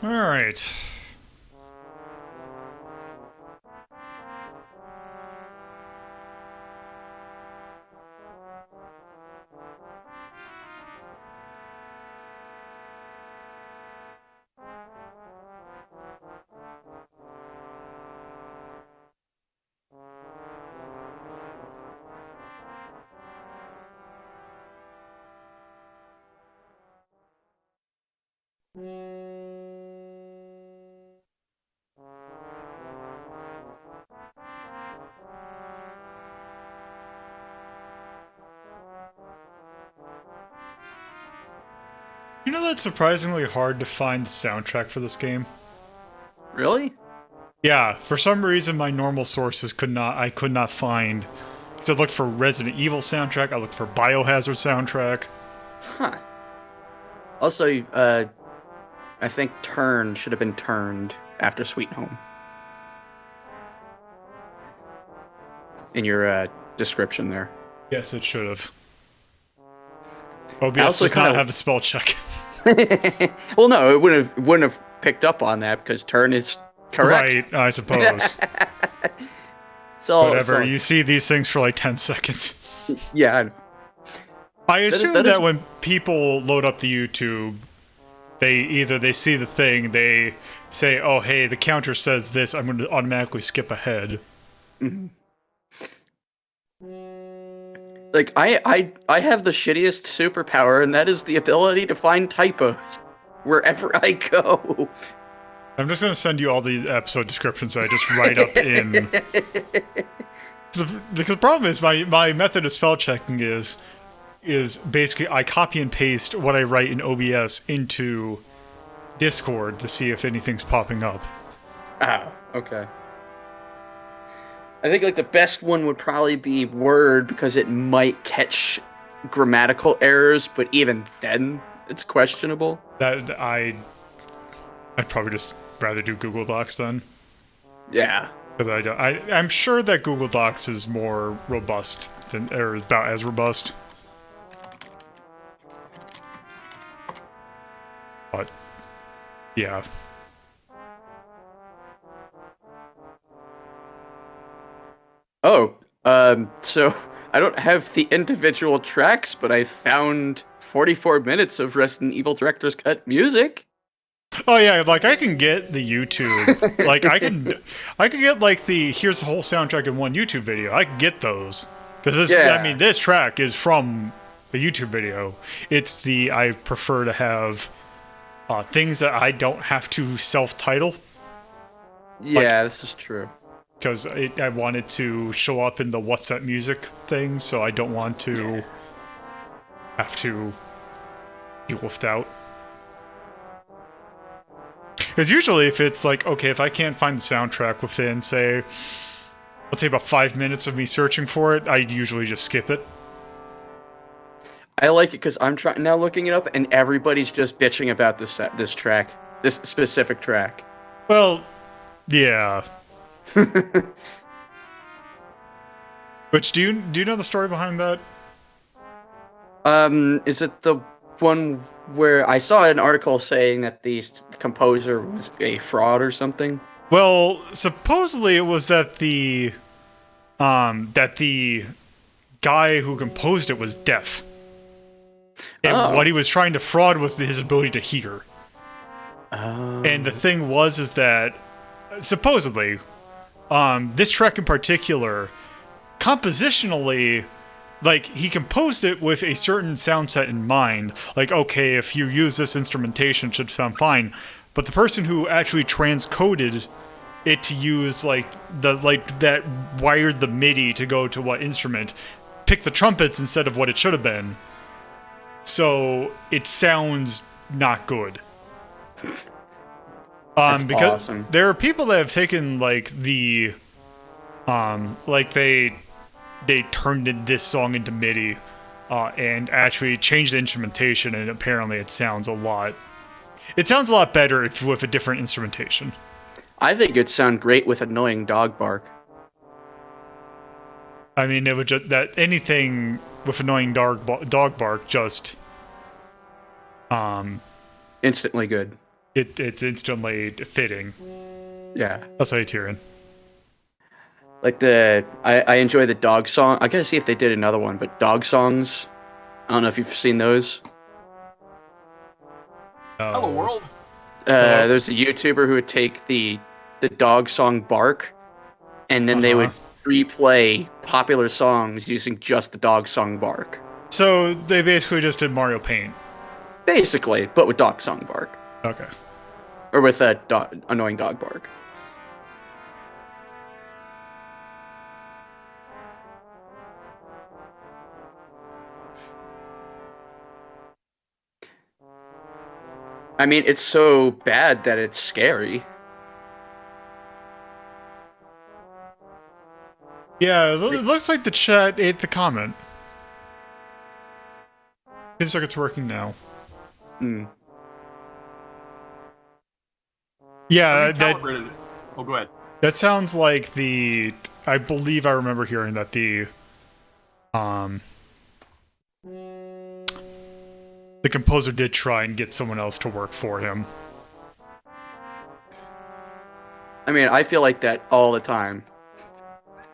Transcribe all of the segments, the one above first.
All right. You know that's surprisingly hard to find the soundtrack for this game? Really? Yeah, for some reason my normal sources I could not find. So I looked for Resident Evil soundtrack, I looked for Biohazard soundtrack. Huh. Also, I think turn should have been turned after Sweet Home in your description there. Yes, it should have. I OBS also does not kind have a spell check. of. Well, no, it wouldn't have picked up on that because turn is correct. Right, I suppose. So Whatever, you see these things for like 10 seconds. yeah. I assume that is- when people load up the YouTube, they see the thing, they say, oh hey, the counter says this, I'm going to automatically skip ahead. Like I have the shittiest superpower, and that is the ability to find typos wherever I go. I'm just going to send you all the episode descriptions that I just write up in. The problem is my method of spell checking is basically I copy and paste what I write in OBS into Discord to see if anything's popping up. Oh, okay. I think like the best one would probably be Word because it might catch grammatical errors, but even then, it's questionable. I'd probably just rather do Google Docs then. Yeah. Because I'm sure that Google Docs is more robust than, or about as robust. But, yeah. Oh, so I don't have the individual tracks, but I found 44 minutes of Resident Evil Director's Cut music. Oh yeah, like I can get the YouTube. Like I can get like here's the whole soundtrack in one YouTube video. I can get those. Because this track is from the YouTube video. It's I prefer to have things that I don't have to self-title. Yeah, this is true. Because I want it to show up in the what's that music thing, so I don't want to have to deal with that. Because usually if it's like, okay, if I can't find the soundtrack within, say, let's say about 5 minutes of me searching for it, I usually just skip it. I like it because I'm now looking it up, and everybody's just bitching about this track, this specific track. Well, yeah. Which do you know the story behind that? Is it the one where I saw an article saying that the composer was a fraud or something? Well, supposedly it was that the guy who composed it was deaf. And what he was trying to fraud was his ability to hear. Oh. And the thing is that supposedly, this track in particular, compositionally, like, he composed it with a certain sound set in mind. Like, okay, if you use this instrumentation, it should sound fine. But the person who actually transcoded it to use, that wired the MIDI to go to what instrument, picked the trumpets instead of what it should have been. So, it sounds not good. That's because awesome. there are people that have taken, like, they turned this song into MIDI, and actually changed the instrumentation, and apparently it sounds a lot better with a different instrumentation. I think it'd sound great with annoying dog bark. I mean, it would just anything with annoying dog bark just Instantly good. it's instantly fitting. Yeah. That's how Tyrion. Like I enjoy the dog song. I gotta see if they did another one, but dog songs. I don't know if you've seen those. Hello, world. Hello? There's a YouTuber who would take the dog song Bark, and then they would replay popular songs using just the dog song Bark. So they basically just did Mario Paint. Basically, but with dog song Bark. Okay. Or with a annoying dog bark. I mean, it's so bad that it's scary. Yeah, it looks like the chat ate the comment. Seems like it's working now. Yeah, Oh, go ahead. that sounds like the. I believe I remember hearing that the composer did try and get someone else to work for him. I mean, I feel like that all the time.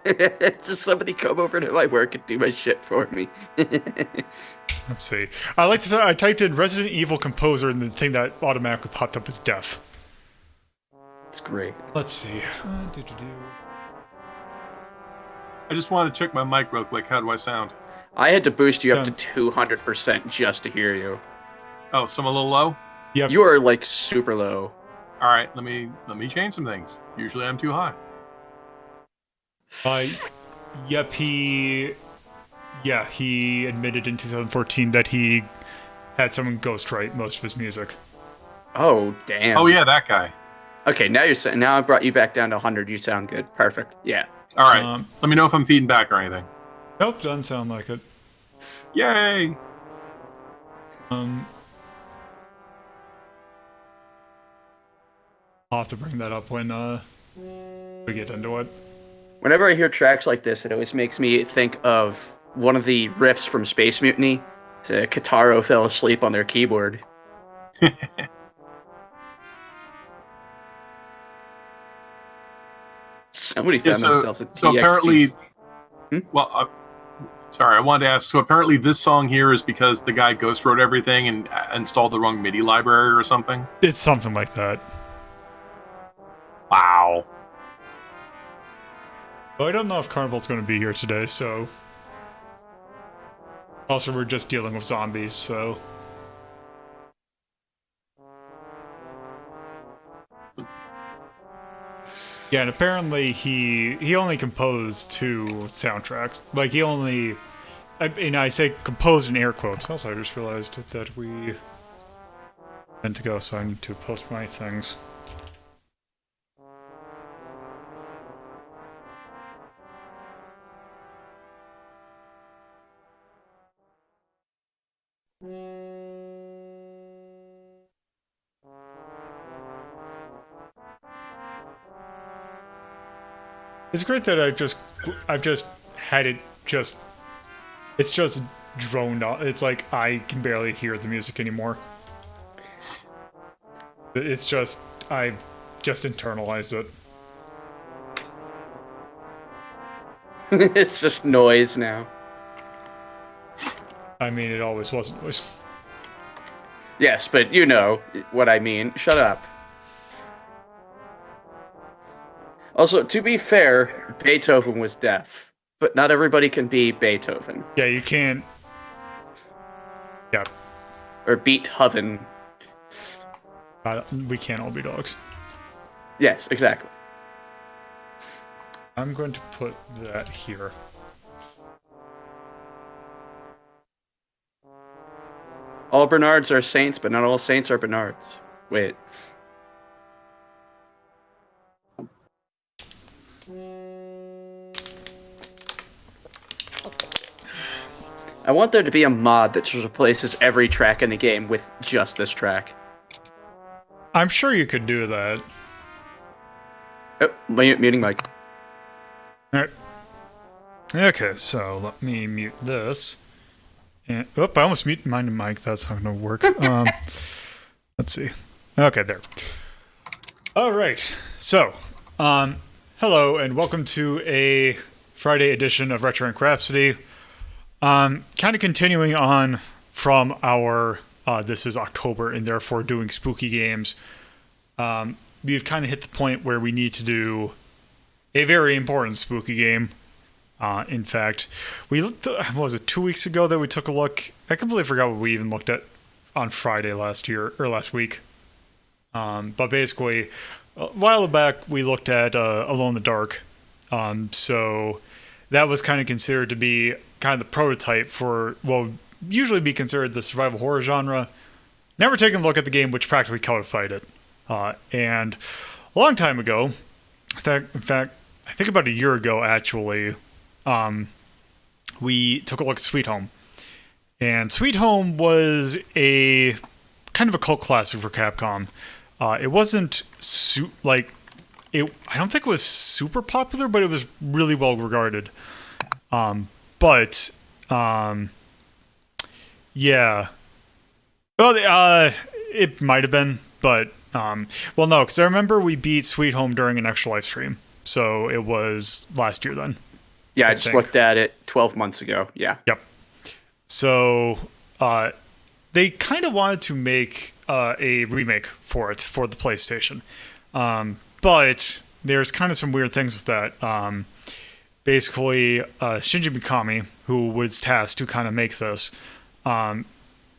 It's just somebody come over to my work and do my shit for me. Let's see. I typed in Resident Evil composer, and the thing that automatically popped up is Def. It's great. Let's see. I just wanted to check my mic real quick. How do I sound? I had to boost you up to 200% just to hear you. Oh, so I'm a little low? Yep. You are like super low. All right, let me change some things. Usually I'm too high. Yep, he admitted in 2014 that he had someone ghostwrite most of his music. Oh, damn. Oh yeah, that guy. Okay, now I brought you back down to 100. You sound good. Perfect. Yeah. All right. Let me know if I'm feeding back or anything. Nope, doesn't sound like it. Yay! I'll have to bring that up when we get into it. Whenever I hear tracks like this, it always makes me think of one of the riffs from Space Mutiny. Kataro fell asleep on their keyboard. Somebody found themselves a TX. So apparently, well, sorry, I wanted to ask. So apparently, this song here is because the guy ghost wrote everything and installed the wrong MIDI library or something. It's something like that. Wow. Well, I don't know if Carnival's going to be here today, so. Also, we're just dealing with zombies, so. Yeah, and apparently he only composed 2 soundtracks. Like, he only... And I say composed in air quotes. Also, I just realized that we meant to go, so I need to post my things. It's great that I've just had it just... It's just droned on. It's like I can barely hear the music anymore. It's just... I've just internalized it. It's just noise now. I mean, it always was noise. Yes, but you know what I mean. Shut up. Also, to be fair, Beethoven was deaf, but not everybody can be Beethoven. Yeah, you can't... Yeah. Or Beethoven. We can't all be dogs. Yes, exactly. I'm going to put that here. All Bernards are saints, but not all saints are Bernards. Wait. I want there to be a mod that just replaces every track in the game with just this track. I'm sure you could do that. Oh, muting mic. Alright. Okay, so let me mute this. And, I almost muted my mic. That's not going to work. Let's see. Okay, there. All right. So, hello and welcome to a Friday edition of Retro Inc. Rhapsody. Kind of continuing on from our this is October and therefore doing spooky games. We've kind of hit the point where we need to do a very important spooky game. In fact, we looked, what was it, 2 weeks ago that we took a look? I completely forgot what we even looked at on Friday last week. But basically, a while back, we looked at Alone in the Dark. So that was kind of considered to be kind of the prototype for what would usually be considered the survival horror genre. Never taken a look at the game which practically codified it. And a long time ago, in fact, I think about a year ago, actually, we took a look at Sweet Home. And Sweet Home was a kind of a cult classic for Capcom. It wasn't I don't think it was super popular, but it was really well regarded. Yeah. Well, it might have been, but no, because I remember we beat Sweet Home during an extra live stream, so it was last year then. Yeah, I just looked at it 12 months ago. Yeah. Yep. So they kind of wanted to make a remake for it for the PlayStation, but there's kind of some weird things with that. Basically, Shinji Mikami, who was tasked to kind of make this, I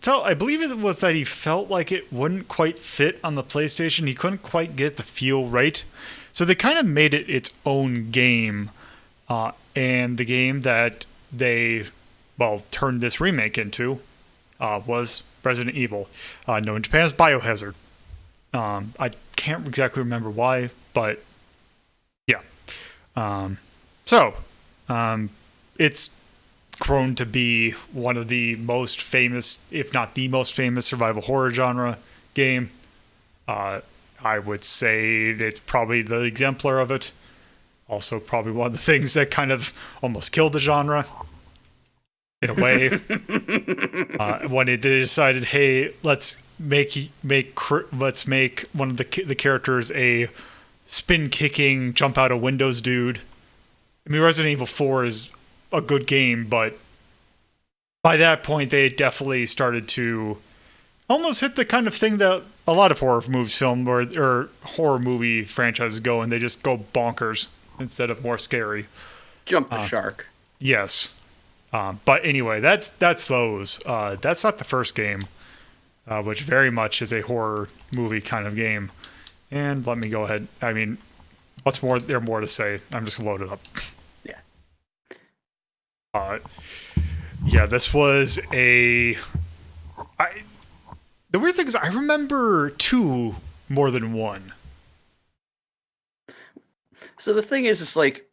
believe it was that he felt like it wouldn't quite fit on the PlayStation. He couldn't quite get the feel right, so they kind of made it its own game. And the game that they, turned this remake into was Resident Evil, known in Japan as Biohazard. I can't exactly remember why, but yeah. It's grown to be one of the most famous, if not the most famous, survival horror genre game. I would say it's probably the exemplar of it. Also, probably one of the things that kind of almost killed the genre, in a way. When they decided, hey, let's make one of the characters a spin-kicking, jump-out-of-windows dude. I mean, Resident Evil 4 is a good game, but by that point, they definitely started to almost hit the kind of thing that a lot of horror movies film or horror movie franchises go, and they just go bonkers instead of more scary. Jump the shark. Yes. But anyway, that's those. That's not the first game, which very much is a horror movie kind of game. And let me go ahead. I mean, what's more? There's more to say. I'm just gonna load it up. Yeah. Yeah. This was a. The weird thing is, I remember 2 more than 1. So the thing is, it's like,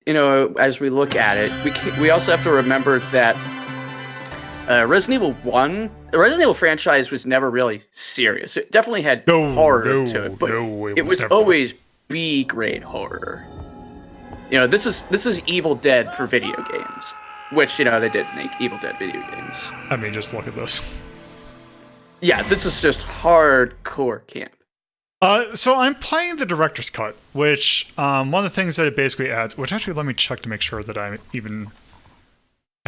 as we look at it, we also have to remember that Resident Evil 1, the Resident Evil franchise was never really serious. It definitely had horror to it, but it was always B-grade horror. This is Evil Dead for video games, which, they did make Evil Dead video games. I mean, just look at this. Yeah, this is just hardcore camp. So I'm playing the director's cut, which one of the things that it basically adds, which actually let me check to make sure that I even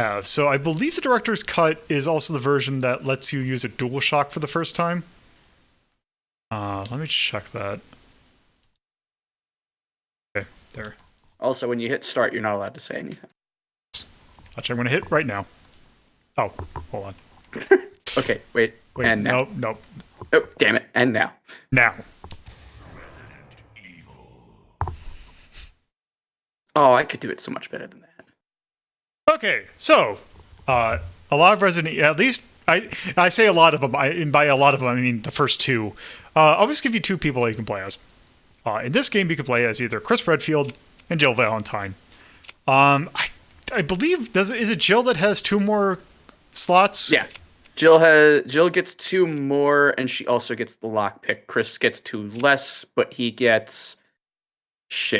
have. So I believe the director's cut is also the version that lets you use a DualShock for the first time. Let me check that. Okay, there. Also, when you hit start, you're not allowed to say anything. Watch, I'm going to hit right now. Oh, hold on. Okay, wait. And now. Nope. Oh, damn it. And now. Now. Oh, I could do it so much better than that. Okay, so a lot of Resident Evil, at least I say a lot of them, and by a lot of them I mean the first 2. I'll just give you 2 people that you can play as. In this game, you can play as either Chris Redfield and Jill Valentine. I believe, is it Jill that has 2 more slots? Yeah. Jill gets 2 more, and she also gets the lockpick. Chris gets 2 less, but he gets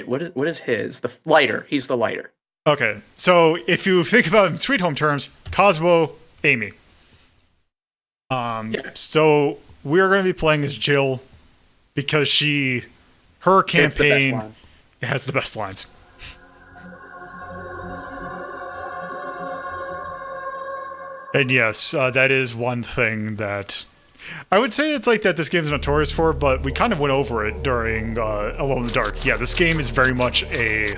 what is his? The lighter. He's the lighter. Okay, so if you think about it in Sweet Home terms, Cosmo, Amy. Yeah. So we are going to be playing as Jill because her campaign has the best lines. And yes, that is one thing that I would say it's like that this game is notorious for, but we kind of went over it during Alone in the Dark. Yeah, this game is very much a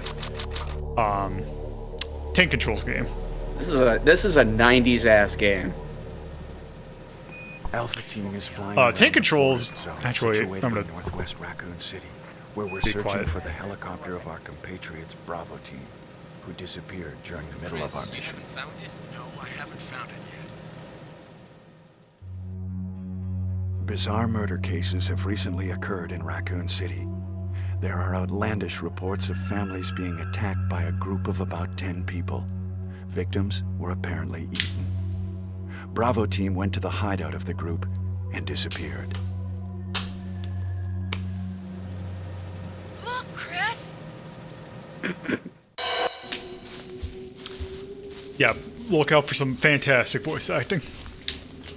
tank controls game. This is a 90s ass game. Alpha team is flying. Tank controls. Actually, I'm gonna northwest Raccoon City, where we're searching for the helicopter of our compatriots Bravo team, who disappeared during the middle of our mission. Found it? No, I haven't found it yet. Bizarre murder cases have recently occurred in Raccoon City. There are outlandish reports of families being attacked by a group of about 10 people. Victims were apparently eaten. Bravo team went to the hideout of the group and disappeared. Look, Chris! Yeah, look out for some fantastic voice acting.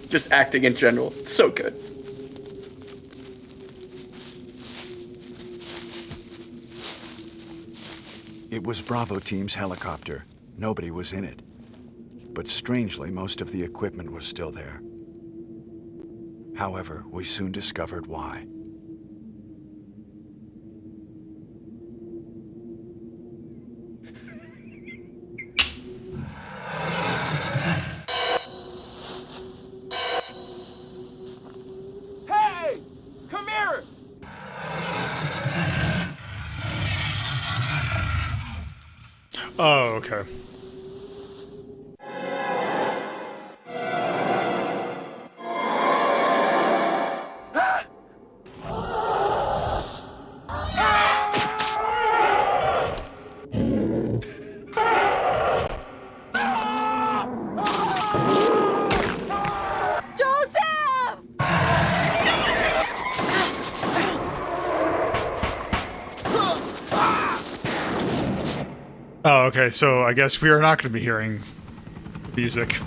Just acting in general. It's so good. It was Bravo team's helicopter. Nobody was in it. But strangely, most of the equipment was still there. However, we soon discovered why. Hey! Come here! Oh, okay. Joseph! Oh, okay. So I guess we are not going to be hearing music.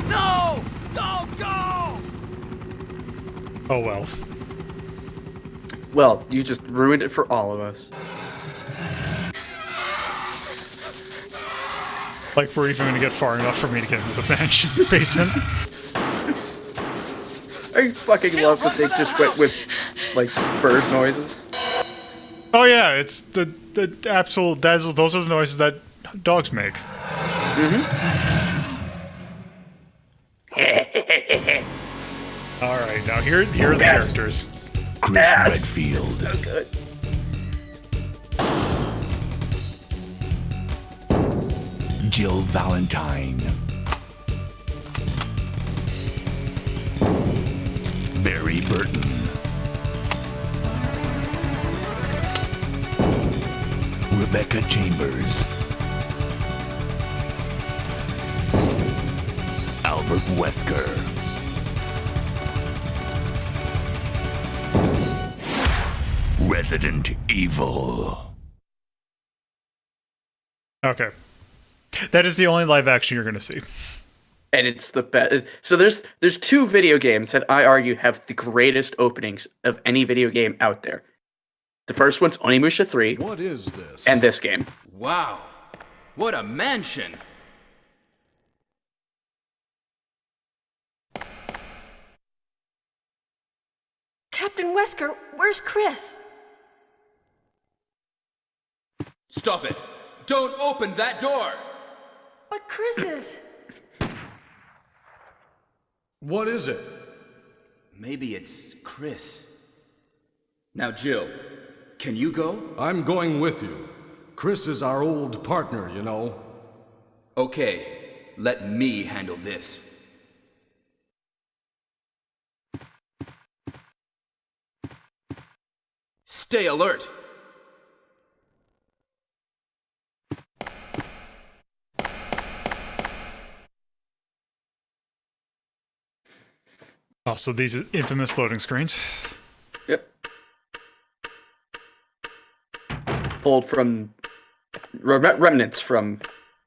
No! Don't go! Oh well. Well, you just ruined it for all of us. Like we're even going to get far enough for me to get into the bench basement. I fucking love that they just went with, like, bird noises. Oh yeah, it's the absolute. Those are the noises that dogs make. All right, now here are the characters. Chris Yes. Redfield, So good. Jill Valentine, Barry Burton, Rebecca Chambers, Albert Wesker, Resident Evil. Okay, that is the only live action you're going to see. And it's the best. So there's two video games that I argue have the greatest openings of any video game out there. The first one's Onimusha 3. What is this? And this game. Wow. What a mansion! Captain Wesker, where's Chris? Stop it! Don't open that door! But Chris is... What is it? Maybe it's Chris. Now, Jill, can you go? I'm going with you. Chris is our old partner, you know. Okay, let me handle this. Stay alert! Also, these infamous loading screens. Yep. Pulled from remnants from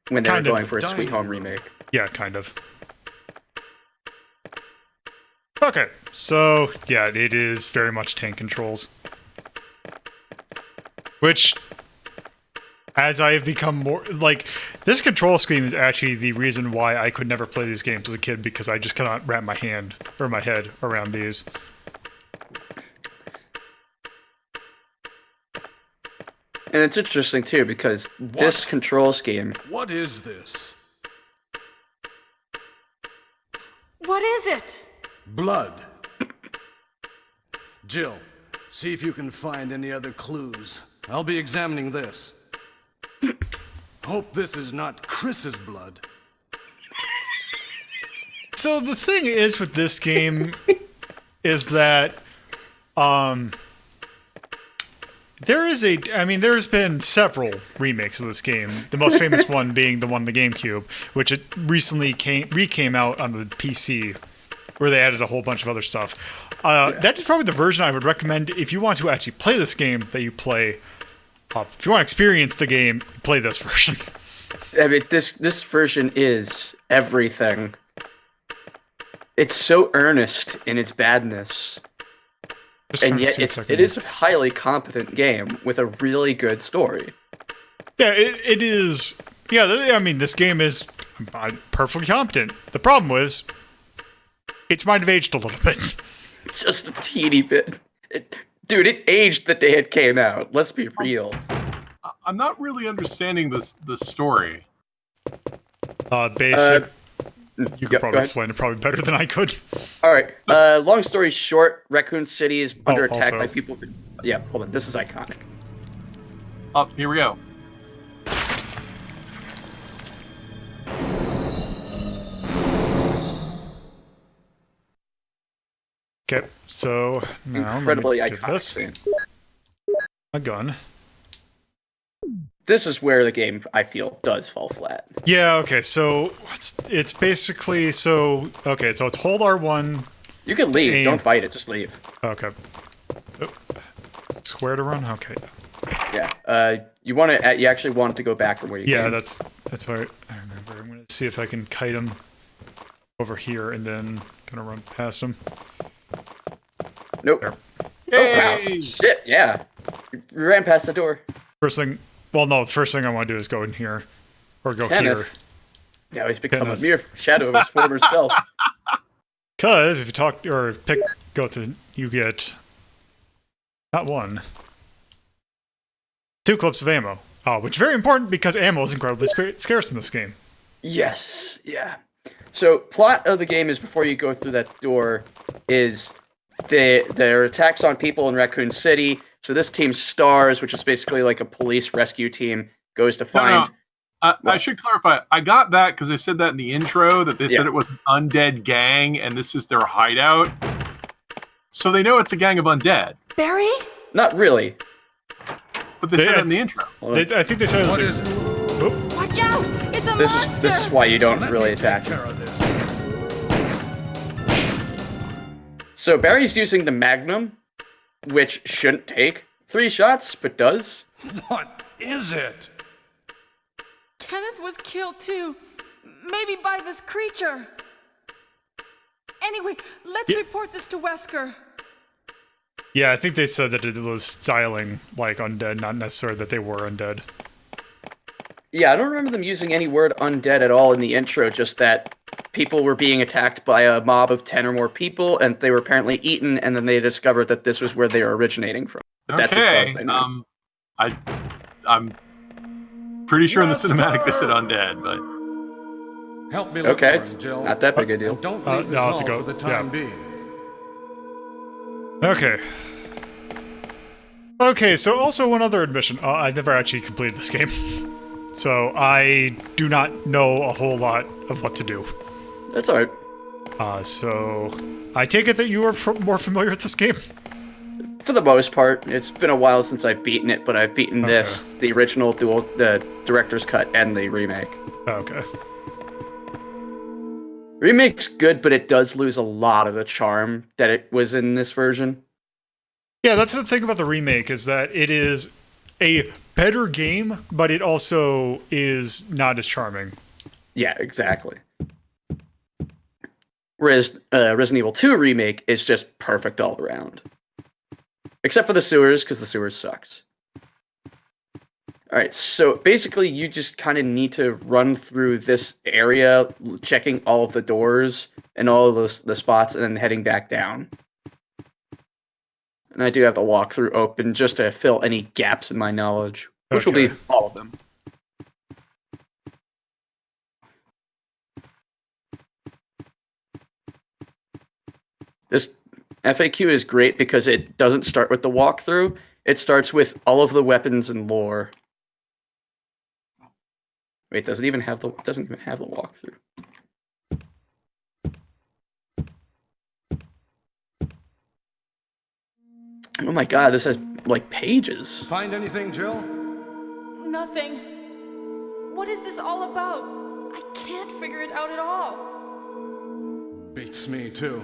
when they Kind were of. going for a Sweet Home remake. Yeah, kind of. Okay, so yeah, it is very much tank controls. Which, as I have become more like, this control scheme is actually the reason why I could never play these games as a kid, because I just cannot wrap my head around these. And it's interesting too because this control scheme. What is this? What is it? Blood. Jill, see if you can find any other clues. I'll be examining this. Hope this is not Chris's blood. So the thing is with this game is that there's been several remakes of this game. The most famous one being the one on the GameCube, which it recently came out on the PC, where they added a whole bunch of other stuff. That is probably the version I would recommend if you want to actually play this game, that you play. If you want to experience the game, play this version. I mean, this version is everything. It's so earnest in its badness. And yet it is a highly competent game with a really good story. Yeah, it is. Yeah, I mean, this game is perfectly competent. The problem was, it might have aged a little bit. Just a teeny bit. Dude, it aged the day it came out. Let's be real. I'm not really understanding the story. Basic. You could probably explain it probably better than I could. All right. Long story short, Raccoon City is under attack by people. Yeah, hold on. This is iconic. Oh, here we go. Okay, so now Incredibly let me get iconic this. scene. A gun. This is where the game, I feel, does fall flat. Yeah, okay, so it's basically, so it's hold R1. You can leave. Aim. Don't fight it. Just leave. Okay. Oh. Is it square to run? Okay. Yeah. You want to. You actually want to go back from where you came. Yeah, that's what I remember. I'm going to see if I can kite him over here and then kind of run past him. Nope. There. Oh, wow. Shit, yeah. You ran past the door. First thing, well, no, the first thing I want to do is go in here. Or go Kenneth. here. Now he's become Kenneth. a mere shadow of his former self. Because if you talk, or go to, you get, not one, 2 clips of ammo. Which is very important because ammo is incredibly scarce in this game. Yes, yeah. So, plot of the game is before you go through that door is there are attacks on people in Raccoon City. So this team Stars, which is basically like a police rescue team, goes to find... I should clarify. I got that because they said that in the intro, that they said it was an undead gang and this is their hideout. So they know it's a gang of undead. Barry? Not really. But they said it in the intro. I think they said it was What is it? Watch out! It's a monster! This is why you don't really attack Take him. care of this. So Barry's using the Magnum, which shouldn't take 3 shots, but does. What is it? Kenneth was killed too. Maybe by this creature. Anyway, let's report this to Wesker. Yeah, I think they said that it was styling like undead, not necessarily that they were undead. Yeah, I don't remember them using any word undead at all in the intro, just that people were being attacked by a mob of 10 or more people, and they were apparently eaten, and then they discovered that this was where they were originating from. But that's as far as they know. I'm pretty sure in the cinematic they said undead, but Help me look Okay, for him, Jill. not that big a deal. And don't leave this I'll have hall to go. for the time being. Okay. Okay, so also one other admission. I've never actually completed this game. So I do not know a whole lot of what to do. That's alright. So I take it that you are more familiar with this game? For the most part, it's been a while since I've beaten it, but I've beaten this, the original, the director's cut, and the remake. Okay. Remake's good, but it does lose a lot of the charm that it was in this version. Yeah, that's the thing about the remake, is that it is a better game, but it also is not as charming. Yeah, exactly. Whereas Resident Evil 2 Remake is just perfect all around. Except for the sewers, because the sewers sucks. Alright, so basically you just kind of need to run through this area, checking all of the doors and all of the spots, and then heading back down. And I do have the walkthrough open just to fill any gaps in my knowledge, which will be all of them. This FAQ is great because it doesn't start with the walkthrough. It starts with all of the weapons and lore. Wait, it doesn't even have the walkthrough. Oh my god, this has like pages. Find anything, Jill? Nothing. What is this all about? I can't figure it out at all. Beats me, too.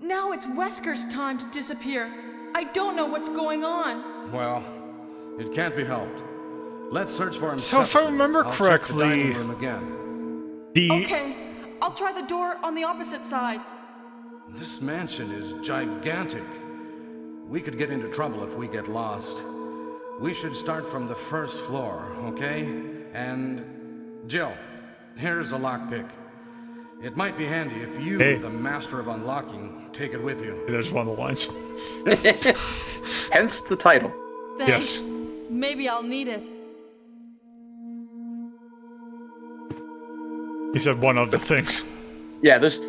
Now it's Wesker's time to disappear. I don't know what's going on. Well, it can't be helped. Let's search for him. So if I remember I'll correctly, check the dining room again. Okay, I'll try the door on the opposite side. This mansion is gigantic. We could get into trouble if we get lost. We should start from the first floor, okay? And Jill, here's a lockpick. It might be handy if you, the master of unlocking, take it with you. There's one of the lines. Hence the title. Thanks. Yes. Maybe I'll need it. He said one of the things. Yeah, there's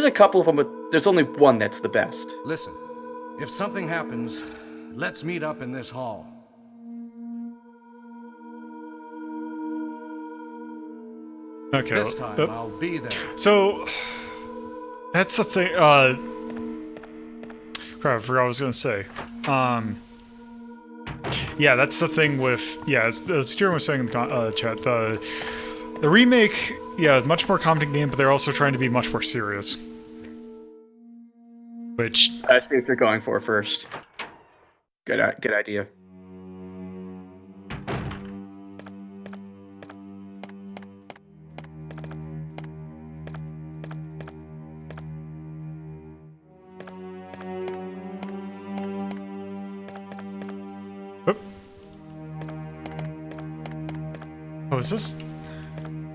a couple of them, but there's only one that's the best. Listen, if something happens, let's meet up in this hall. Okay. This time I'll be there. So that's the thing. Crap, I forgot what I was gonna say. Yeah, that's the thing with as Steering was saying in the chat. The remake, yeah, much more competent game, but they're also trying to be much more serious. Which I see what they're going for first. Good idea. Oh, is this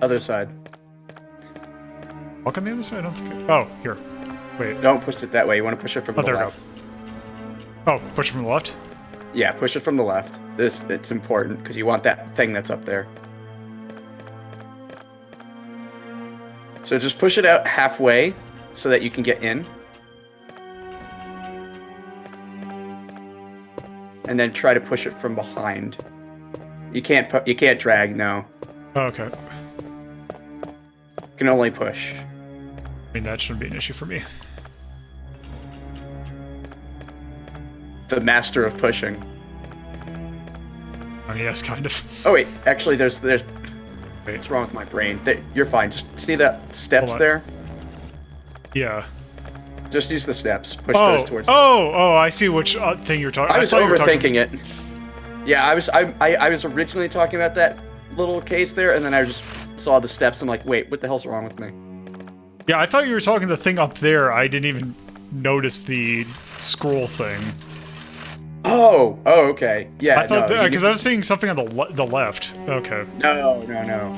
Other side. walk on the other side? I don't think. Oh, here. Wait. Don't push it that way. You want to push it from the There we left. go. Oh, push it from the left. Yeah, push it from the left. It's important because you want that thing that's up there. So just push it out halfway so that you can get in. And then try to push it from behind. You can't drag, no. Oh, okay. You can only push. I mean, that shouldn't be an issue for me. The master of pushing. I mean, yes, kind of. Oh wait, actually there's Wait. what's wrong with my brain? You're fine. Just see that steps Hold on. there? Yeah. Just use the steps. Push those towards I see which thing you're talking. I was thought you were talking- overthinking it. Yeah, I was originally talking about that little case there, and then I just saw the steps. I'm like, wait, what the hell's wrong with me? Yeah, I thought you were talking the thing up there. I didn't even notice the scroll thing. Oh, okay. Yeah, I thought no, because I was seeing something on the left. Okay. No.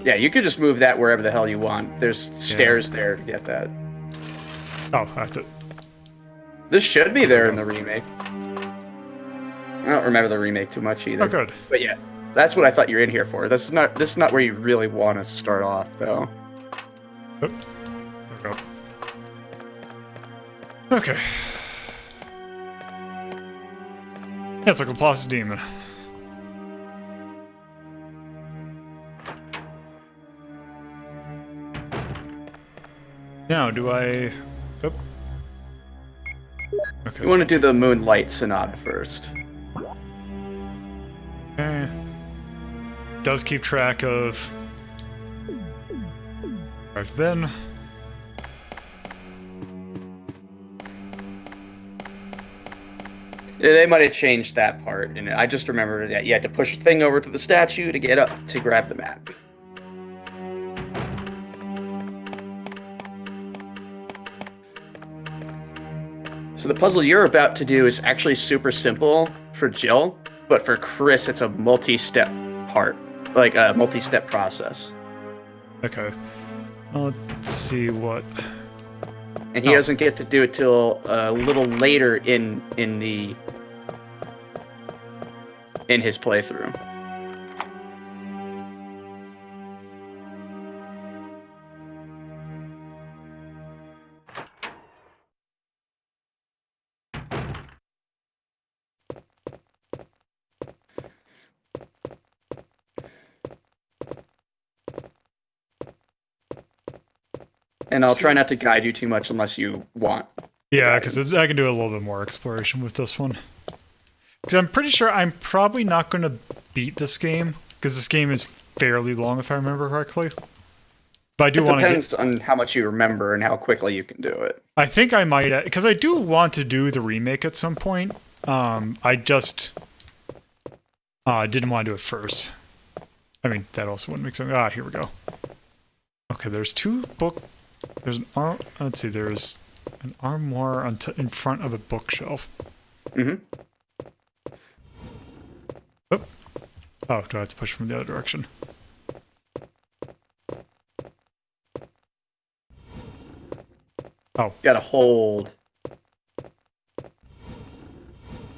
Yeah, you could just move that wherever the hell you want. There's stairs there to get that. Oh, I have to. This should be there in the remake. I don't remember the remake too much either. Oh, good. But yeah, that's what I thought you're in here for. This is not where you really want to start off, though. Oh, there we go. Okay. Yeah, it's like a Laplace's demon. Now, do I... Oh. Okay. You want to do the Moonlight Sonata first. Okay. Does keep track of where I've been. Yeah, they might have changed that part, and I just remember that you had to push the thing over to the statue to get up to grab the map. So the puzzle you're about to do is actually super simple for Jill, but for Chris, it's a multi-step part, like a multi-step process. Okay. Well, let's see what. And he doesn't get to do it till a little later in his playthrough. And I'll try not to guide you too much unless you want. Yeah, because I can do a little bit more exploration with this one. Because I'm pretty sure I'm probably not going to beat this game, because this game is fairly long, if I remember correctly. But I do want to. Depends on how much you remember and how quickly you can do it. I think I might, because I do want to do the remake at some point. I just didn't want to do it first. I mean, that also wouldn't make sense. Ah, here we go. Okay, there's two book. There's an arm. Let's see. There's an armoire in front of a bookshelf. Mm-hmm. Oh, do I have to push from the other direction? Oh. You gotta hold.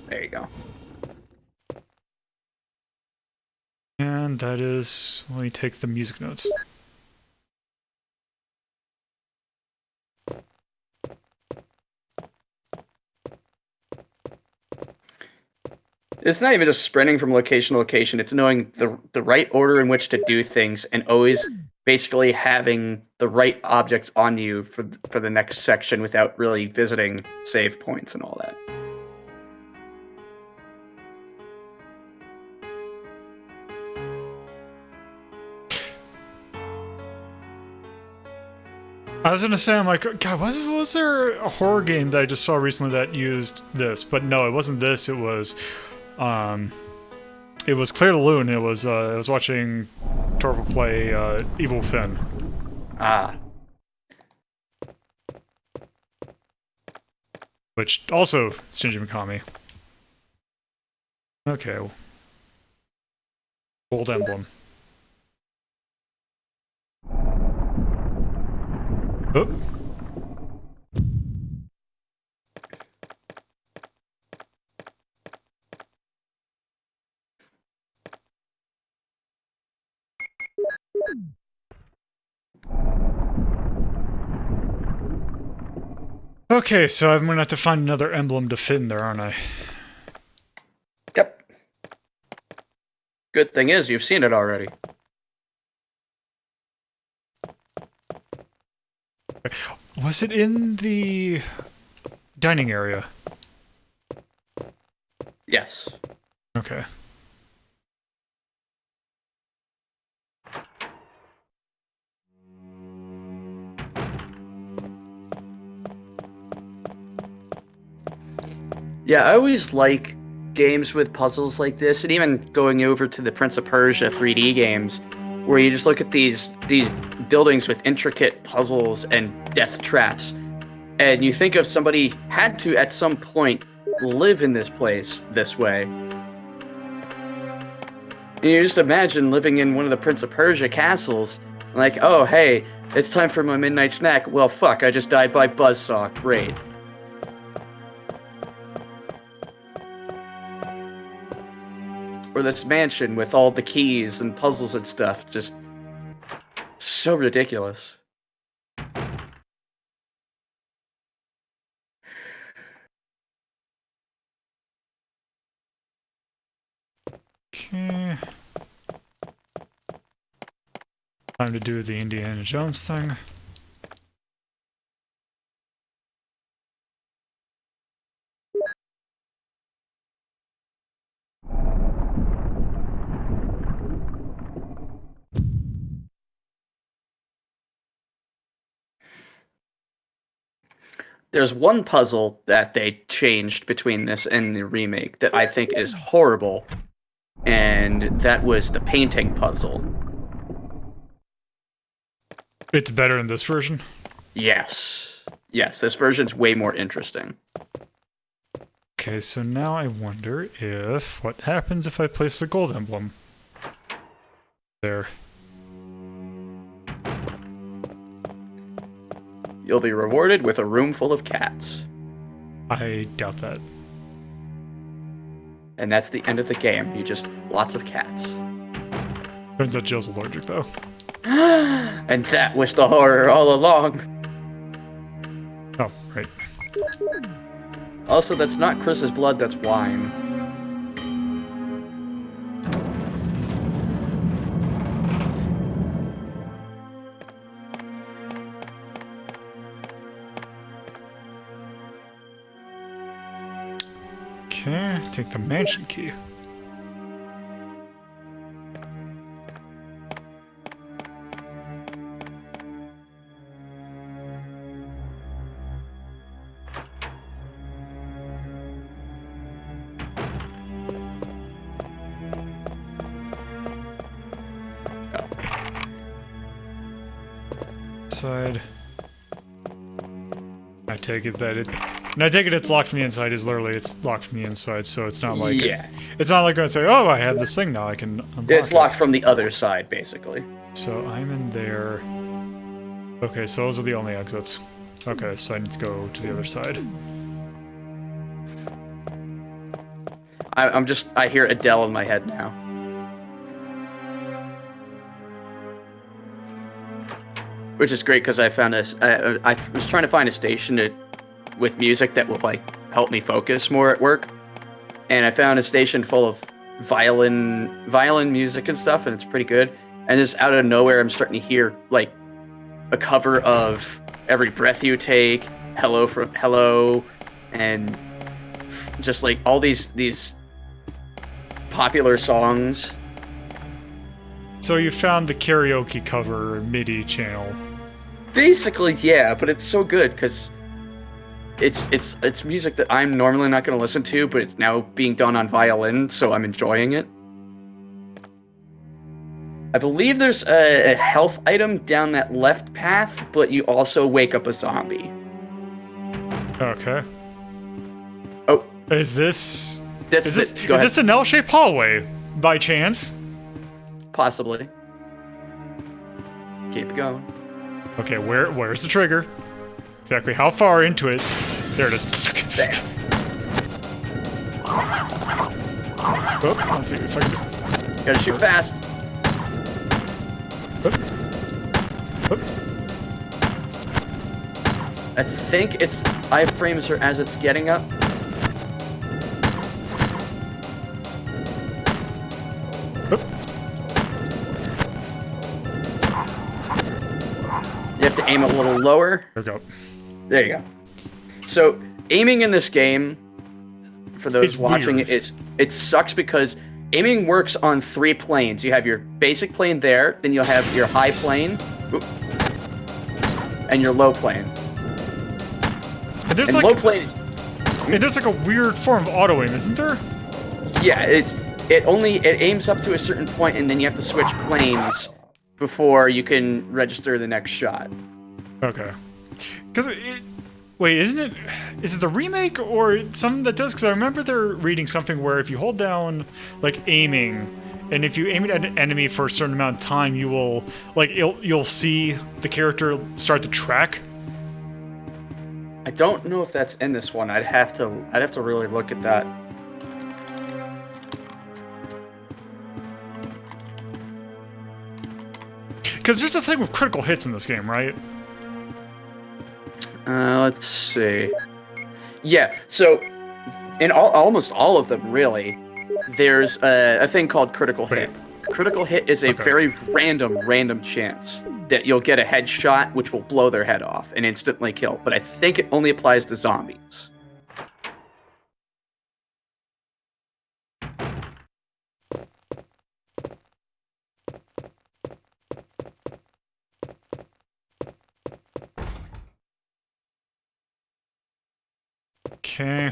There you go. And that is. Let me take the music notes. It's not even just sprinting from location to location. It's knowing the right order in which to do things and always basically having the right objects on you for the next section without really visiting save points and all that. I was gonna say, I'm like, God, was there a horror game that I just saw recently that used this? But no, it wasn't this. It was Clear the Loon. It was I was watching Torval play Evil Finn. Ah. Which also is Shinji Mikami. Okay. Gold Emblem. Oh. Okay, so I'm gonna have to find another emblem to fit in there, aren't I? Yep. Good thing is, you've seen it already. Was it in the dining area? Yes. Okay. Yeah, I always like games with puzzles like this, and even going over to the Prince of Persia 3D games, where you just look at these buildings with intricate puzzles and death traps, and you think of somebody had to at some point live in this place this way. And you just imagine living in one of the Prince of Persia castles, like, oh hey, it's time for my midnight snack. Well, fuck, I just died by buzzsaw. Great. Or this mansion with all the keys and puzzles and stuff, just so ridiculous. Okay. Time to do the Indiana Jones thing. There's one puzzle that they changed between this and the remake that I think is horrible, and that was the painting puzzle. It's better in this version? Yes. Yes, this version's way more interesting. Okay, so now I wonder if... What happens if I place the gold emblem? There. You'll be rewarded with a room full of cats. I doubt that. And that's the end of the game. You just lots of cats. Turns out Jill's allergic, though. And that was the horror all along. Oh, right. Also, that's not Chris's blood, that's wine. Okay, take the mansion key. Side. I take it that it... And I take it it's locked from the inside is literally it's locked from the inside, so it's not like... Yeah. It's not like going to say, oh, I have this thing now, I can unlock It's it. locked from the other side, basically. So I'm in there. Okay, so those are the only exits. Okay, so I need to go to the other side. I hear Adele in my head now. Which is great because I found this. I was trying to find a station with music that would like help me focus more at work, and I found a station full of violin music and stuff, and it's pretty good. And just out of nowhere, I'm starting to hear like a cover of "Every Breath You Take," "Hello," and just like all these popular songs. So you found the karaoke cover MIDI channel. Basically, yeah, but it's so good because it's music that I'm normally not going to listen to, but it's now being done on violin, so I'm enjoying it. I believe there's a health item down that left path, but you also wake up a zombie. Okay. Oh, Is this Go is ahead. this an L-shaped hallway by chance? Possibly. Keep going. Okay, where's the trigger? Exactly how far into it? There it is. There. Oh, let's see if I can. Gotta shoot fast. I think its iframes are as it's getting up. You have to aim a little lower. There we go. There you go. So, aiming in this game, for those It's watching, weird. it sucks because aiming works on 3 planes. You have your basic plane there, then you'll have your high plane, and your low plane. And there's And like low plane, there's like a weird form of auto aim, isn't there? yeah, it aims up to a certain point, and then you have to switch planes before you can register the next shot. Okay. Because wait, is it the remake or something that does? Because I remember there reading something where if you hold down like aiming, and if you aim at an enemy for a certain amount of time, you will like you'll see the character start to track. I don't know if that's in this one. I'd have to really look at that. Because there's a thing with critical hits in this game, right? Let's see. Yeah, so in almost all of them, really, there's a thing called critical hit. Critical hit is a very random chance that you'll get a headshot, which will blow their head off and instantly kill. But I think it only applies to zombies. Okay.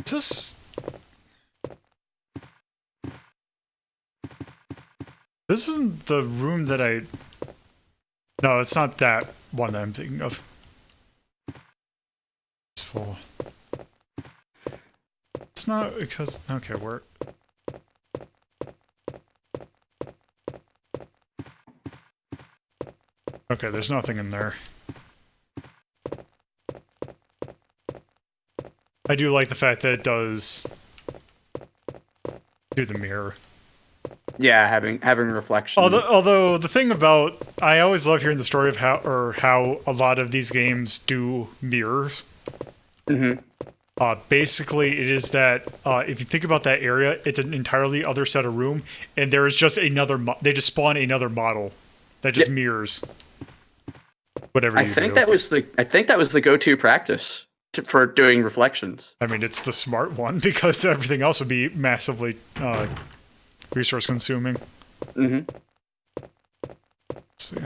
Just This isn't the room that I... No, it's not that one that I'm thinking of. It's full. It's not because... Okay, where... Okay, there's nothing in there. I do like the fact that it does do the mirror. Yeah, having reflection. Although the thing about I always love hearing the story of how a lot of these games do mirrors. Mm-hmm. Basically, it is that if you think about that area, it's an entirely other set of room, and there is just another. They just spawn another model that just mirrors whatever you do. I think that was the go-to practice for doing reflections. I mean, it's the smart one because everything else would be massively resource consuming. Mm-hmm. Let's see.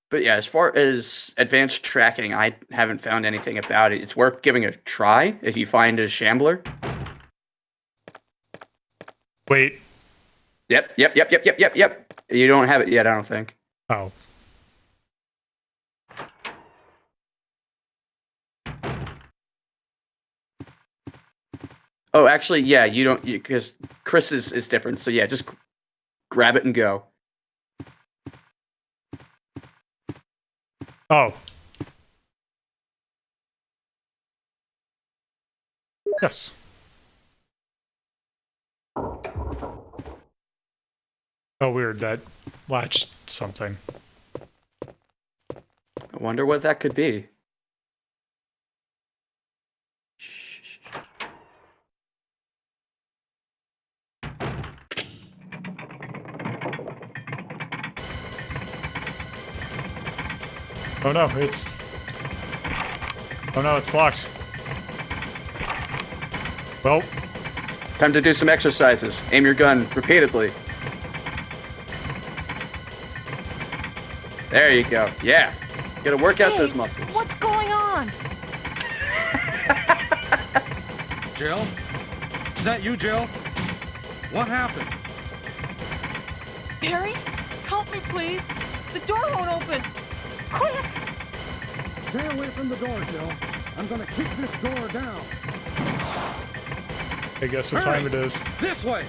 But yeah, as far as advanced tracking, I haven't found anything about it. It's worth giving a try if you find a shambler. Wait. Yep. You don't have it yet, I don't think. Oh. Oh, actually, yeah, you don't, because Chris is different. So yeah, just grab it and go. Oh. Yes. Oh, weird. That latched something. I wonder what that could be. Oh no, it's... Oh no, it's locked. Well... Time to do some exercises. Aim your gun repeatedly. There you go. Yeah. Gotta work out those muscles. What's going on? Jill? Is that you, Jill? What happened? Barry, help me, please. The door won't open. Quick! Stay away from the door, Jill. I'm gonna kick this door down. I guess what time it is. This way!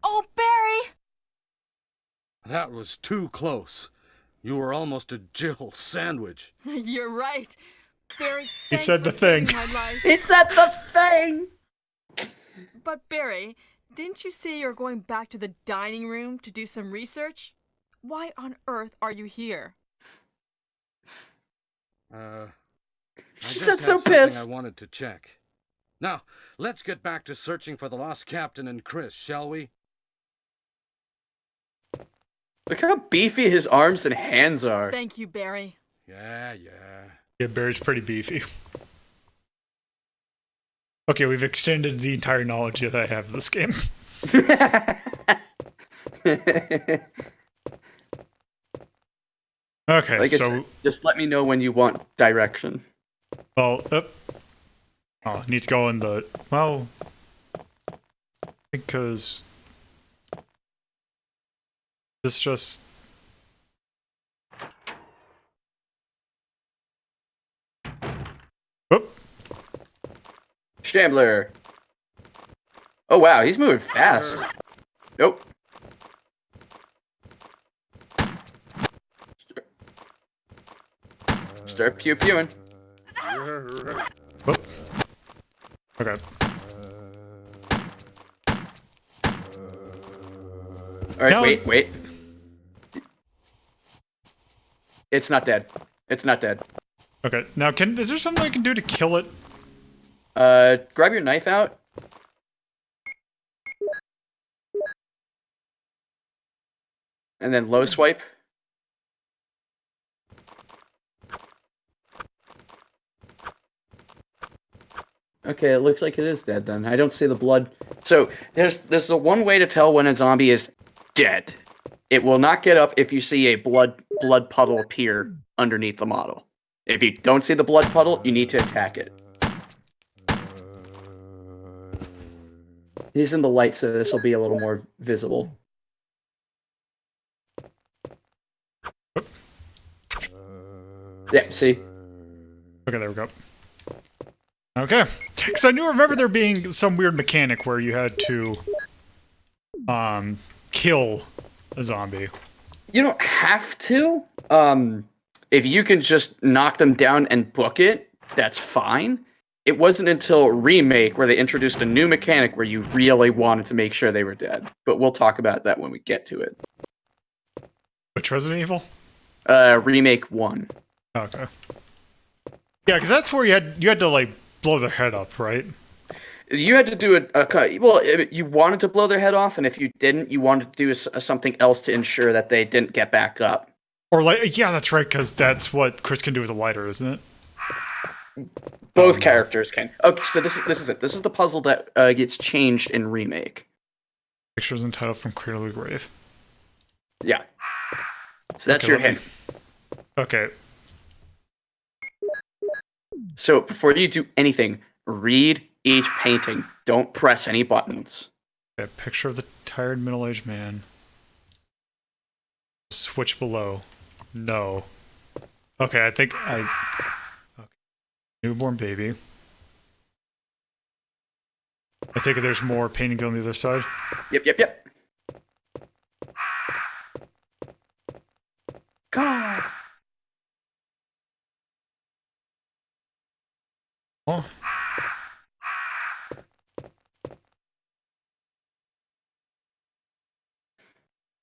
Oh, Barry! That was too close. You were almost a Jill sandwich. You're right. Barry, He thanks said for the thing. saving my life. It's not the thing! But Barry, didn't you say you're going back to the dining room to do some research? Why on earth are you here? She I said just so had something pissed. I wanted to check. Now, let's get back to searching for the lost captain and Chris, shall we? Look how beefy his arms and hands are. Thank you, Barry. Yeah. Yeah, Barry's pretty beefy. Okay, we've extended the entire knowledge that I have of this game. Okay, Like I so... said, just let me know when you want direction. Well, oh, I need to go in the... Well... Because... This just... Whoop! Shambler. Oh wow, he's moving fast. Nope. Start pew-pewing. Whoop. Okay. Alright, Now- wait. It's not dead. It's not dead. Okay, now is there something I can do to kill it? Grab your knife out. And then low swipe. Okay, it looks like it is dead then. I don't see the blood. So there's the one way to tell when a zombie is dead. It will not get up if you see a blood puddle appear underneath the model. If you don't see the blood puddle, you need to attack it. He's in the light, so this will be a little more visible. Yeah, see? Okay, there we go. Okay. Because I remember there being some weird mechanic where you had to kill a zombie. You don't have to. If you can just knock them down and book it, that's fine. It wasn't until Remake where they introduced a new mechanic where you really wanted to make sure they were dead. But we'll talk about that when we get to it. Which Resident Evil? Remake 1. Okay. Yeah, because that's where you had to like blow their head up, right? You had to do a cut. Well, you wanted to blow their head off, and if you didn't, you wanted to do something else to ensure that they didn't get back up. Or like, yeah, that's right, because that's what Chris can do with a lighter, isn't it? Both characters can. Okay, so this is it. This is the puzzle that gets changed in Remake. Pictures entitled From Cradle to Grave. Yeah. So that's Okay, your hint. Okay. So before you do anything, read each painting. Don't press any buttons. A picture of the tired middle-aged man. Switch below. No. Okay, I think I... Okay. Newborn baby. I take it there's more paintings on the other side? Yep. God. Oh.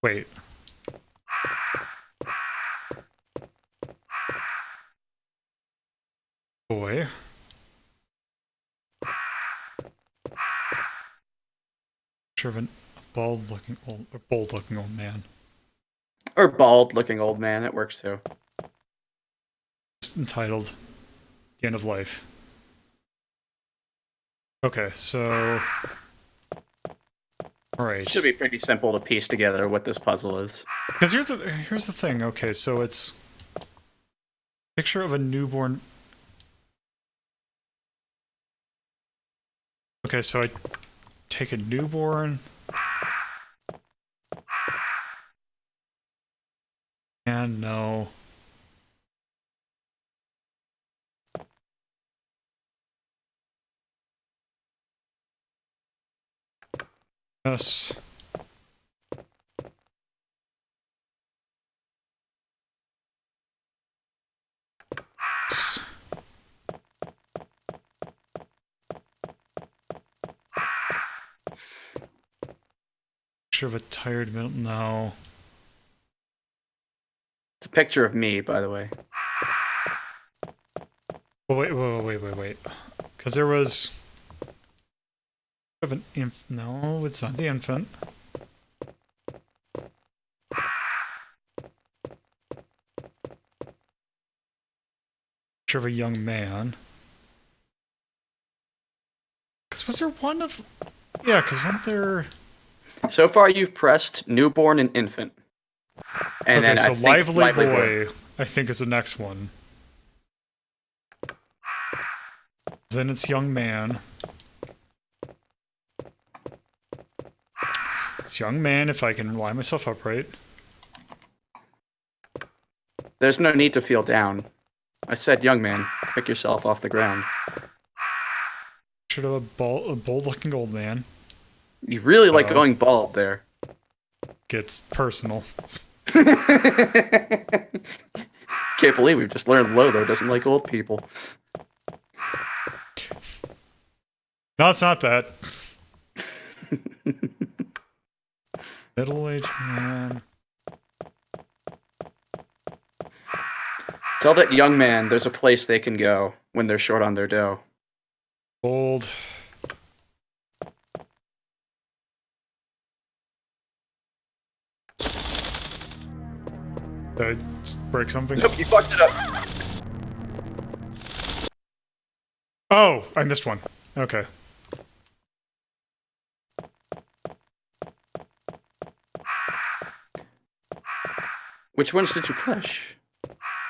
Wait. Boy. Picture of a bold-looking old man. Or bald-looking old man. That works too. It's entitled The End of Life. Okay, so... Alright. Should be pretty simple to piece together what this puzzle is. Because here's the thing. Okay, so it's... Picture of a newborn... Okay, so I take a newborn... And no... Yes. Picture of a tired middle... No. It's a picture of me, by the way. Oh, wait. Because there was... Of an no, it's not the infant. Picture of a young man. Because was there one of... Yeah, because weren't there... So far, you've pressed newborn and infant. And okay, then so I think lively boy, I think, is the next one. Then it's young man. It's young man, if I can line myself up right. There's no need to feel down. I said, young man, pick yourself off the ground. Should have a bold-looking old man. You really like going bald there. Gets personal. Can't believe we've just learned Lolo doesn't like old people. No, it's not that. Middle-aged man. Tell that young man there's a place they can go when they're short on their dough. Old. Did I break something? Nope, you fucked it up. Oh, I missed one. Okay. Which ones did you push?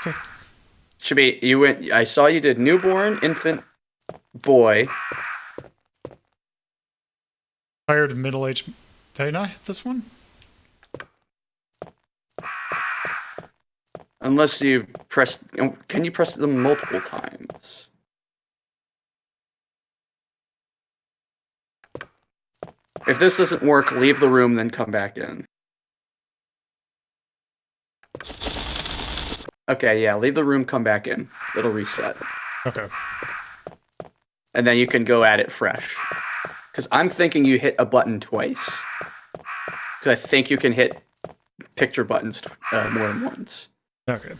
So- Should be you went. I saw you did newborn, infant, boy. Prior to middle-aged... Did I not hit this one? Unless you press. Can you press them multiple times? If this doesn't work, leave the room, then come back in. Okay, yeah, leave the room, come back in. It'll reset. Okay. And then you can go at it fresh. Because I'm thinking you hit a button twice. Because I think you can hit picture buttons more than once. Okay.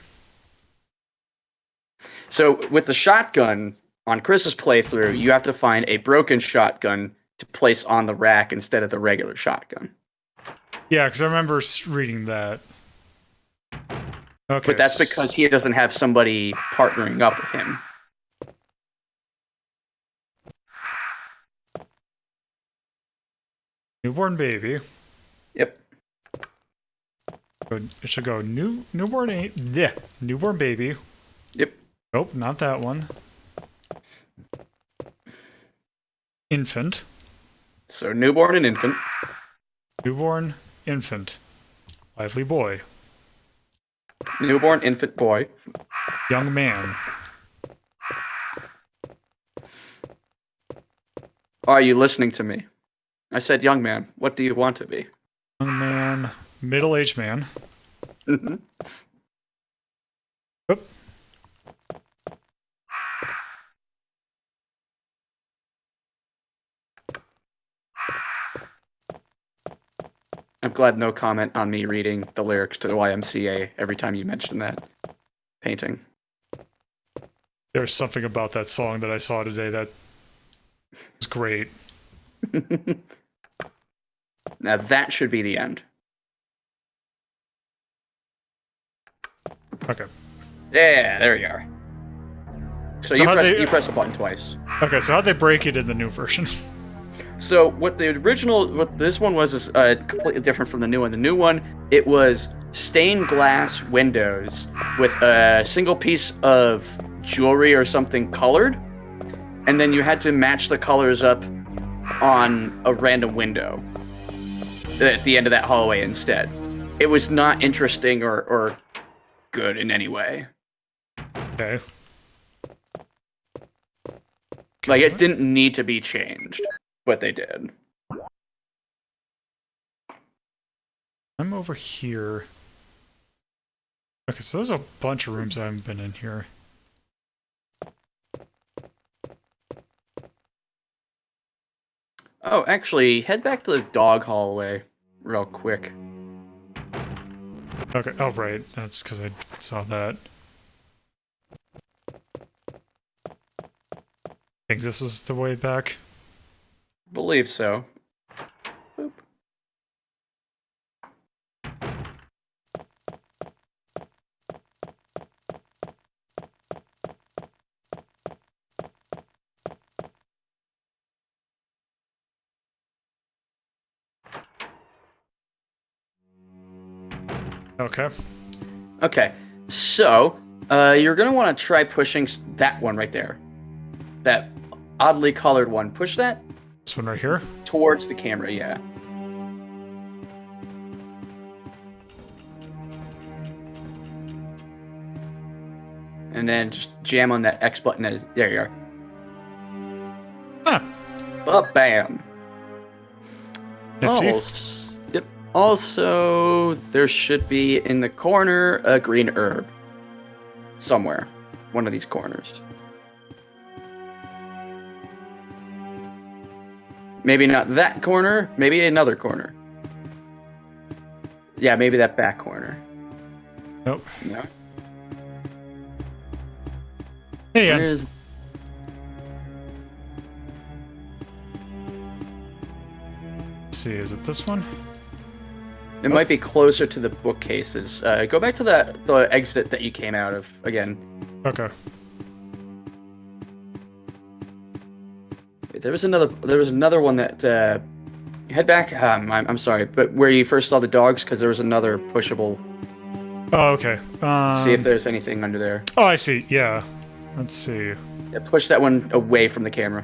So with the shotgun, on Chris's playthrough, you have to find a broken shotgun to place on the rack instead of the regular shotgun. Yeah, because I remember reading that. Okay. But that's because he doesn't have somebody partnering up with him. Newborn baby. Yep. It should go newborn newborn baby. Yep. Nope, not that one. Infant. So newborn and infant. Newborn infant. Lively boy. Newborn infant boy. Young man. Are you listening to me? I said young man. What do you want to be? Young man. Middle-aged man. Mm-hmm. Oop. I'm glad no comment on me reading the lyrics to the YMCA every time you mention that painting. There's something about that song that I saw today that was great. Now that should be the end. Okay. Yeah, there you are. So you press the button twice. Okay, so how'd they break it in the new version? So what this one was is completely different from the new one. The new one, it was stained glass windows with a single piece of jewelry or something colored, and then you had to match the colors up on a random window at the end of that hallway instead. It was not interesting or good in any way. Okay. Like, it didn't need to be changed, but they did. I'm over here. Okay, so there's a bunch of rooms I haven't been in here. Oh, actually, head back to the dog hallway real quick. Okay, oh right, that's because I saw that. I think this is the way back. Believe so. Boop. Okay. Okay, so you're gonna want to try pushing that one right there. That oddly colored one. Push that This one right here? towards the camera, yeah. And then just jam on that X button. There you are. Huh. Oh, bam. Nifty. Yep. Also, there should be in the corner a green herb. Somewhere. One of these corners. Maybe not that corner, maybe another corner. Yeah, maybe that back corner. Nope. No. Hey, Where's... let's see, is it this one? It might be closer to the bookcases. Go back to the exit that you came out of again. Okay. There was another one that head back. I'm sorry, but where you first saw the dogs, because there was another pushable Oh, okay. See if there's anything under there. Oh, I see. Yeah. Let's see. Yeah, push that one away from the camera.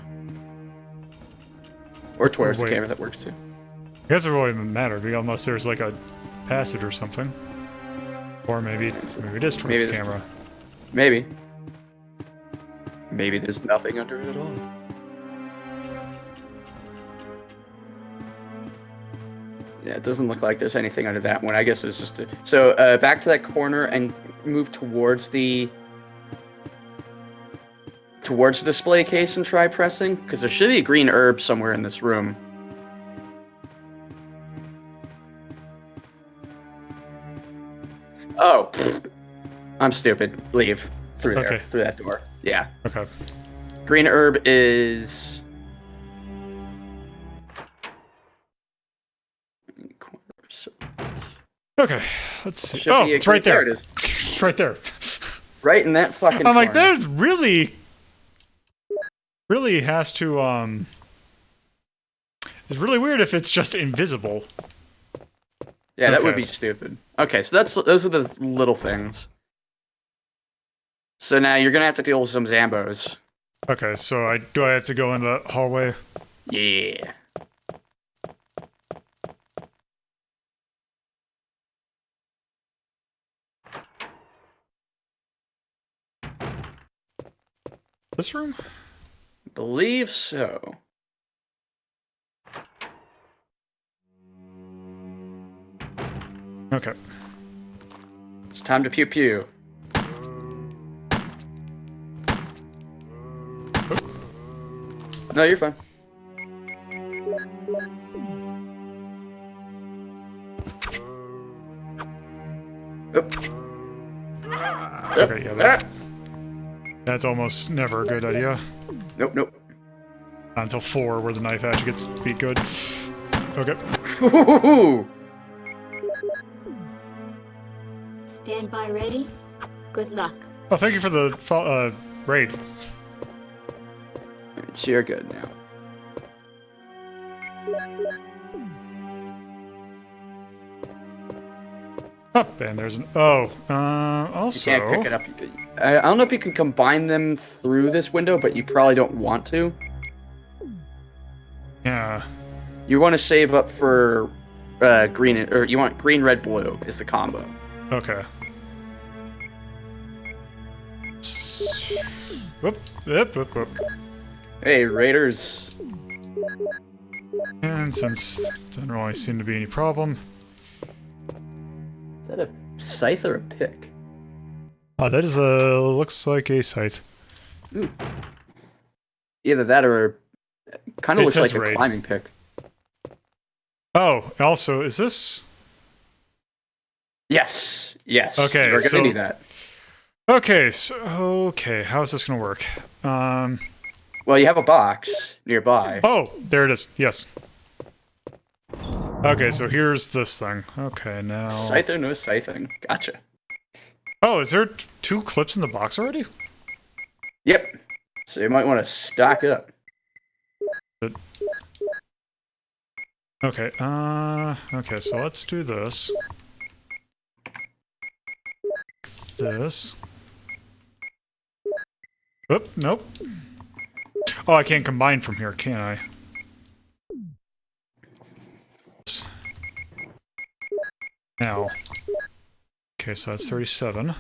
Or towards the Wait. camera, that works too. I guess it really doesn't matter unless there's like a passage or something. Or maybe it is towards the camera. Maybe. Maybe there's nothing under it at all. Yeah, it doesn't look like there's anything under that one. I guess it's just so back to that corner and move towards the display case and try pressing, because there should be a green herb somewhere in this room. Oh, I'm stupid. Leave through there, through that door. Yeah. Okay. Green herb is. Okay, let's see. Should Oh, be a it's right there. There it is. It's right there. Right in that fucking. I'm like, corner. that is really has to It's really weird if it's just invisible. Yeah, that would be stupid. Okay, so those are the little things. So now you're gonna have to deal with some Zambos. Okay, so do I have to go in the hallway? Yeah. This room? Believe so. Okay. It's time to pew pew. No, you're fine. Okay, yeah, that's almost never a good idea. Nope, nope. Not until 4, where the knife actually gets to be good. Okay. Stand by ready. Good luck. Oh, thank you for the raid. So you're good now. Oh, and there's an... Oh, also... You can't pick it up. I don't know if you can combine them through this window, but you probably don't want to. Yeah. You want to save up for green, or you want green, red, blue is the combo. Okay. Whoop, whoop, whoop, whoop. Hey, Raiders. And since there doesn't really seem to be any problem... Is that a scythe or a pick? Oh, that is looks like a scythe. Ooh. Either that or kind of looks like a raid. climbing pick. Oh, also, is this... Yes, yes. Okay, you're gonna need that. Okay, how's this gonna work? Well, you have a box nearby. Oh, there it is. Yes. Okay, so here's this thing. Okay, now... Scythe or no scything? Gotcha. Oh, is there 2 clips in the box already? Yep. So you might want to stock up. Okay, okay, so let's do this. This. Oop, nope. Oh, I can't combine from here, can I? Now. Okay, so that's 37.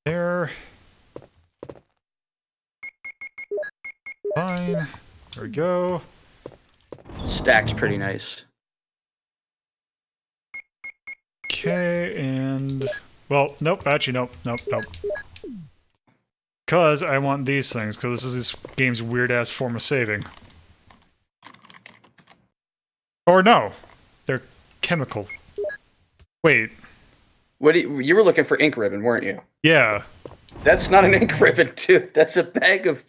There. Fine. There we go. Stack's pretty nice. Okay, and... Well, nope, actually, nope. Because I want these things, because this is this game's weird-ass form of saving. Or no. They're chemical. Wait. What you were looking for ink ribbon, weren't you? Yeah. That's not an ink ribbon, dude. That's a bag of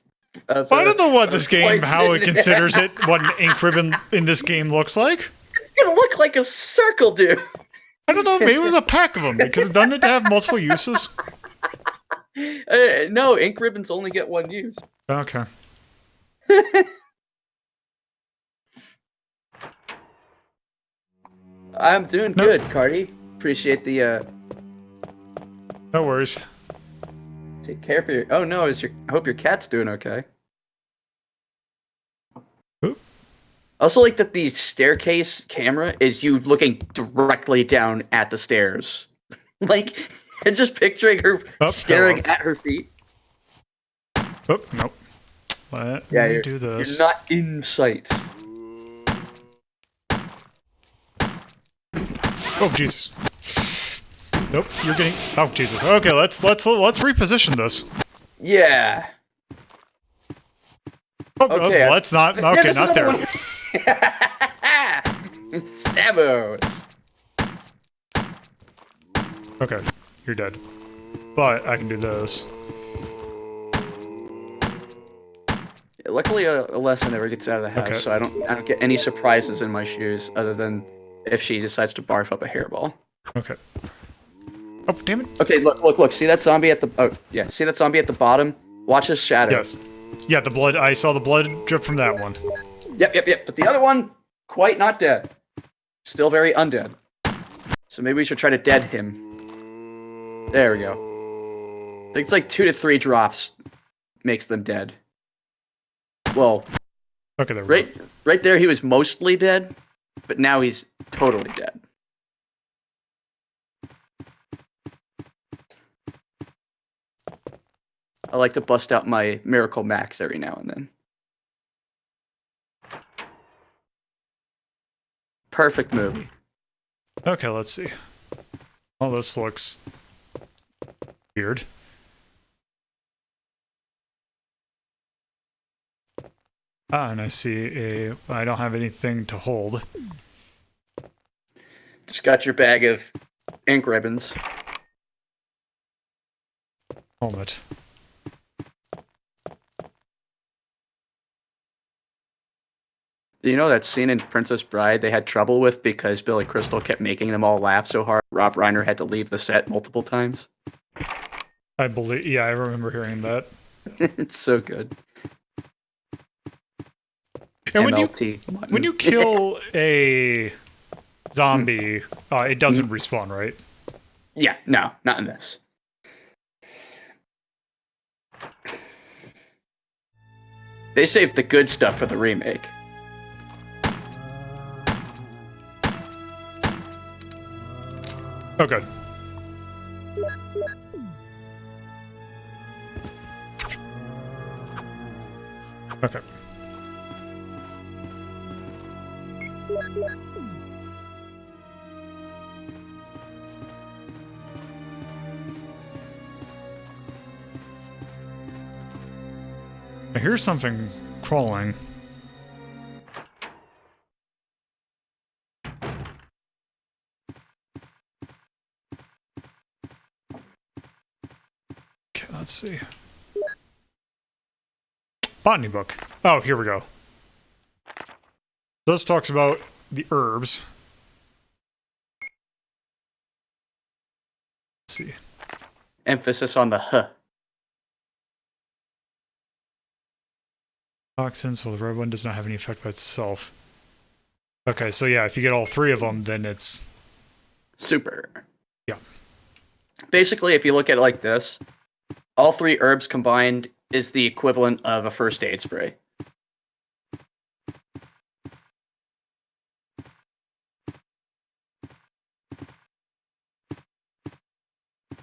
I don't know what this game, how it considers it, what an ink ribbon in this game looks like. It's gonna look like a circle, dude. I don't know, maybe it was a pack of them, because doesn't it have multiple uses? No, ink ribbons only get one use. Okay. I'm doing good, Cardi. Appreciate the No worries. take care for your. Oh no, I hope your cat's doing okay. Oop. I also like that the staircase camera is you looking directly down at the stairs. Like, and just picturing her staring at her feet. Oh, nope. Let me do this. You're not in sight. Oh, Jesus. Nope, you're getting... Oh, Jesus. Okay, let's reposition this. Yeah. Oh, Okay. let's not... Okay, not there. Savos. Okay, you're dead. But I can do this. Yeah, luckily, Alessa never gets out of the house, Okay. so I don't get any surprises in my shoes, other than if she decides to barf up a hairball. Okay. Oh, damn it. Okay, look. See that zombie at the... Oh, yeah. See that zombie at the bottom? Watch his shadow. Yes. Yeah, the blood... I saw the blood drip from that one. Yep. But the other one, quite not dead. Still very undead. So maybe we should try to dead him. There we go. I think it's like 2 to 3 drops makes them dead. Well, Okay, there we go. right there he was mostly dead, but now he's totally dead. I like to bust out my Miracle Max every now and then. Perfect movie. Okay, let's see. Oh, this looks... weird. Ah, and I see I don't have anything to hold. Just got your bag of ink ribbons. Hold it. You know that scene in Princess Bride they had trouble with because Billy Crystal kept making them all laugh so hard Rob Reiner had to leave the set multiple times? I believe... Yeah, I remember hearing that. It's so good. And MLT. when you kill a zombie, it doesn't respawn, right? Yeah, no, not in this. They saved the good stuff for the remake. Oh, good. Okay. I hear something crawling. Okay, let's see. Botany book. Oh, here we go. This talks about the herbs. Let's see. Emphasis on the huh. Toxins, well, the red one does not have any effect by itself. Okay, so yeah, if you get all 3 of them, then it's... Super. Yeah. Basically, if you look at it like this, all 3 herbs combined is the equivalent of a first aid spray.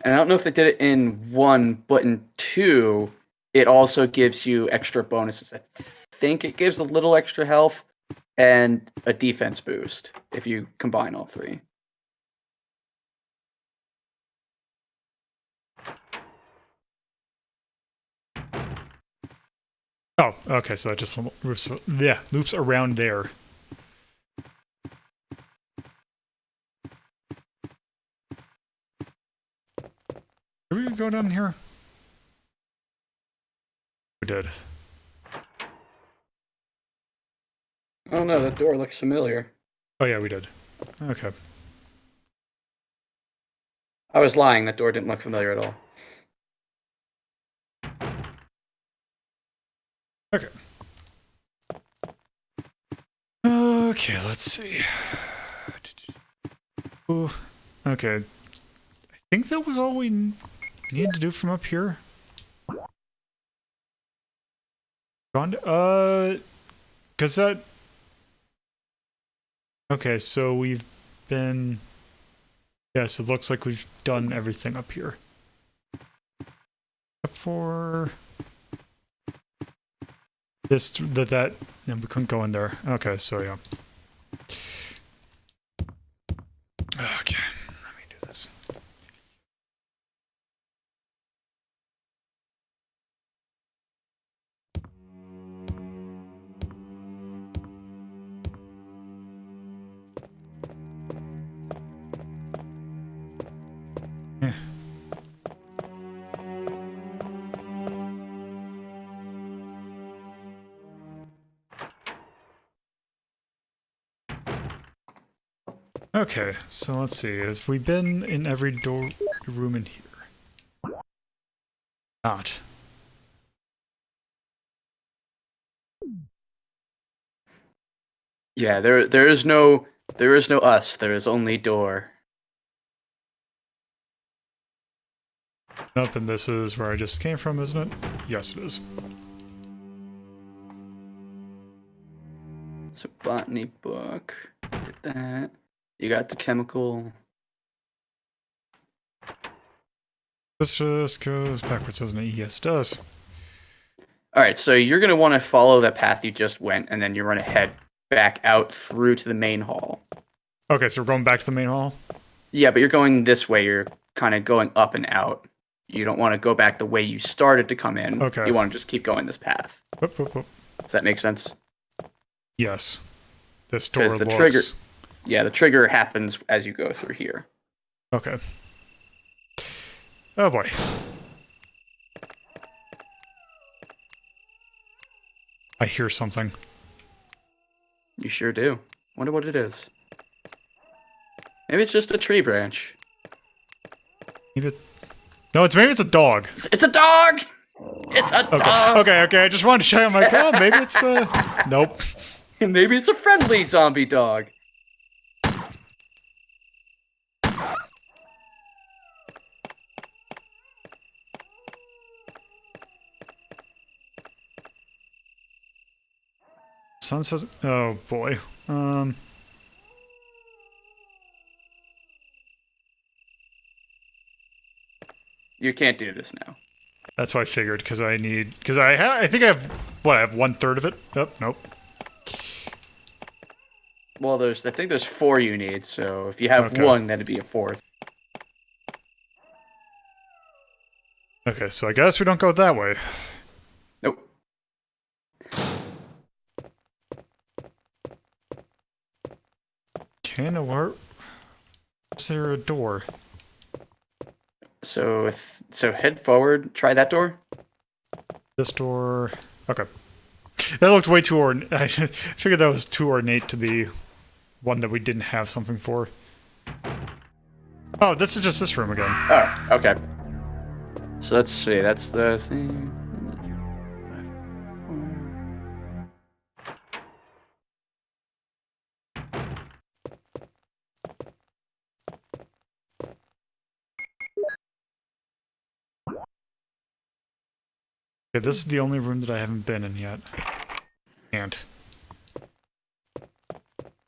And I don't know if they did it in 1, but in 2, it also gives you extra bonuses. I think it gives a little extra health and a defense boost if you combine all 3. Oh, okay, so it just loops around there. Did we go down here? We did. Oh no, that door looks familiar. Oh yeah, we did. Okay. I was lying, that door didn't look familiar at all. Okay. Okay, let's see. Ooh, okay. I think that was all we needed to do from up here. Gone. Cause that. Okay, so we've been. Yes, it looks like we've done everything up here. Except for this, that, and we couldn't go in there. Okay, so yeah. Okay, let me do this. Eh. Okay, so let's see. Have we been in every room in here? Not. Yeah, there is no us. There is only door. Nope, and this is where I just came from, isn't it? Yes, it is. So botany book. Did that. You got the chemical. This just goes backwards, doesn't it? Yes, it does. All right, so you're gonna want to follow that path you just went, and then you're gonna head back out through to the main hall. Okay, so we're going back to the main hall? Yeah, but you're going this way. You're kind of going up and out. You don't want to go back the way you started to come in. Okay. You want to just keep going this path. Whoop, whoop, whoop. Does that make sense? Yes. This door 'Cause the looks... trigger. Yeah, the trigger happens as you go through here. Okay. Oh boy. I hear something. You sure do. Wonder what it is. Maybe it's just a tree branch. Maybe maybe it's a dog. It's a dog! It's a dog! Okay, I just wanted to check. I'm like, oh, maybe it's nope. Maybe it's a friendly zombie dog. Sun says, oh boy. You can't do this now. That's what I figured, because I think I have, what, I have 1/3 of it? Oh, nope. Well, I think there's 4 you need, so if you have Okay. 1, that'd be a 4th. Okay, so I guess we don't go that way. Nope. Okay, now where... Is there a door? So head forward, try that door. This door... Okay. That looked way too ornate. I figured that was too ornate to be one that we didn't have something for. Oh, this is just this room again. Oh, okay. So let's see, that's the thing. Okay, this is the only room that I haven't been in yet. Can't.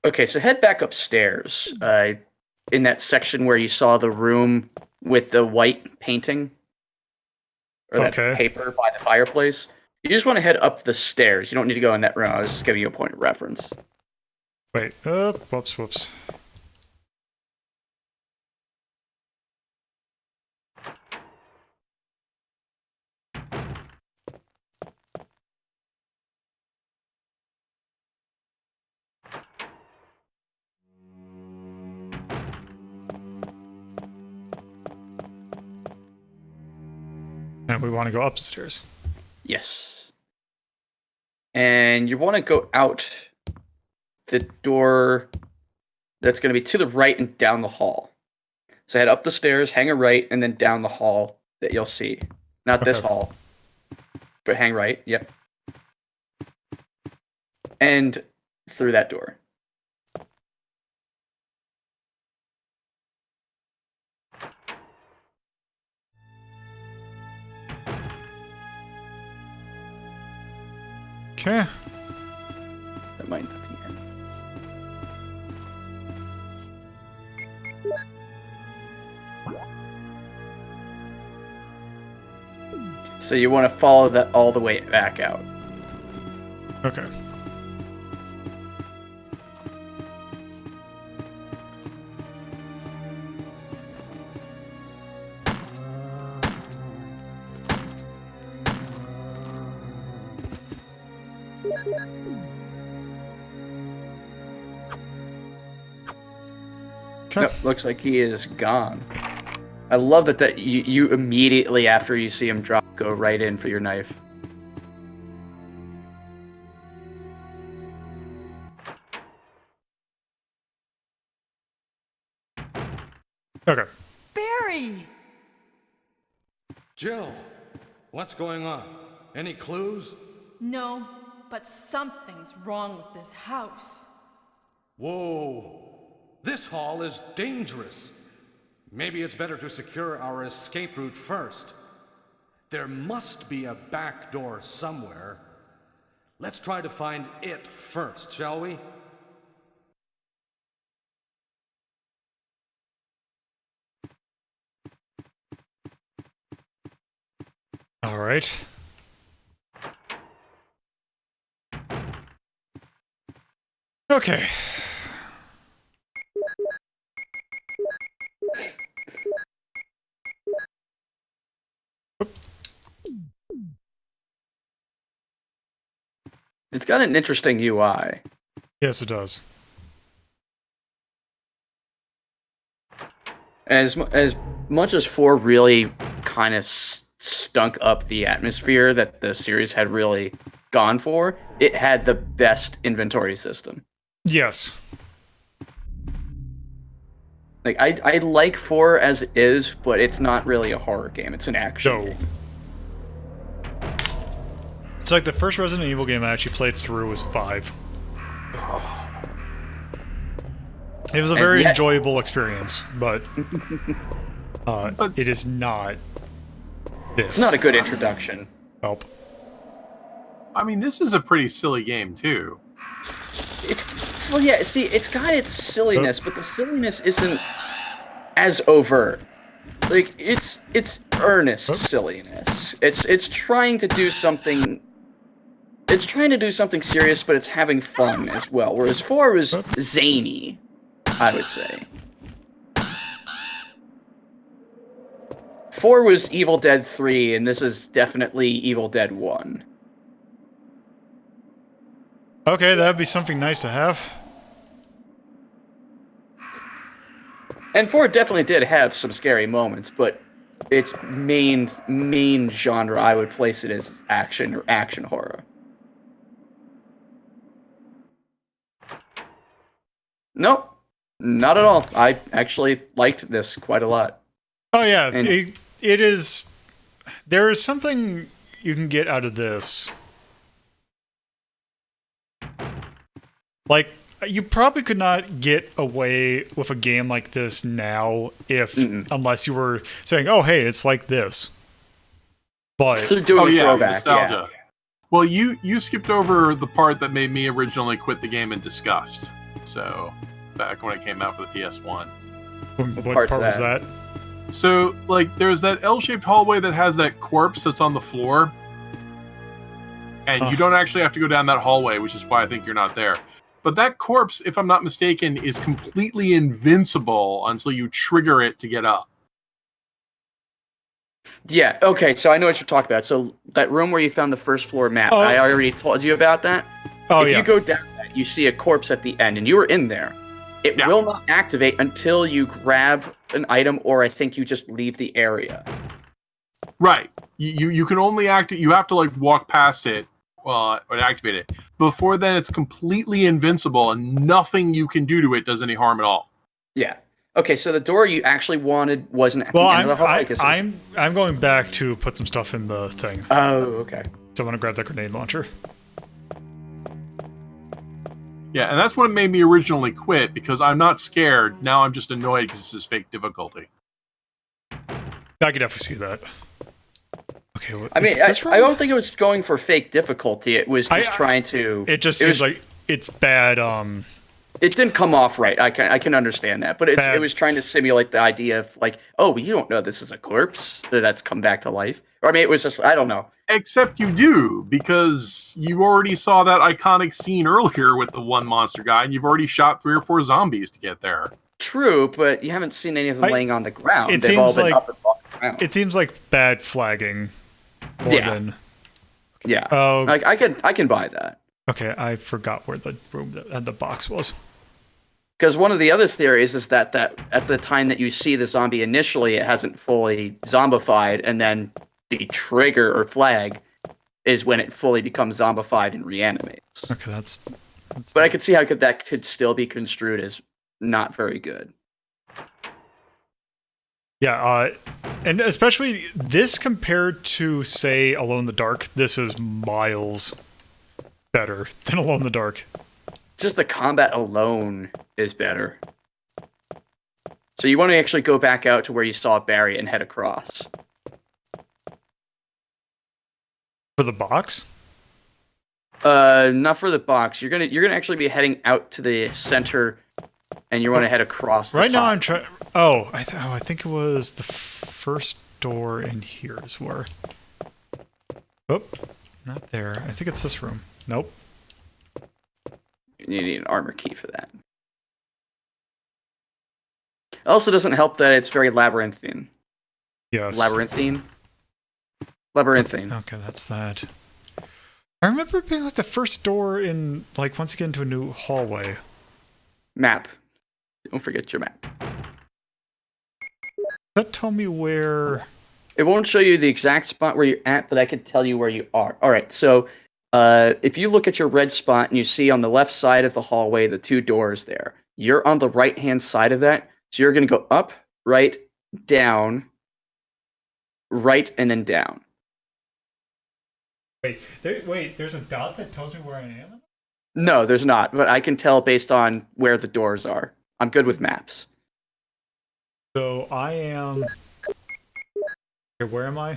Okay, so head back upstairs. In that section where you saw the room with the white painting. Or that paper by the fireplace. You just want to head up the stairs. You don't need to go in that room. I was just giving you a point of reference. Wait, whoops. And we want to go up the stairs. Yes. And you want to go out the door that's going to be to the right and down the hall. So head up the stairs, hang a right, and then down the hall that you'll see. Not this hall, but hang right. Yep. And through that door. Okay. That might not be it. So you want to follow that all the way back out. Okay. Nope, looks like he is gone. I love that you immediately after you see him drop, go right in for your knife. Okay. Barry! Jill, what's going on? Any clues? No, but something's wrong with this house. Whoa. This hall is dangerous. Maybe it's better to secure our escape route first. There must be a back door somewhere. Let's try to find it first, shall we? All right. Okay. It's got an interesting UI. Yes, it does. As much as 4 really kind of stunk up the atmosphere that the series had really gone for, it had the best inventory system. Yes. Like I like 4 as it is, but it's not really a horror game. It's an action game. It's like the first Resident Evil game I actually played through was 5. It was a very enjoyable experience, but it is not this. It's not a good introduction. Nope. I mean, this is a pretty silly game, too. Well, yeah, see, it's got its silliness, but the silliness isn't as overt. Like, it's earnest silliness. It's trying to do something... It's trying to do something serious, but it's having fun as well. Whereas 4 was zany, I would say. 4 was Evil Dead 3, and this is definitely Evil Dead 1. Okay, that'd be something nice to have. And 4 definitely did have some scary moments, but its main genre, I would place it as action or action horror. Nope, not at all. I actually liked this quite a lot. Oh yeah, it is. There is something you can get out of this. Like, you probably could not get away with a game like this now unless you were saying, "Oh, hey, it's like this." But nostalgia. Yeah. Well, you skipped over the part that made me originally quit the game in disgust. So, back when it came out for the PS1. What part was that? So, like, there's that L-shaped hallway that has that corpse that's on the floor. And you don't actually have to go down that hallway, which is why I think you're not there. But that corpse, if I'm not mistaken, is completely invincible until you trigger it to get up. Yeah, okay, so I know what you're talking about. So, that room where you found the first floor map, I already told you about that. If you go down that, you see a corpse at the end, and you were in there. It will not activate until you grab an item, or I think you just leave the area. Right. You can only you have to, like, walk past it or activate it. Before then, it's completely invincible, and nothing you can do to it does any harm at all. Yeah. Okay, so the door you actually wanted wasn't at the end of the hallway. I'm going back to put some stuff in the thing. Oh, okay. So I want to grab that grenade launcher. Yeah, and that's what made me originally quit, because I'm not scared. Now I'm just annoyed because this is fake difficulty. I could definitely see that. Okay. I mean, this I don't think it was going for fake difficulty. It was just trying to. It just seems like it's bad. It didn't come off right. I can understand that, but it was trying to simulate the idea of like, oh, you don't know this is a corpse that's come back to life. Or I mean, it was just I don't know. Except you do, because you already saw that iconic scene earlier with the one monster guy, and you've already shot 3 or 4 zombies to get there. True, but you haven't seen any of them laying on the ground. They've all been up and off the ground. It seems like bad flagging. Yeah. I can buy that. Okay, I forgot where the room that had the box was. Because one of the other theories is that at the time that you see the zombie initially, it hasn't fully zombified, and then the trigger or flag is when it fully becomes zombified and reanimates. Okay, that's but I could see how that could still be construed as not very good. Yeah, and especially this compared to, say, Alone in the Dark, this is miles better than Alone in the Dark. Just the combat alone is better. So you want to actually go back out to where you saw Barry and head across. For the box? Not for the box. You're gonna actually be heading out to the center, and you want to head across. Right now, I'm trying. Oh, I think it was the first door in here is where. Oh, not there. I think it's this room. Nope. You need an armor key for that. It also doesn't help that it's very labyrinthine. Yes. Labyrinthine. Okay, that's that. I remember it being like the first door in, like, once you get into a new hallway. Map. Don't forget your map. Does that tell me where... It won't show you the exact spot where you're at, but I can tell you where you are. Alright, so if you look at your red spot and you see on the left side of the hallway the 2 doors there, you're on the right-hand side of that, so you're going to go up, right, down, right, and then down. Wait, there's a dot that tells me where I am? No, there's not, but I can tell based on where the doors are. I'm good with maps. So I am... Okay, where am I?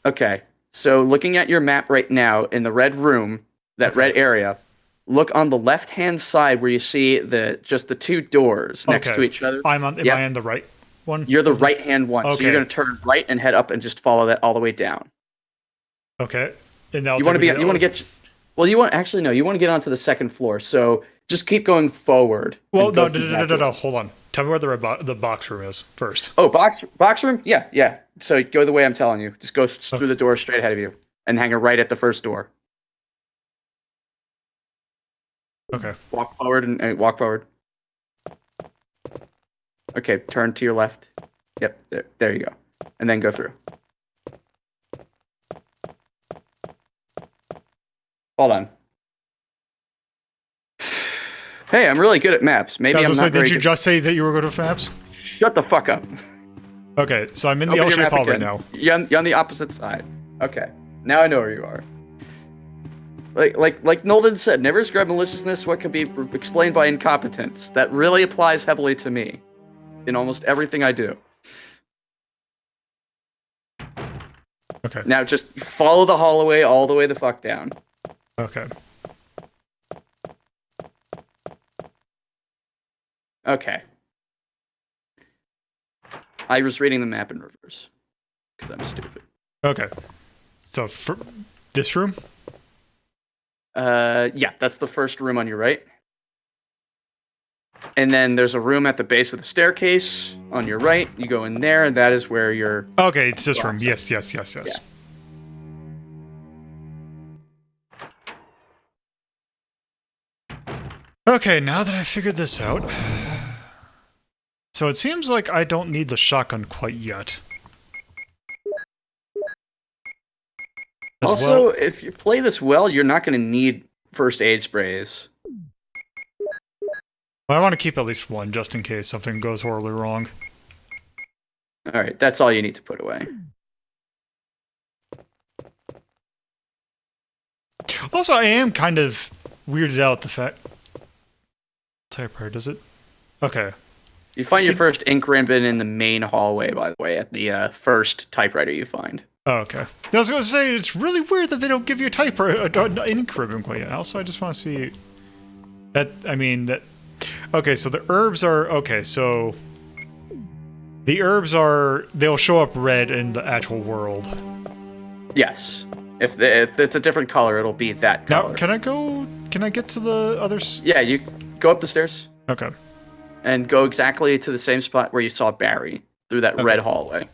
Okay, so looking at your map right now in the red room, that red area, look on the left-hand side where you see just the 2 doors next to each other. Am I on the right one? You're the right-hand one, so you're going to turn right and head up and just follow that all the way down. Okay. And You want to get you want to get onto the 2nd floor, so just keep going forward. Well, no, hold on. Tell me where the box room is first. Oh, box room? Yeah. So go the way I'm telling you. Just go through the door straight ahead of you and hang it right at the first door. Okay. Walk forward and walk forward. Okay, turn to your left. Yep, there you go. And then go through. Hold on. Hey, I'm really good at maps. Maybe I'm not very good. Did you just say that you were good at maps? Shut the fuck up. Okay, so I'm in the L-shaped hall right now. You're on the opposite side. Okay, now I know where you are. Like Nolden said, never describe maliciousness what can be explained by incompetence. That really applies heavily to me in almost everything I do. Okay. Now just follow the hallway all the way the fuck down. Okay. Okay. I was reading the map in reverse because I'm stupid. Okay. So for this room? Yeah, that's the first room on your right. And then there's a room at the base of the staircase on your right. You go in there, and that is where you're... Okay, it's this room. Yes. Yeah. Okay, now that I figured this out... So it seems like I don't need the shotgun quite yet. Also, if you play this well, you're not going to need first aid sprays. Well, I want to keep at least one, just in case something goes horribly wrong. Alright, that's all you need to put away. Also, I am kind of weirded out the fact... Typewriter, does it? Okay. You find your first ink ribbon in the main hallway, by the way, at the first typewriter you find. Oh, okay. I was gonna say it's really weird that they don't give you a type or an ink ribbon quite yet. Also, I just want to see that. I mean that. Okay, so the herbs are okay. So the herbs are they'll show up red in the actual world. Yes. If it's a different color, it'll be that color. Now, can I go? Can I get to the other? Yeah, you go up the stairs. Okay. And go exactly to the same spot where you saw Barry through that red hallway.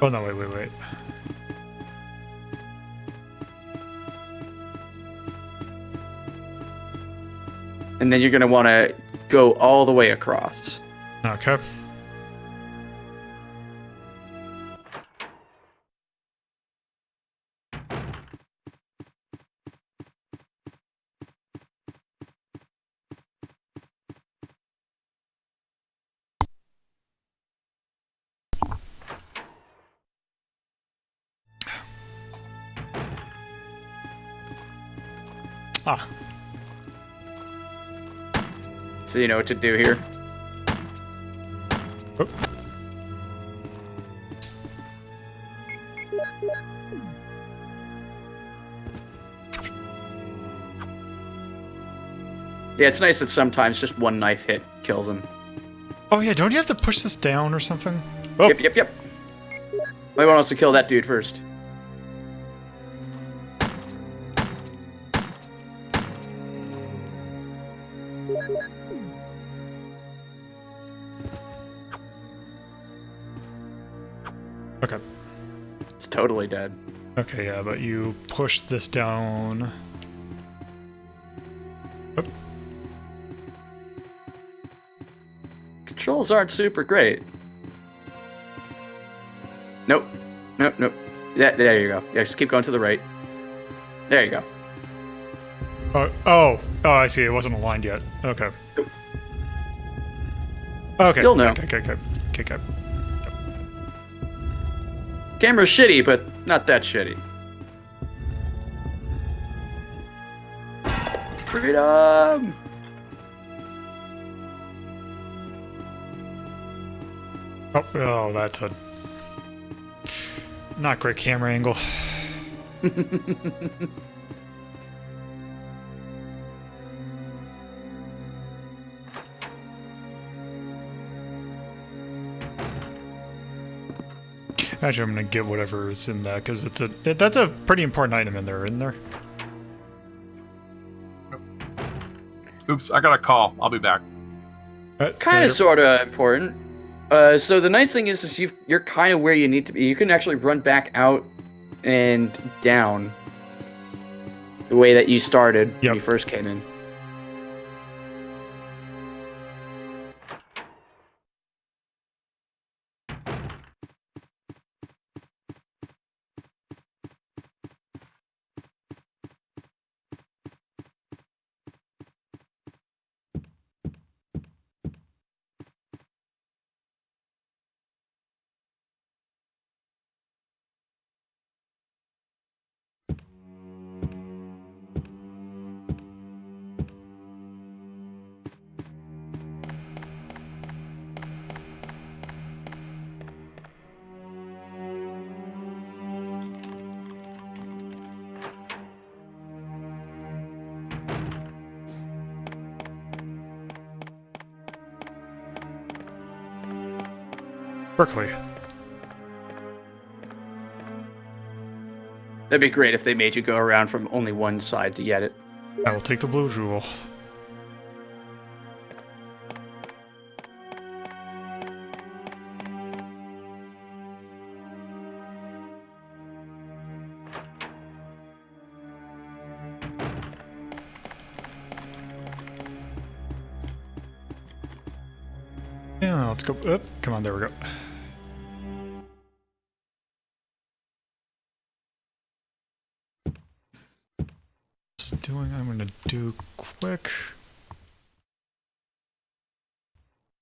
Oh no! Wait. And then you're going to want to go all the way across. Okay. Ah. So you know what to do here. Oh. Yeah, it's nice that sometimes just one knife hit kills him. Oh yeah, don't you have to push this down or something? Oh. Yep. Might want us to kill that dude first. Okay. It's totally dead. Okay, yeah, but you push this down. Oh. Controls aren't super great. Nope. Yeah, there you go. Yeah, just keep going to the right. There you go. Oh, I see. It wasn't aligned yet. Okay. Okay. You'll know. Okay. Camera's shitty, but not that shitty. Freedom! Oh, that's a not great camera angle. Actually, I'm gonna get whatever is in that because that's a pretty important item in there, isn't there? Oops, I got a call. I'll be back. Kind of, sort of important. So the nice thing is you're kind of where you need to be. You can actually run back out and down the way that you started when you first came in. Berkeley. That'd be great if they made you go around from only one side to get it. I will take the blue jewel. Yeah, let's go. Oh, come on, there we go. doing, I'm gonna do quick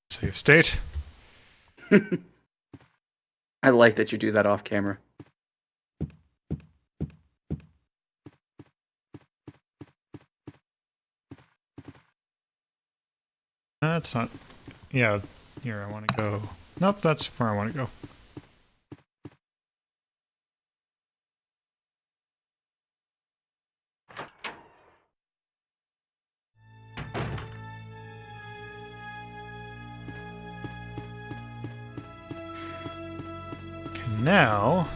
save state. I like that you do that off camera. That's not. Yeah, here I want to go. Nope, that's where I want to go. Okay, now.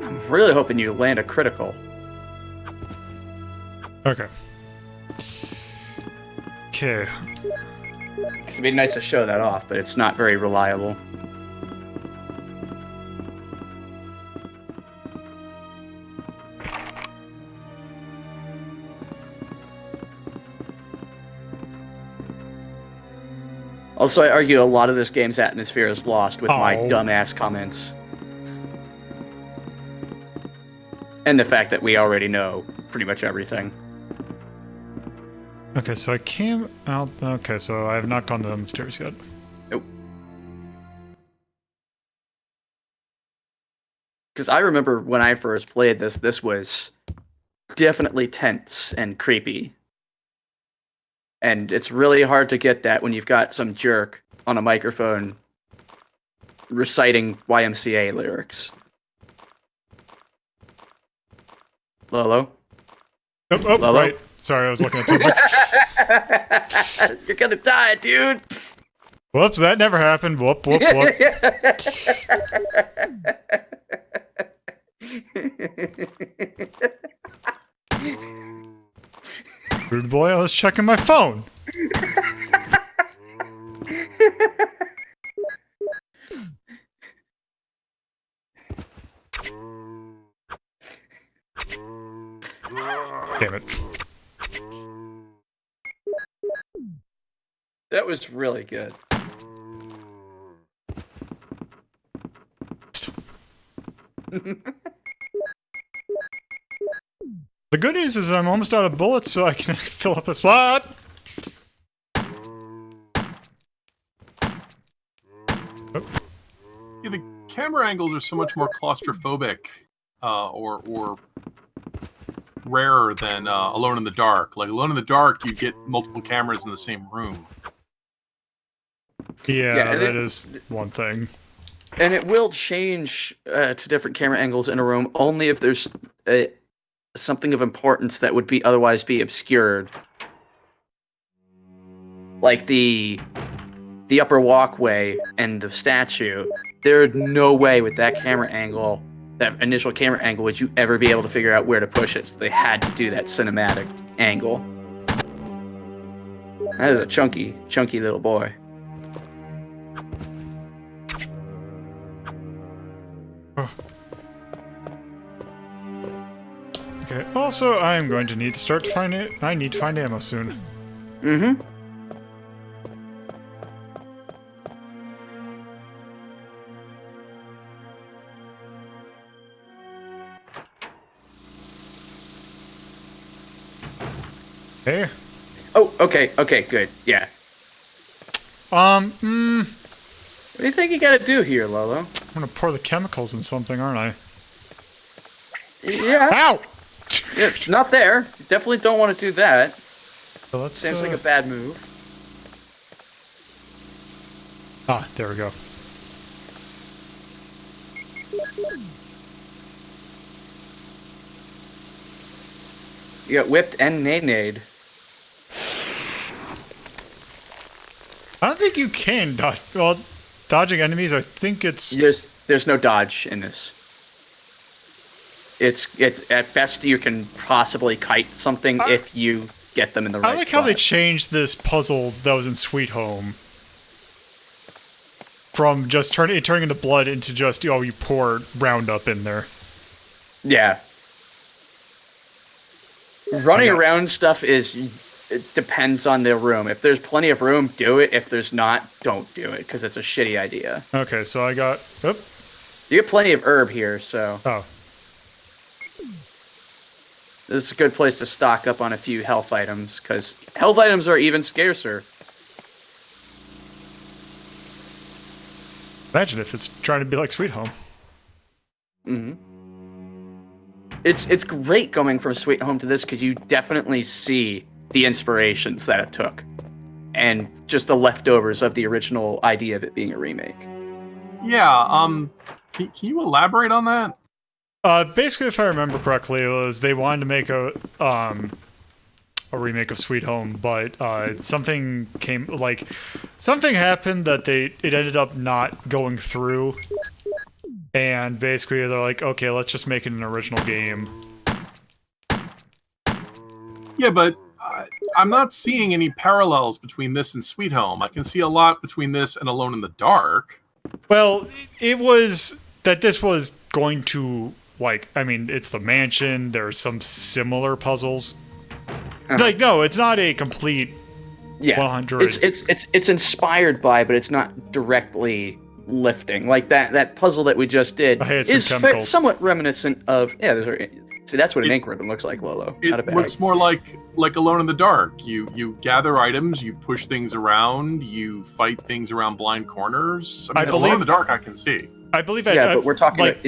I'm really hoping you land a critical. Okay. Okay. It'd be nice to show that off, but it's not very reliable. Also, I argue a lot of this game's atmosphere is lost with my dumbass comments. And the fact that we already know pretty much everything. Okay, so I came out. Okay, so I have not gone down the stairs yet. Nope. Because I remember when I first played this, this was definitely tense and creepy. And it's really hard to get that when you've got some jerk on a microphone reciting YMCA lyrics. Lolo? Oh, Lolo? right. Sorry, I was looking at something. You're gonna die, dude! Whoops, that never happened. Whoop, whoop, whoop. Rude boy, I was checking my phone. Damn it. That was really good. The good news is I'm almost out of bullets, so I can fill up a slot. Yeah, the camera angles are so much more claustrophobic, or rarer than Alone in the Dark. Like Alone in the Dark, you get multiple cameras in the same room. Yeah, that is one thing. And it will change to different camera angles in a room only if there's something of importance that would be otherwise be obscured. Like the upper walkway and the statue. There's no way with that camera angle, that initial camera angle, would you ever be able to figure out where to push it. So they had to do that cinematic angle. That is a chunky little boy. Okay, also, I'm going to need to start to find it. I need to find ammo soon. Mm-hmm. Hey. Oh, okay, good, yeah. What do you think you gotta do here, Lolo? I'm gonna pour the chemicals in something, aren't I? Yeah. Ow! It's not there. You definitely don't want to do that. So let's, Seems like a bad move. Ah, there we go. You got whipped and nay-nayed. I don't think you can dodge. Well, dodging enemies, I think it's... There's no dodge in this. It's at best you can possibly kite something if you get them in the right I like spot. how they changed this puzzle that was in Sweet Home from just turning into blood into just, you pour Roundup in there. Yeah. Running around stuff it depends on the room. If there's plenty of room, do it. If there's not, don't do it, because it's a shitty idea. Okay, so I got... Oop. You get plenty of herb here, so... Oh. This is a good place to stock up on a few health items, because health items are even scarcer. Imagine if it's trying to be like Sweet Home. Mm-hmm. It's great going from Sweet Home to this, because you definitely see the inspirations that it took, and just the leftovers of the original idea of it being a remake. Yeah, can you elaborate on that? Basically, if I remember correctly, it was they wanted to make a remake of Sweet Home, but something happened that it ended up not going through, and basically they're like, okay, let's just make it an original game. Yeah, but I'm not seeing any parallels between this and Sweet Home. I can see a lot between this and Alone in the Dark. Well, it was that this was going to, it's the mansion, there's some similar puzzles. No, it's not a complete 100. It's inspired by, but it's not directly lifting. Like that puzzle that we just did is somewhat reminiscent of... Yeah, see, that's what an ink ribbon looks like, Lolo. It looks more like Alone in the Dark. You gather items, you push things around, you fight things around blind corners. I mean, Alone in the Dark I can see. I believe but we're talking about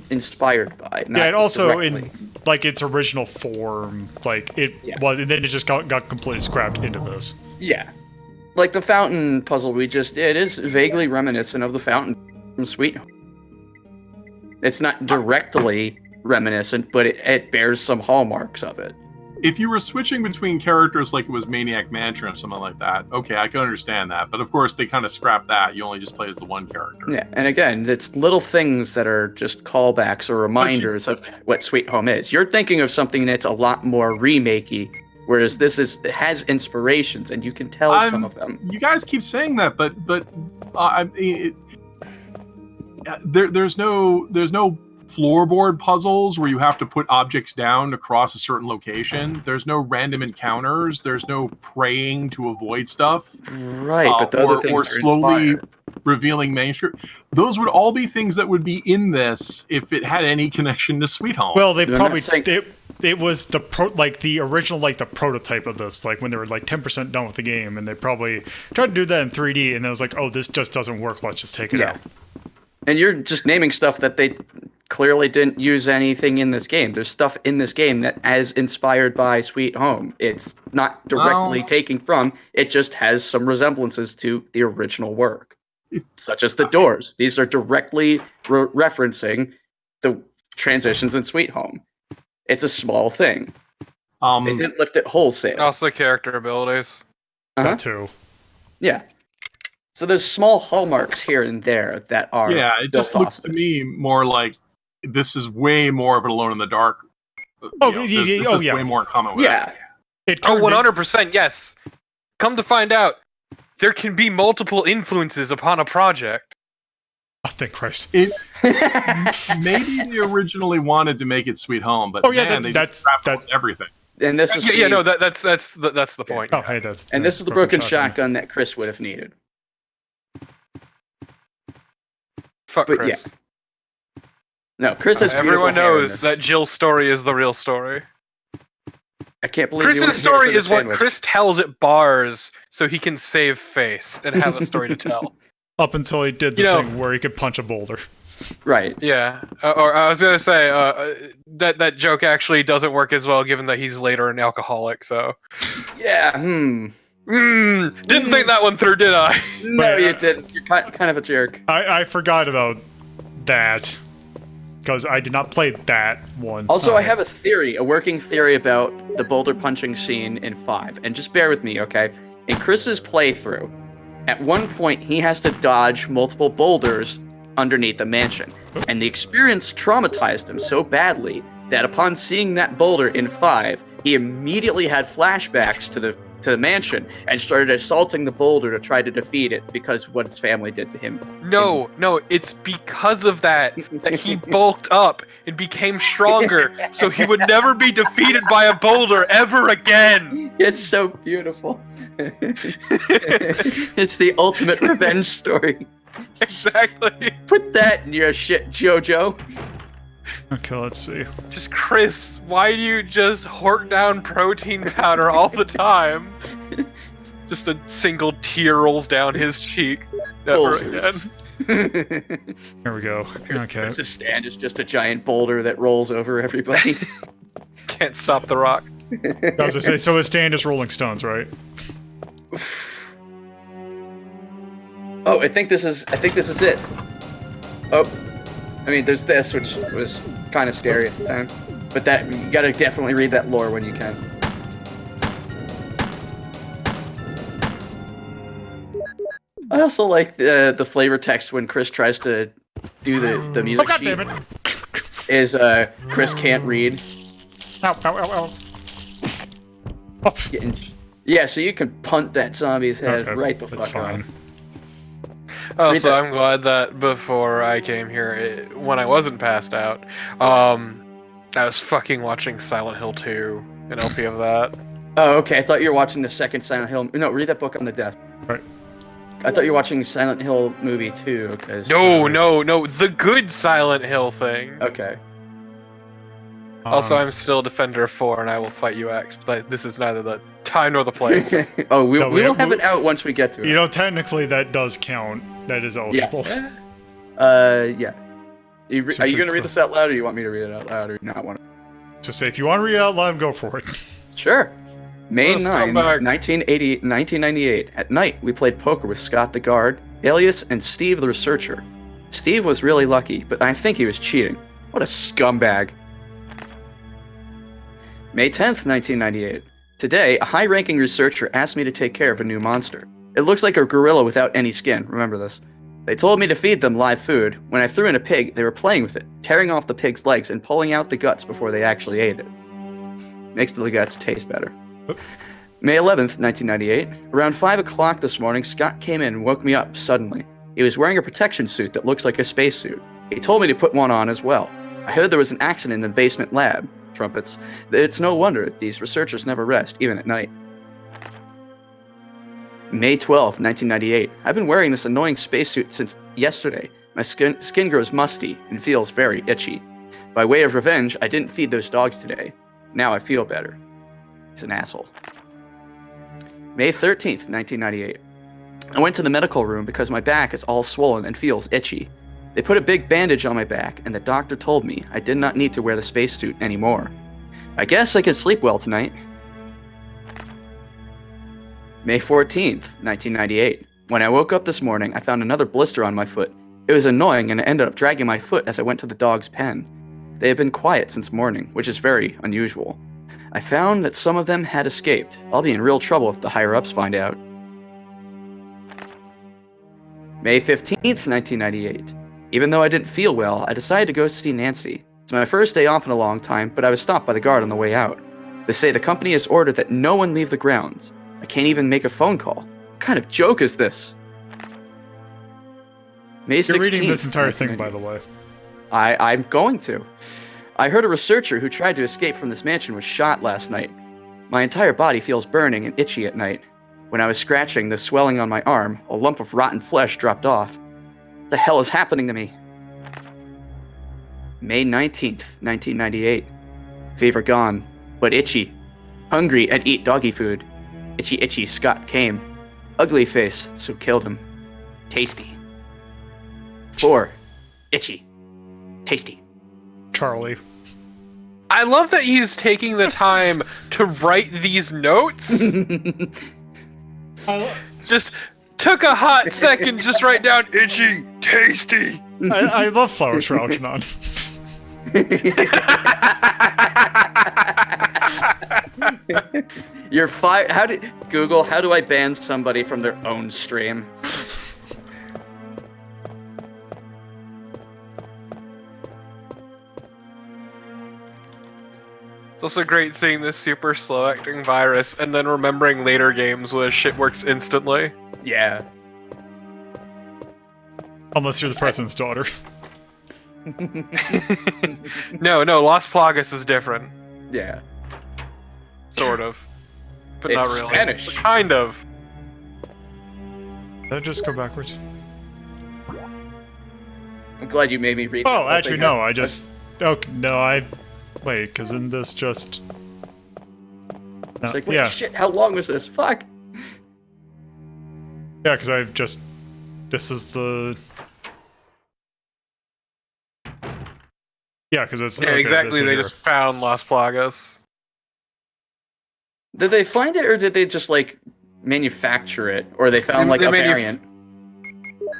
inspired by. Not and also directly. in its original form, was, and then it just got completely scrapped into this. Yeah, like the fountain puzzle we just did is vaguely reminiscent of the fountain from Sweet Home. It's not directly reminiscent, but it bears some hallmarks of it. If you were switching between characters like it was Maniac Mansion or something like that, okay, I can understand that. But of course, they kind of scrapped that. You only just play as the one character. Yeah, and again, it's little things that are just callbacks or reminders of what Sweet Home is. You're thinking of something that's a lot more remakey, whereas it has inspirations, and you can tell some of them. You guys keep saying that, but there's no floorboard puzzles where you have to put objects down across a certain location. There's no random encounters. There's no praying to avoid stuff. Right, but the other things or are slowly inspired. Revealing mainstream. Those would all be things that would be in this if it had any connection to Sweet Home. Well, they probably it was the original the prototype of this, when they were 10% done with the game, and they probably tried to do that in 3D, and it was like, oh, this just doesn't work. Let's just take it out. And you're just naming stuff that they clearly didn't use anything in this game. There's stuff in this game that is inspired by Sweet Home. It's not directly taking from, it just has some resemblances to the original work. Such as the doors. These are directly referencing the transitions in Sweet Home. It's a small thing. They didn't lift it wholesale. Also character abilities. That too. Yeah. So there's small hallmarks here and there that are... Yeah, it just looks to me more like this is way more of an Alone in the Dark. This is way more in common with it. 100%, yes. Come to find out, there can be multiple influences upon a project. Oh, thank Christ. Maybe they originally wanted to make it Sweet Home, but they just scrapped everything. And this is that's the point. Oh, hey, this is the broken shotgun that Chris would have needed. Fuck Chris. Yeah. No, Chris has everyone knows that Jill's story is the real story. I can't believe Chris's story is what Chris tells at bars so he can save face and have a story to tell. Up until he did the thing where he could punch a boulder. Right. Yeah, or I was gonna say that joke actually doesn't work as well, given that he's later an alcoholic. So, Yeah. Didn't think that one through, did I? No, you didn't. You're kind of a jerk. I forgot about that because I did not play that one. Also, I have a theory, a working theory about the boulder punching scene in 5. And just bear with me, okay? In Chris's playthrough, at one point he has to dodge multiple boulders underneath the mansion. And the experience traumatized him so badly that upon seeing that boulder in 5, he immediately had flashbacks to the mansion and started assaulting the boulder to try to defeat it because of what his family did to him. No, it's because of that he bulked up and became stronger, so he would never be defeated by a boulder ever again. It's so beautiful. It's the ultimate revenge story. Exactly. Put that in your shit, JoJo. Okay, let's see. Just Chris, why do you just hork down protein powder all the time? Just a single tear rolls down his cheek. Never again. Here we go. Okay. The stand is just a giant boulder that rolls over everybody. Can't stop the rock. I was gonna say, so his stand is Rolling Stones, right? Oh, I think this is it. Oh, I mean, there's this, which was kind of scary at the time, but that you gotta definitely read that lore when you can. I also like the flavor text when Chris tries to do the music sheet. God damn it! Is Chris can't read. Ow, ow, ow, ow. Yeah, so you can punt that zombie's head right the fuck fine. off. Also, I'm glad that before I came here, when I wasn't passed out, I was fucking watching Silent Hill 2, an LP of that. Oh, okay. I thought you were watching the second Silent Hill. No, read that book on the desk. Right. I thought you were watching Silent Hill movie too, because... No, the good Silent Hill thing. Okay. Also, I'm still Defender 4, and I will fight you, X, but this is neither the time nor the place. Oh, we will have it out once we get to it. You know, technically that does count. That is eligible. Yeah. Yeah. Are you going to read this out loud, or you want me to read it out loud, or not want to? Just say, if you want to read it out loud, go for it. Sure. May 9, back. 1998. At night, we played poker with Scott the guard, Alias, and Steve the researcher. Steve was really lucky, but I think he was cheating. What a scumbag. May 10th, 1998. Today, a high-ranking researcher asked me to take care of a new monster. It looks like a gorilla without any skin, remember this. They told me to feed them live food. When I threw in a pig, they were playing with it, tearing off the pig's legs and pulling out the guts before they actually ate it. Makes the guts taste better. May 11th, 1998. Around 5 o'clock this morning, Scott came in and woke me up suddenly. He was wearing a protection suit that looks like a spacesuit. He told me to put one on as well. I heard there was an accident in the basement lab. Trumpets. It's no wonder these researchers never rest, even at night. May 12th, 1998. I've been wearing this annoying spacesuit since yesterday. My skin grows musty and feels very itchy. By way of revenge, I didn't feed those dogs today. Now I feel better. He's an asshole. May 13th, 1998. I went to the medical room because my back is all swollen and feels itchy. They put a big bandage on my back, and the doctor told me I did not need to wear the spacesuit anymore. I guess I could sleep well tonight. May 14th, 1998. When I woke up this morning, I found another blister on my foot. It was annoying, and I ended up dragging my foot as I went to the dog's pen. They have been quiet since morning, which is very unusual. I found that some of them had escaped. I'll be in real trouble if the higher-ups find out. May 15th, 1998. Even though I didn't feel well, I decided to go see Nancy. It's my first day off in a long time, but I was stopped by the guard on the way out. They say the company has ordered that no one leave the grounds. I can't even make a phone call. What kind of joke is this? May 16th. You're reading this entire thing, by the way. I'm going to. I heard a researcher who tried to escape from this mansion was shot last night. My entire body feels burning and itchy at night. When I was scratching the swelling on my arm, a lump of rotten flesh dropped off. What the hell is happening to me? May 19th, 1998. Fever gone, but itchy. Hungry and eat doggy food. Itchy itchy Scott came. Ugly face, so killed him. Tasty. 4. Itchy. Tasty. Charlie. I love that he's taking the time to write these notes. Just took a hot second, just write down itchy, tasty. I love flowers for Algernon. You're fired. How do I ban somebody from their own stream? It's also great seeing this super slow acting virus and then remembering later games where shit works instantly. Yeah. Unless you're the president's daughter. No, Las Plagas is different. Yeah. Sort of. But It's not really. Spanish. But kind of. Did I just go backwards? I'm glad you made me read. Oh, actually, no, I just... Okay, no, Wait, because in this just... It's like, wait, shit, how long was this? Fuck. Yeah, because I've just... This is the... Yeah, because it's... Yeah, okay, exactly, they just found Las Plagas. Did they find it, or did they just, like, manufacture it? Or they found, like, a variant?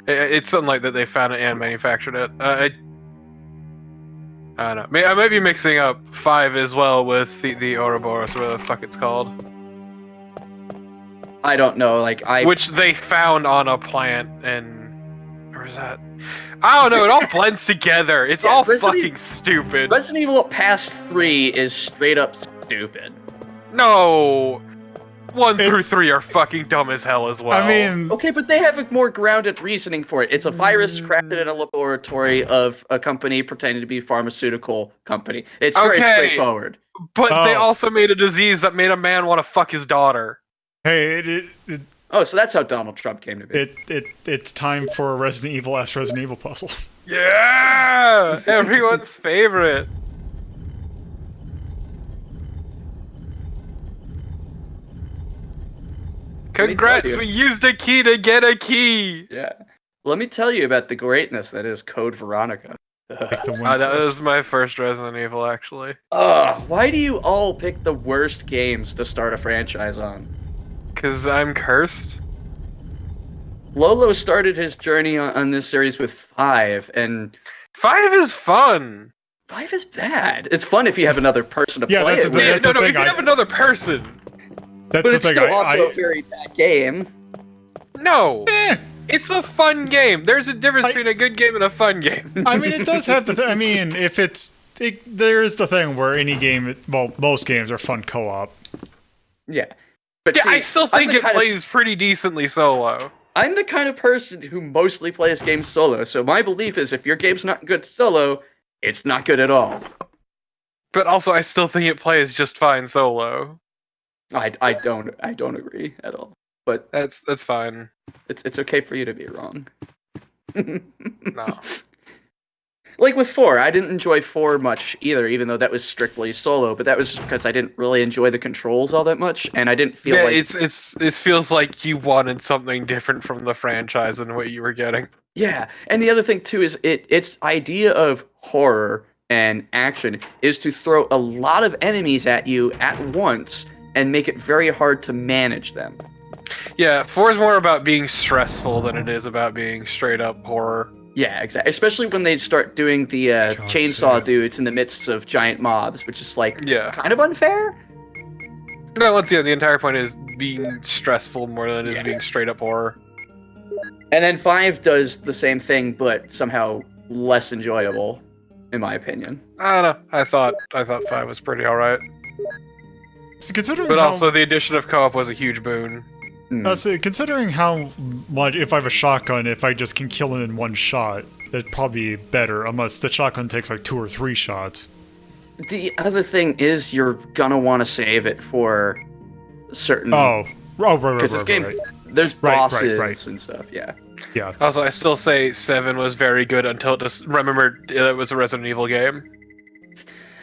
It's something like that they found it and manufactured it. I don't know. I might be mixing up 5 as well with the Ouroboros, whatever the fuck it's called. I don't know, like, Which they found on a plant, and... Or is that... I don't know, it all blends together. It's all fucking stupid. Resident Evil Past 3 is straight up stupid. No! 1 through 3 are fucking dumb as hell as well. I mean... Okay, but they have a more grounded reasoning for it. It's a virus crafted in a laboratory of a company pretending to be a pharmaceutical company. It's very straightforward. But they also made a disease that made a man want to fuck his daughter. Hey, Oh, so that's how Donald Trump came to be. It's time for a Resident Evil-esque Resident Evil puzzle. Yeah! Everyone's favorite. Congrats, we used a key to get a key! Yeah. Let me tell you about the greatness that is Code Veronica. That was my first Resident Evil, actually. Why do you all pick the worst games to start a franchise on? Because I'm cursed. Lolo started his journey on this series with 5, and... 5 is fun! 5 is bad. It's fun if you have another person to play it with. If you have another person! That's but the it's thing, still also a very bad game. No! It's a fun game. There's a difference between a good game and a fun game. I mean, it does have the... I mean, if it's... there is the thing where any game... Well, most games are fun co-op. Yeah. But yeah, see, I still think it plays pretty decently solo. I'm the kind of person who mostly plays games solo, so my belief is if your game's not good solo, it's not good at all. But also, I still think it plays just fine solo. I don't agree at all. But that's fine. It's okay for you to be wrong. No. Like with 4, I didn't enjoy 4 much either, even though that was strictly solo. But that was just because I didn't really enjoy the controls all that much, and I didn't feel like it feels like you wanted something different from the franchise than what you were getting. Yeah, and the other thing too is its idea of horror and action is to throw a lot of enemies at you at once and make it very hard to manage them. Yeah, 4 is more about being stressful than it is about being straight up horror. Yeah, exactly. Especially when they start doing the chainsaw dudes in the midst of giant mobs, which is like kind of unfair. No, once again, the entire point is being stressful more than it is being straight up horror. And then 5 does the same thing, but somehow less enjoyable, in my opinion. I don't know. I thought 5 was pretty alright. But how... also, the addition of co-op was a huge boon. Considering how much, if I have a shotgun, if I just can kill him in one shot, it'd probably be better, unless the shotgun takes like 2 or 3 shots. The other thing is you're gonna want to save it for certain... right. Because this game, there's bosses and stuff, yeah. Yeah. Also, I still say 7 was very good until it just remembered it was a Resident Evil game.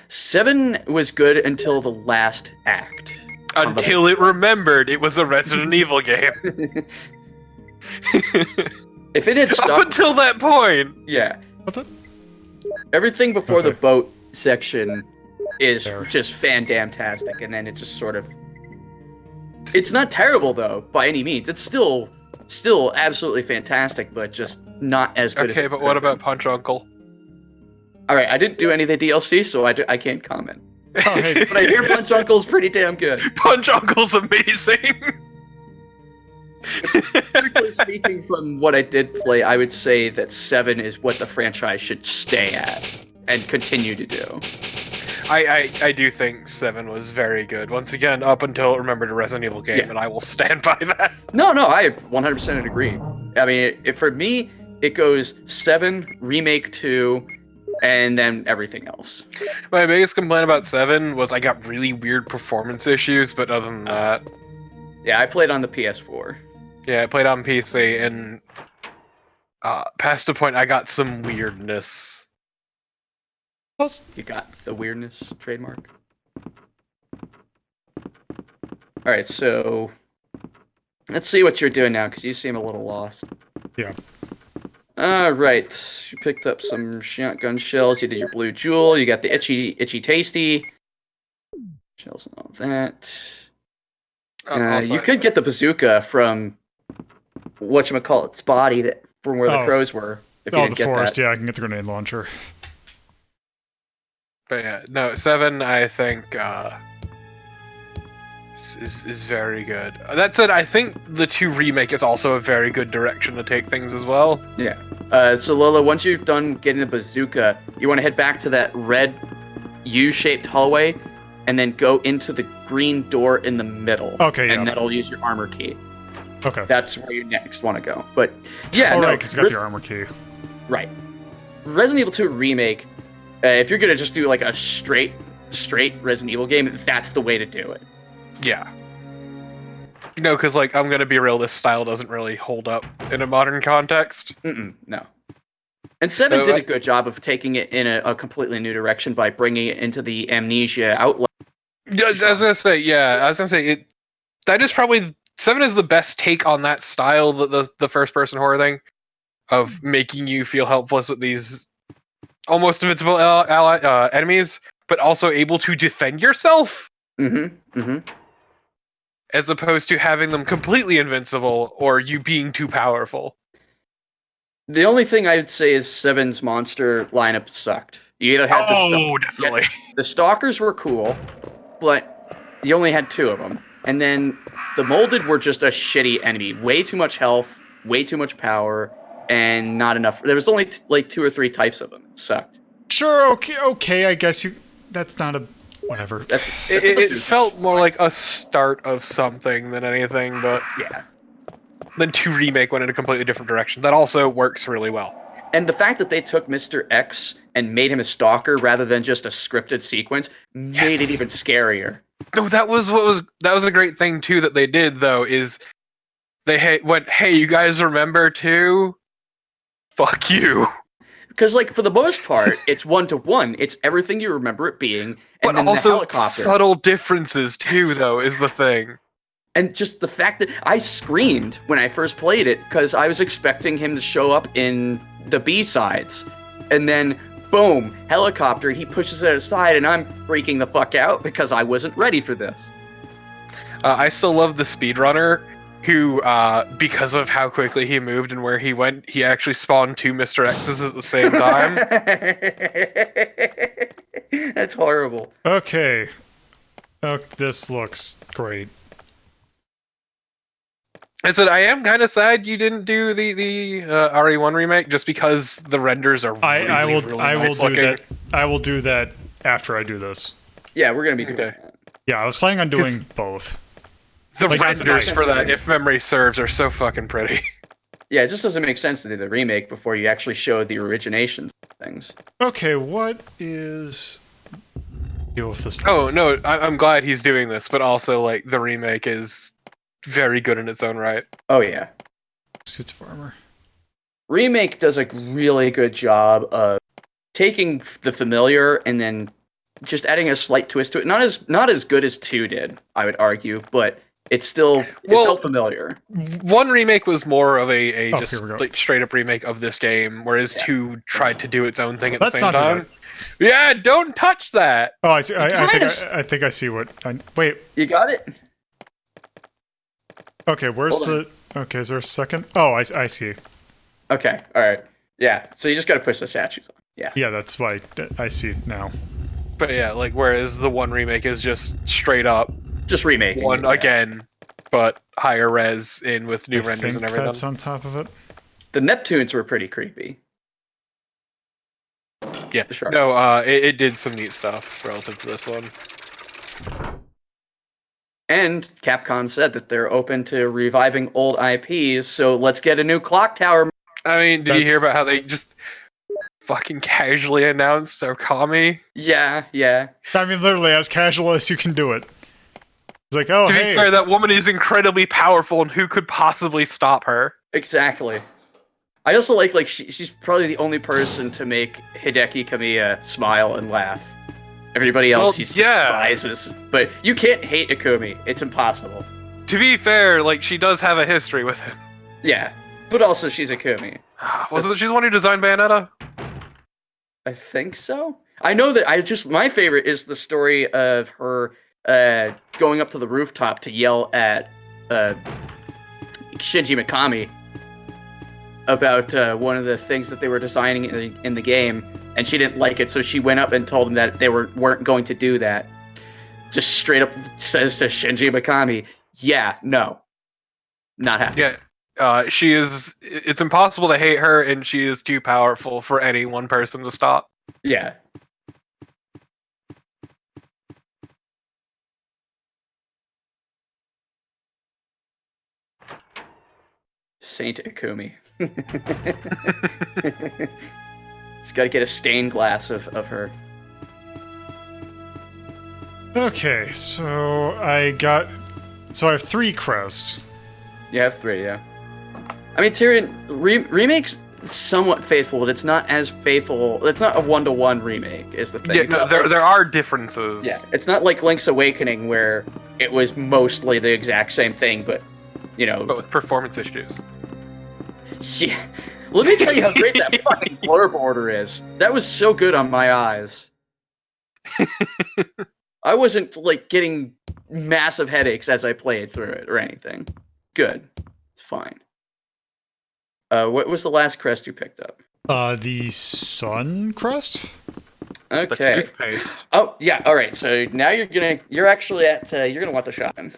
7 was good until the last act. Until it remembered it was a Resident Evil game. If it had stopped... Up until that point! Yeah. What the... Everything before the Okay. boat section is Fair. just fan-damtastic, and then it just sort of... It's not terrible, though, by any means. It's still absolutely fantastic, but just not as good as Okay, it but could what have about been. Punch Uncle? Alright, I didn't do any of the DLC, so I can't comment. Oh, hey, But I hear Punch Uncle's pretty damn good. Punch Uncle's amazing. Strictly speaking, from what I did play, I would say that 7 is what the franchise should stay at and continue to do. I do think 7 was very good. Once again, up until it remembered a Resident Evil game, Yeah. and I will stand by that. No, I 100% agree. I mean, for me, it goes 7, Remake 2, and then everything else. My biggest complaint about 7 was I got really weird performance issues, but other than that... Yeah, I played on the PS4. Yeah, I played on PC, and past the point I got some weirdness. You got the weirdness trademark. Alright, so... Let's see what you're doing now, because you seem a little lost. Yeah. Alright, you picked up some shotgun shells, you did your blue jewel, you got the itchy tasty. Shells and all that. Also, You could get the bazooka from whatchamacallit's body from where the crows were. If you the didn't get forest. that. Yeah, I can get the grenade launcher. But yeah, no, 7 I think is very good. That said, I think the 2 remake is also a very good direction to take things as well. Yeah. So Lola, once you've done getting the bazooka, you want to head back to that red U-shaped hallway, and then go into the green door in the middle. Okay, yeah. And that'll use your armor key. Okay. That's where you next want to go. But yeah, Right, because you got the armor key. Right. Resident Evil 2 Remake, if you're gonna just do like a straight Resident Evil game, that's the way to do it. Yeah. No, because like I'm gonna be real, this style doesn't really hold up in a modern context. No. And 7 So, did a good job of taking it in a completely new direction by bringing it into the Amnesia outlet. Yeah, I was gonna say, that is probably 7 is the best take on that style, the first person horror thing, of making you feel helpless with these almost invincible enemies, but also able to defend yourself. As opposed to having them completely invincible or you being too powerful. The only thing I'd say is 7's monster lineup sucked. You either had definitely. The stalkers were cool, but you only had 2 of them. And then the molded were just a shitty enemy. Way too much health, way too much power, and not enough. There was only like 2 or 3 types of them. It sucked. Sure, okay, I guess that's not a... Whatever. It felt more like a start of something than anything, but... Yeah. Then 2 Remake went in a completely different direction. That also works really well. And the fact that they took Mr. X and made him a stalker rather than just a scripted sequence made it even scarier. No, that was a great thing too that they did though, is they went, hey, you guys remember too? Fuck you. Because, like, for the most part, it's 1-to-1. It's everything you remember it being, and but then also the helicopter. Subtle differences too, though, is the thing. And just the fact that I screamed when I first played it because I was expecting him to show up in the B-sides, and then boom, helicopter. He pushes it aside, and I'm freaking the fuck out because I wasn't ready for this. I still love the speedrunner who, because of how quickly he moved and where he went, he actually spawned 2 Mr. X's at the same time. That's horrible. Okay. This looks great. I said I am kind of sad you didn't do the RE1 remake, just because the renders are really, I will nice do looking. that. I will do that after I do this. Yeah, we're gonna be doing that. Yeah, I was planning on doing both. The Like, renders for that, if memory serves, are so fucking pretty. Yeah, it just doesn't make sense to do the remake before you actually show the originations things. Okay, what is deal with this? Oh no, I'm glad he's doing this, but also like the remake is very good in its own right. Oh yeah, Suits of armor. Remake does a really good job of taking the familiar and then just adding a slight twist to it. Not as good as 2 did, I would argue, but It still felt familiar. 1 remake was more of a Oh, just here we go. like straight up remake of this game, whereas 2 tried to do its own thing at Let's the same not do time. Yeah, don't touch that. Oh, I see. I think I see what. Wait. You got it? Okay, where's the? Okay, is there a second? Oh, I see. Okay, all right. Yeah, so you just got to push the statues on. Yeah. Yeah, that's why I see now. But yeah, like whereas the 1 remake is just straight up just remaking 1 it, again, but higher res in with new renders and everything. That's on top of it. The Neptunes were pretty creepy. Yeah. No, it did some neat stuff relative to this one. And Capcom said that they're open to reviving old IPs, so let's get a new clock tower. I mean, did you hear about how they just fucking casually announced Okami? Yeah. I mean, literally as casual as you can do it. It's like, oh, to hey. be fair, that woman is incredibly powerful, and who could possibly stop her? Exactly. I also like she's probably the only person to make Hideki Kamiya smile and laugh. Everybody else he despises. But you can't hate Ikumi. It's impossible. To be fair, like, she does have a history with him. Yeah, but also she's Ikumi. Wasn't she the one who designed Bayonetta? I think so. I know that my favorite is the story of her going up to the rooftop to yell at Shinji Mikami about one of the things that they were designing in the game, and she didn't like it, so she went up and told him that they weren't going to do that. Just straight up says to Shinji Mikami, yeah, no. Not happy. Yeah, she is... It's impossible to hate her, and she is too powerful for any one person to stop. Yeah. Saint Ikumi. Just gotta get a stained glass of her. Okay, so I have 3 crests. You have 3, yeah. I mean, Tyrion, remake's somewhat faithful, but it's not as faithful. It's not a 1-to-1 remake, is the thing. Yeah, no, there are differences. Yeah, it's not like Link's Awakening, where it was mostly the exact same thing, but, But with performance issues. Yeah. Let me tell you how great that fucking blur border is. That was so good on my eyes. I wasn't, getting massive headaches as I played through it or anything. Good. It's fine. What was the last crest you picked up? The Sun Crest? Okay. The toothpaste. Oh, yeah, alright, so now you're actually you're gonna want the shotgun.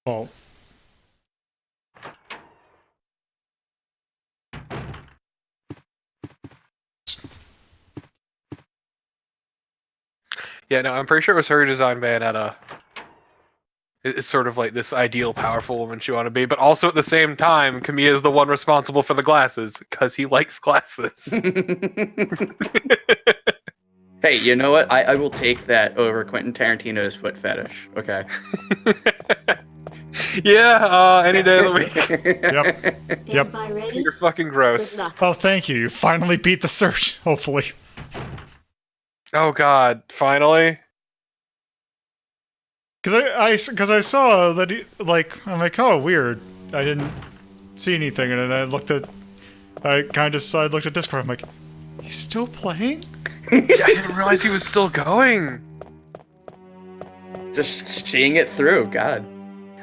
Oh. Yeah, no, I'm pretty sure it was her who designed Bayonetta. It's sort of like this ideal, powerful woman she want to be, but also at the same time, Kamiya is the one responsible for the glasses, because he likes glasses. Hey, you know what? I will take that over Quentin Tarantino's foot fetish, okay? Yeah, any day of the week. Yep. Stand by ready. You're fucking gross. Good luck. Oh, thank you. You finally beat the search, hopefully. Oh god, finally? Because I saw that I'm like, oh, weird. I didn't see anything, and then I looked at Discord. I'm like, he's still playing? I didn't realize he was still going. Just seeing it through, God.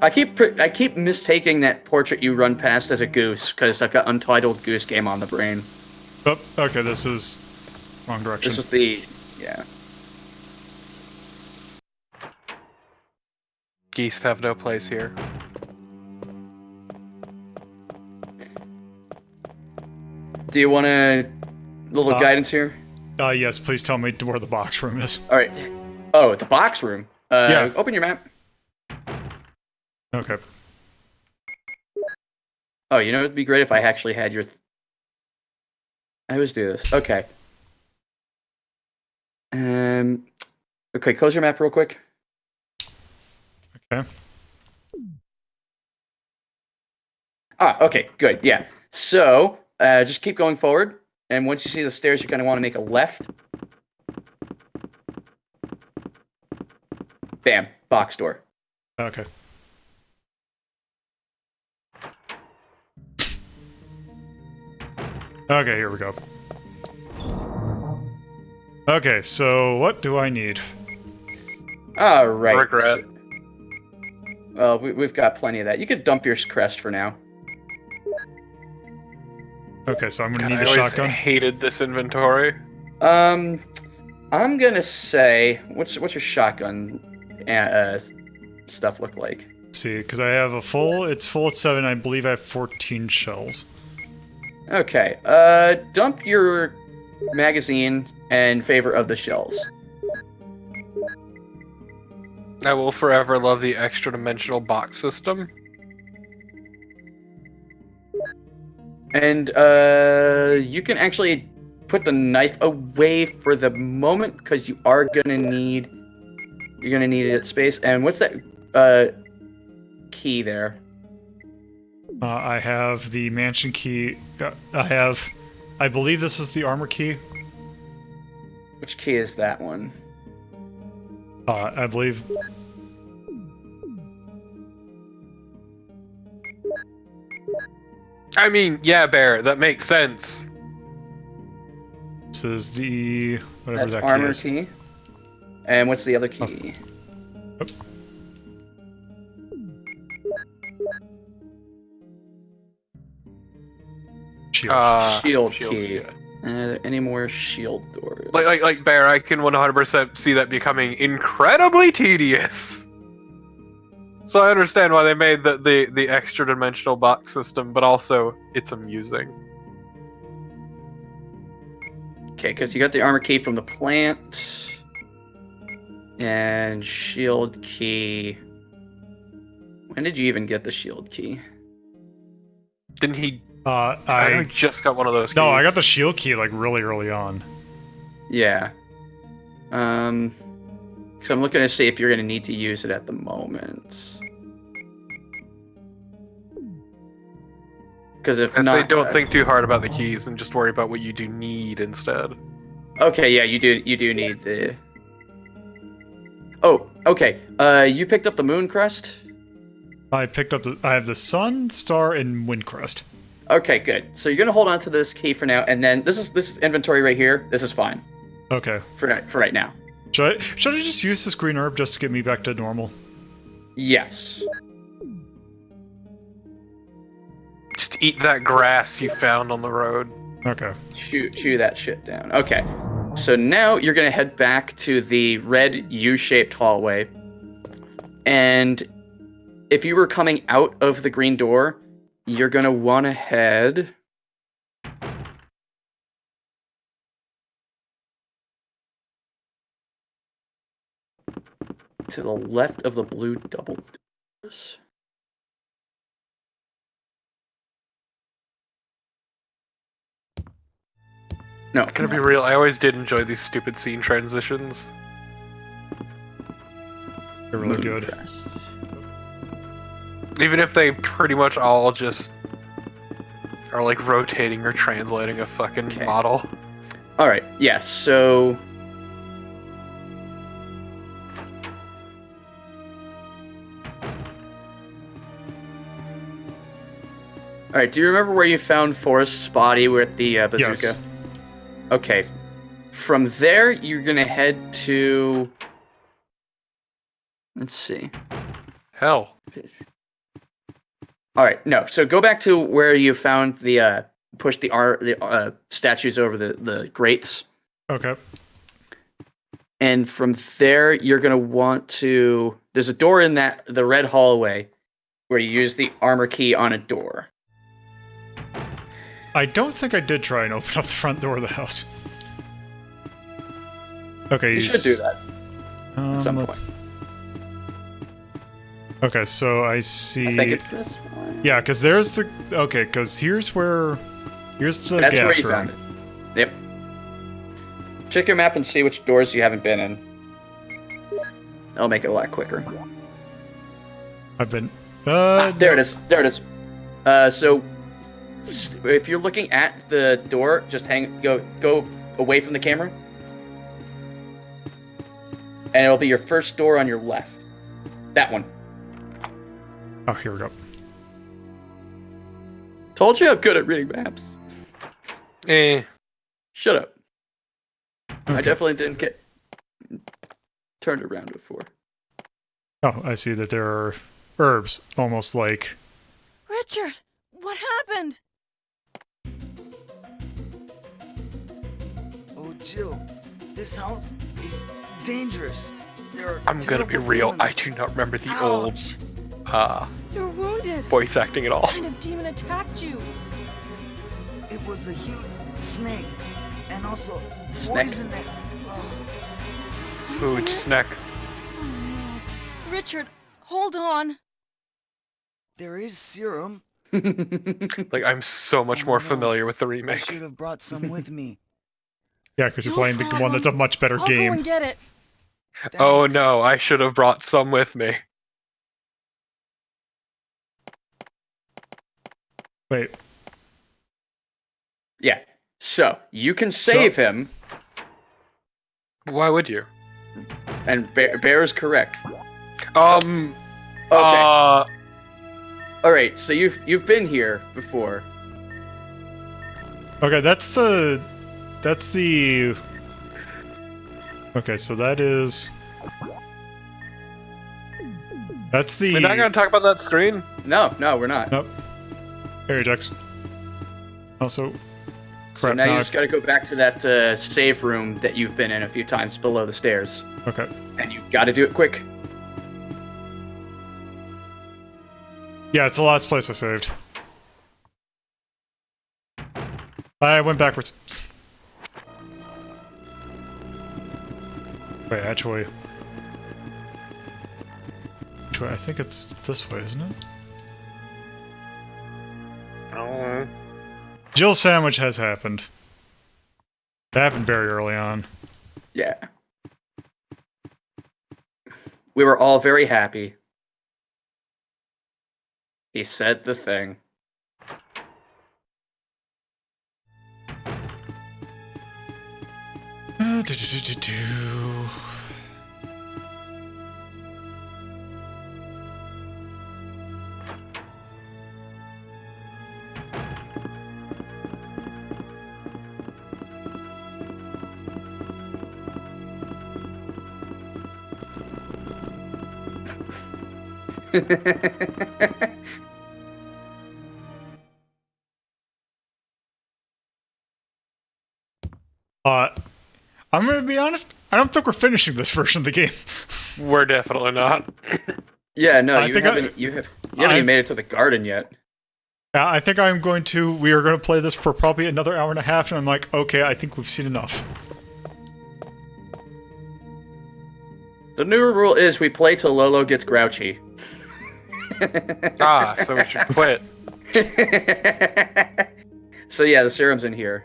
I keep mistaking that portrait you run past as a goose because I've got Untitled Goose Game on the brain. Oh, okay, this is wrong direction. This is yeah. Geese have no place here. Do you want a little guidance here? Yes, please tell me where the box room is. All right. Oh, the box room. Yeah. Open your map. Okay. Oh, it'd be great if I actually had your... I always do this. Okay. Okay, close your map real quick. Okay. Okay, good, yeah. So, just keep going forward, and once you see the stairs, you're going to want to make a left. Bam, box door. Okay. Okay, here we go. Okay, so what do I need? All right. Regret. Well, we've got plenty of that. You could dump your crest for now. Okay, so I'm gonna God, need I the always shotgun. hated this inventory. I'm gonna say, what's your shotgun stuff look like? Let's see, because I have it's full at 7, I believe I have 14 shells. Okay, dump your magazine in favor of the shells. I will forever love the extra dimensional box system. And you can actually put the knife away for the moment because you're gonna need it space. And what's that key there? I have the mansion key. I believe this is the armor key. Which key is that one? I believe. I mean, yeah, Bear, that makes sense. This is the whatever That's that armor key is. key. And what's the other key? Oh. Shield key. Yeah. Any more shield doors? Like Bear, I can 100% see that becoming incredibly tedious. So I understand why they made the extra dimensional box system, but also it's amusing. Okay, because you got the armor key from the plant. And shield key. When did you even get the shield key? Didn't he? I just got one of those keys. No, I got the shield key like really early on. Yeah. So I'm looking to see if you're going to need to use it at the moment. Because if I not, say don't think too hard about the keys and just worry about what you do need instead. Okay, yeah, you do need the. Oh, okay. You picked up the moon crest. I have the sun, star, and wind crest. Okay, good. So you're gonna hold on to this key for now, and then this is inventory right here. This is fine. Okay. For right now. Should I just use this green herb just to get me back to normal? Yes. Just eat that grass you found on the road. Okay. Chew that shit down. Okay. So now you're gonna head back to the red U-shaped hallway, and if you were coming out of the green door, you're gonna want to head to the left of the blue double doors. No. Gonna be real, I always did enjoy these stupid scene transitions. They're really good. Even if they pretty much all just are like rotating or translating a fucking model. Alright, yeah, so alright, do you remember where you found Forrest's body with the bazooka? Yes. Okay. From there, you're gonna head to... Let's see. Hell. Alright, no. So go back to where you found the, push the statues over the grates. Okay. And from there, you're gonna want to... There's a door in the red hallway where you use the armor key on a door. I don't think I did try and open up the front door of the house. Okay, You should do that at some point. Okay, so I see. I think it's this one. Yeah, because there's the. Okay, because here's the That's gas where you room. found it. Yep. Check your map and see which doors you haven't been in. That'll make it a lot quicker. I've been. There it is. There it is. So if you're looking at the door, just go away from the camera, and it'll be your first door on your left. That one. Oh, here we go. Told you I'm good at reading maps. Shut up. Okay. I definitely didn't get turned around before. Oh, I see that there are herbs, almost like... Richard, what happened? Oh, Jill, this house is dangerous. There are I'm gonna be real. I do not remember the old You're wounded. voice acting at all. What kind of demon attacked you? It was a huge snake, and also Snake. poisonous. Huge Poisonous? snack. Oh, no. Richard, hold on. There is serum. Like, I'm so much more familiar with the I remake. should have brought some with me. Yeah, because you're No playing the one problem. that's a much better I'll game. go and get it. Oh Thanks. no, I should have brought some with me. Wait, Yeah. So you can save him, Why would you? and Bear is correct. Okay. All right. So you've been here before. okay, that's the... Okay, so that is... That's the... We're not gonna talk about that screen? No, we're not. Nope. Harry Jackson. Also... So Crap, now you I- just got to go back to that save room that you've been in a few times below the stairs, Okay. and you got to do it quick. Yeah, it's the last place I saved. I went backwards. Wait, actually, I think it's this way, isn't it? Oh. Jill sandwich has happened. It happened very early on. Yeah. We were all very happy. He said the thing. I'm gonna be honest. I don't think we're finishing this version of the game. We're definitely not. Yeah, no, I you think haven't even made it to the garden yet. I think we are going to play this for probably another hour and a half, and I'm like, okay, I think we've seen enough. The new rule is we play till Lolo gets grouchy. So we should quit. So yeah, the serum's in here.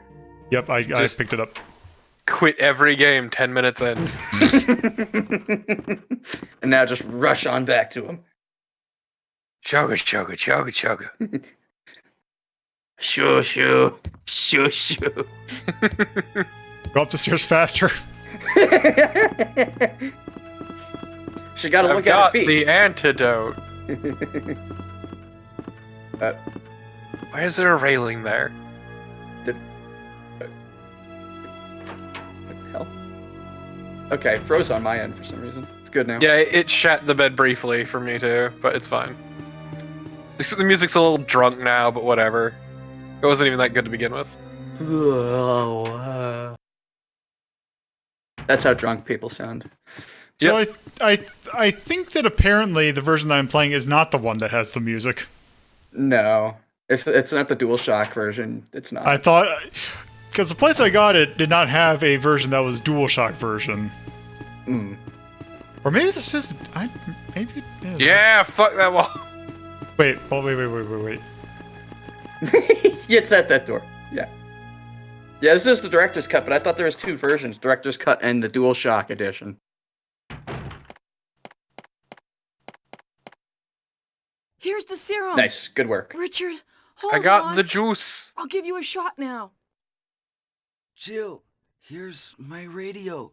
Yep, I picked it up. Quit every game 10 minutes in. And now just rush on back to him. Chugga, chugga, chugga, chugga. Shoo, shoo. Shoo, shoo. Go up the stairs faster. She gotta I've look at her got feet. the antidote. Why is there a railing there? What the hell? Okay, froze on my end for some reason. It's good now. Yeah, it shat the bed briefly for me too, but it's fine. The music's a little drunk now, but whatever. It wasn't even that good to begin with. That's how drunk people sound. So I think that apparently the version that I'm playing is not the one that has the music. No. If it's not the DualShock version, it's not. I thought... Because the place I got it did not have a version that was DualShock version. Or maybe this is... maybe it is. Yeah, fuck that wall. Wait, oh, wait. It's at that door. Yeah. Yeah, this is the director's cut, but I thought there was two versions, director's cut and the DualShock edition. Here's the serum. Nice, good work. Richard, hold I got on. the juice. I'll give you a shot now. Jill, here's my radio.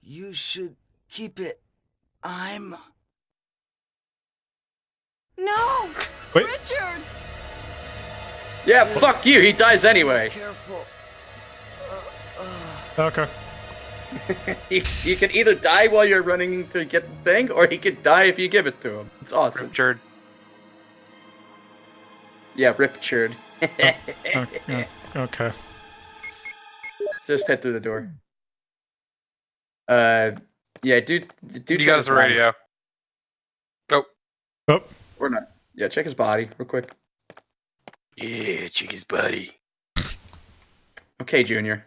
You should keep it. I'm... No! Wait. Richard! Yeah, fuck you. He dies anyway. Careful. Okay. He can either die while you're running to get the thing, or he could die if you give it to him. It's awesome. Richard. Yeah, Richard. Okay. Just head through the door. Yeah, dude. You got us a radio. Nope. Oh. Or not. Yeah, check his body real quick. Yeah, check his body. Okay, Junior.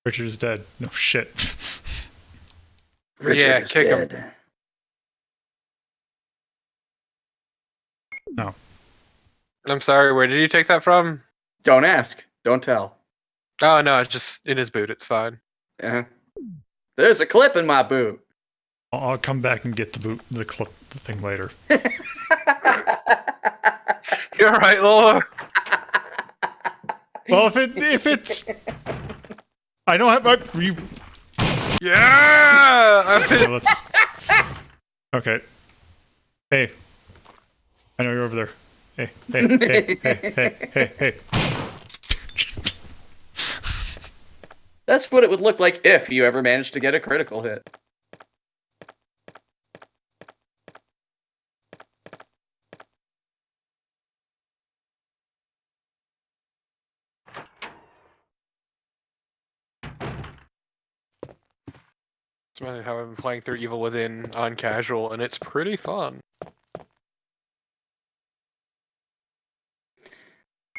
Richard is dead. No shit. Richard is kick dead. him. No. I'm sorry, where did you take that from? Don't ask. Don't tell. Oh, no, it's just in his boot. It's fine. Uh-huh. There's a clip in my boot. I'll come back and get the thing later. You're right, Lola. Well, if it's, I don't have you. Yeah. Okay, let's. Okay. Hey. I know you're over there. Hey. That's what it would look like if you ever managed to get a critical hit. It's funny how I've been playing through Evil Within on casual, and it's pretty fun.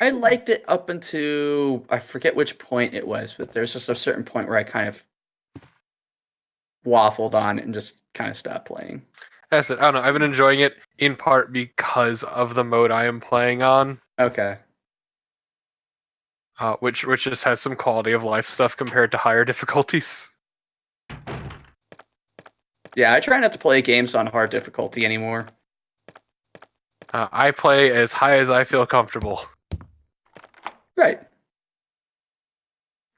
I liked it up until I forget which point it was, but there's just a certain point where I kind of waffled on it and just kind of stopped playing. That's it. I don't know. I've been enjoying it in part because of the mode I am playing on. Okay. Which just has some quality of life stuff compared to higher difficulties. Yeah, I try not to play games on hard difficulty anymore. I play as high as I feel comfortable. Right.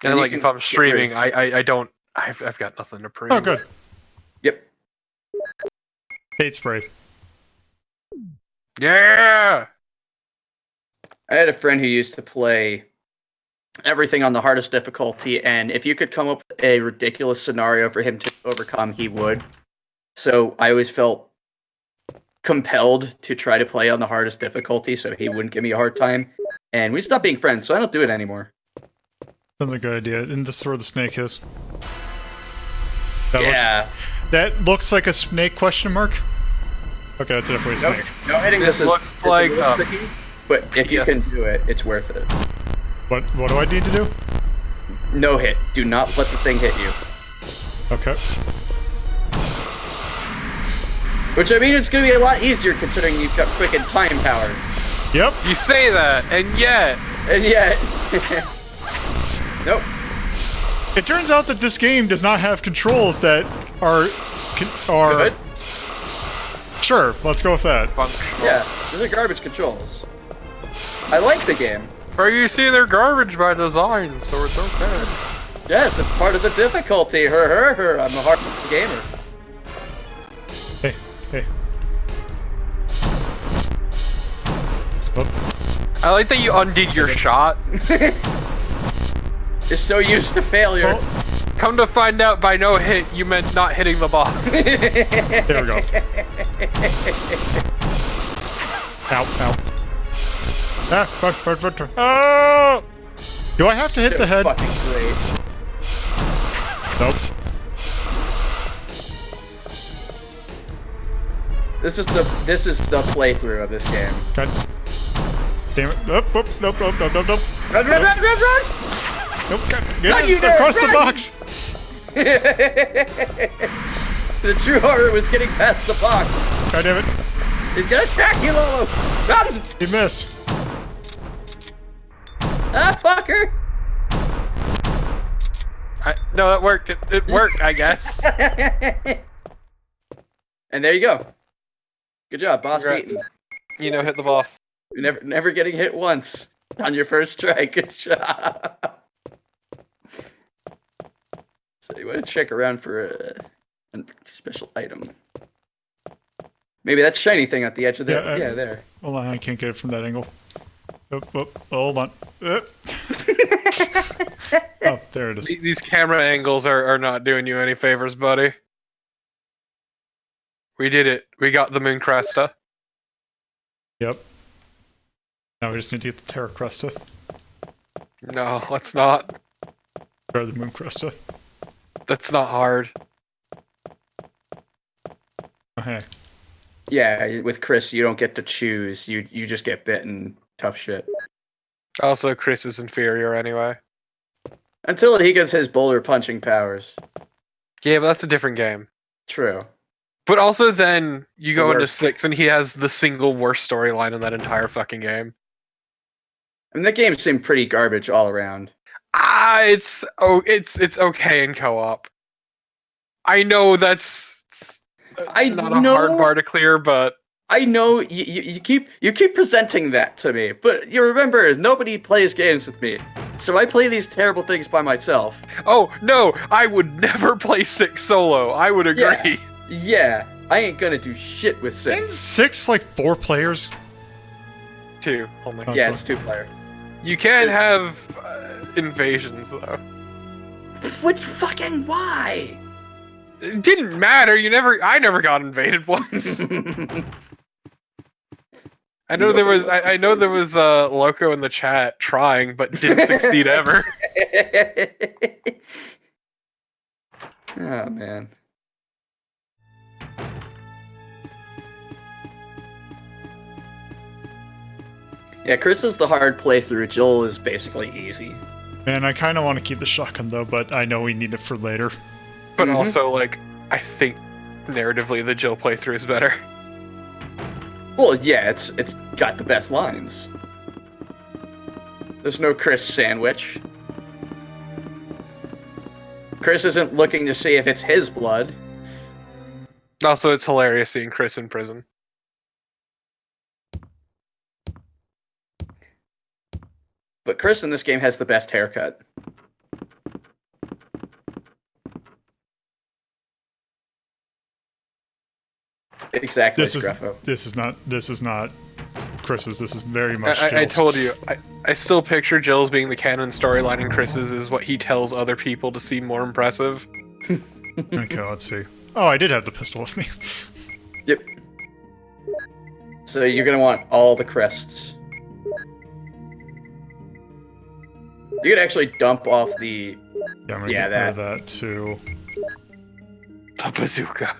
And like if I'm streaming, I don't. I've got nothing to prove. Oh, good. Yep. Hate spray. Yeah. I had a friend who used to play everything on the hardest difficulty, and if you could come up with a ridiculous scenario for him to overcome, he would. So I always felt compelled to try to play on the hardest difficulty so he wouldn't give me a hard time. And we stopped being friends, so I don't do it anymore. Sounds like a good idea. Isn't this where the snake is? That looks like a snake question mark? Okay, that's definitely a snake. No hitting this looks like tricky, but if you can do it, it's worth it. What do I need to do? No hit. Do not let the thing hit you. Okay. Which, I mean, it's going to be a lot easier considering you've got freaking time powers. Yep. You say that, and yet... Nope. It turns out that this game does not have controls that are good. Sure, let's go with that. Functional. Yeah, these are garbage controls. I like the game. Or you see, they're garbage by design, so it's okay. Yes, it's part of the difficulty. I'm a hard gamer. Hey. Oh. I like that you undid your shot. Is so used to failure. Oh. Come to find out, by no hit, you meant not hitting the boss. There we go. Ow. Ah, fuck. Oh! Do I have to hit the head? Fucking great. Nope. This is the playthrough of this game. God damn it. Nope. Run! Nope. Get it across the box. The true horror was getting past the box. God damn it. He's gonna attack you, Lolo! Run! He missed. Ah, fucker! No, that worked. It worked, I guess. And there you go. Good job, boss beaten. You know, hit the boss. Never getting hit once on your first try. Good job. So you want to check around for a special item. Maybe that shiny thing at the edge of the... Yeah, Yeah, there. Hold on, I can't get it from that angle. Hold on. Oh, there it is. These camera angles are not doing you any favors, buddy. We did it. We got the Moon Cresta. Yep. Now we just need to get the Terra Cresta. No, let's not. Or the Moon Cresta. That's not hard. Okay. Yeah, with Chris, you don't get to choose. You just get bitten. Tough shit. Also, Chris is inferior anyway. Until he gets his boulder punching powers. Yeah, but that's a different game. True. But also then, you go into worst. 6th and he has the single worst storyline in that entire fucking game. I mean, that game seemed pretty garbage all around. It's okay in co-op. I know that's not a hard bar to clear, but I know you keep presenting that to me, but you remember nobody plays games with me, so I play these terrible things by myself. Oh no, I would never play 6 solo. I would agree. Yeah, I ain't gonna do shit with 6. Isn't 6 like 4 players? 2 only. Oh, Yeah, it's 2-player. You can have invasions though. Which fucking why? It didn't matter. I never got invaded once. I know there was Loco in the chat trying, but didn't succeed ever. Oh man. Yeah, Chris is the hard playthrough. Jill is basically easy. Man, I kind of want to keep the shotgun though, but I know we need it for later. But also, like, I think narratively the Jill playthrough is better. Well, yeah, it's got the best lines. There's no Chris sandwich. Chris isn't looking to see if it's his blood. Also, it's hilarious seeing Chris in prison. But Chris in this game has the best haircut. Exactly. This is not Chris's. This is very much. I Jill's. told you. I still picture Jill's being the canon storyline, and Chris's is what he tells other people to seem more impressive. Okay, let's see. Oh, I did have the pistol with me. Yep. So you're gonna want all the crests. You could actually dump off the. Yeah, I'm gonna get rid of that too. The bazooka.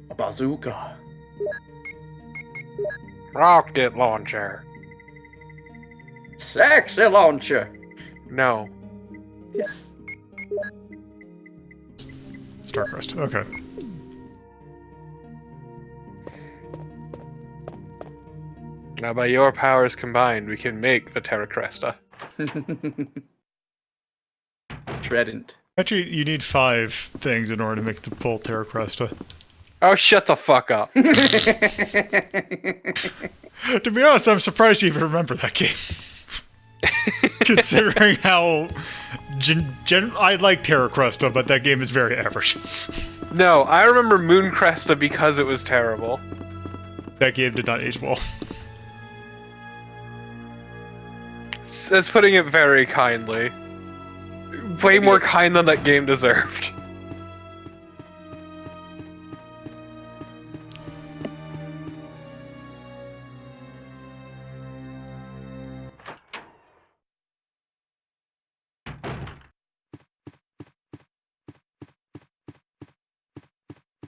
A bazooka. Rocket launcher. Sexy launcher. No. Yes. Starcrest. Okay. Now, by your powers combined, we can make the Terra Cresta. Trident. Actually, you need 5 things in order to make the full Terra Cresta. Oh, shut the fuck up. To be honest, I'm surprised you even remember that game. Considering how I like Terra Cresta, but that game is very average. No, I remember Moon Cresta because it was terrible. That game did not age well. That's putting it very kindly. Way more kind than that game deserved.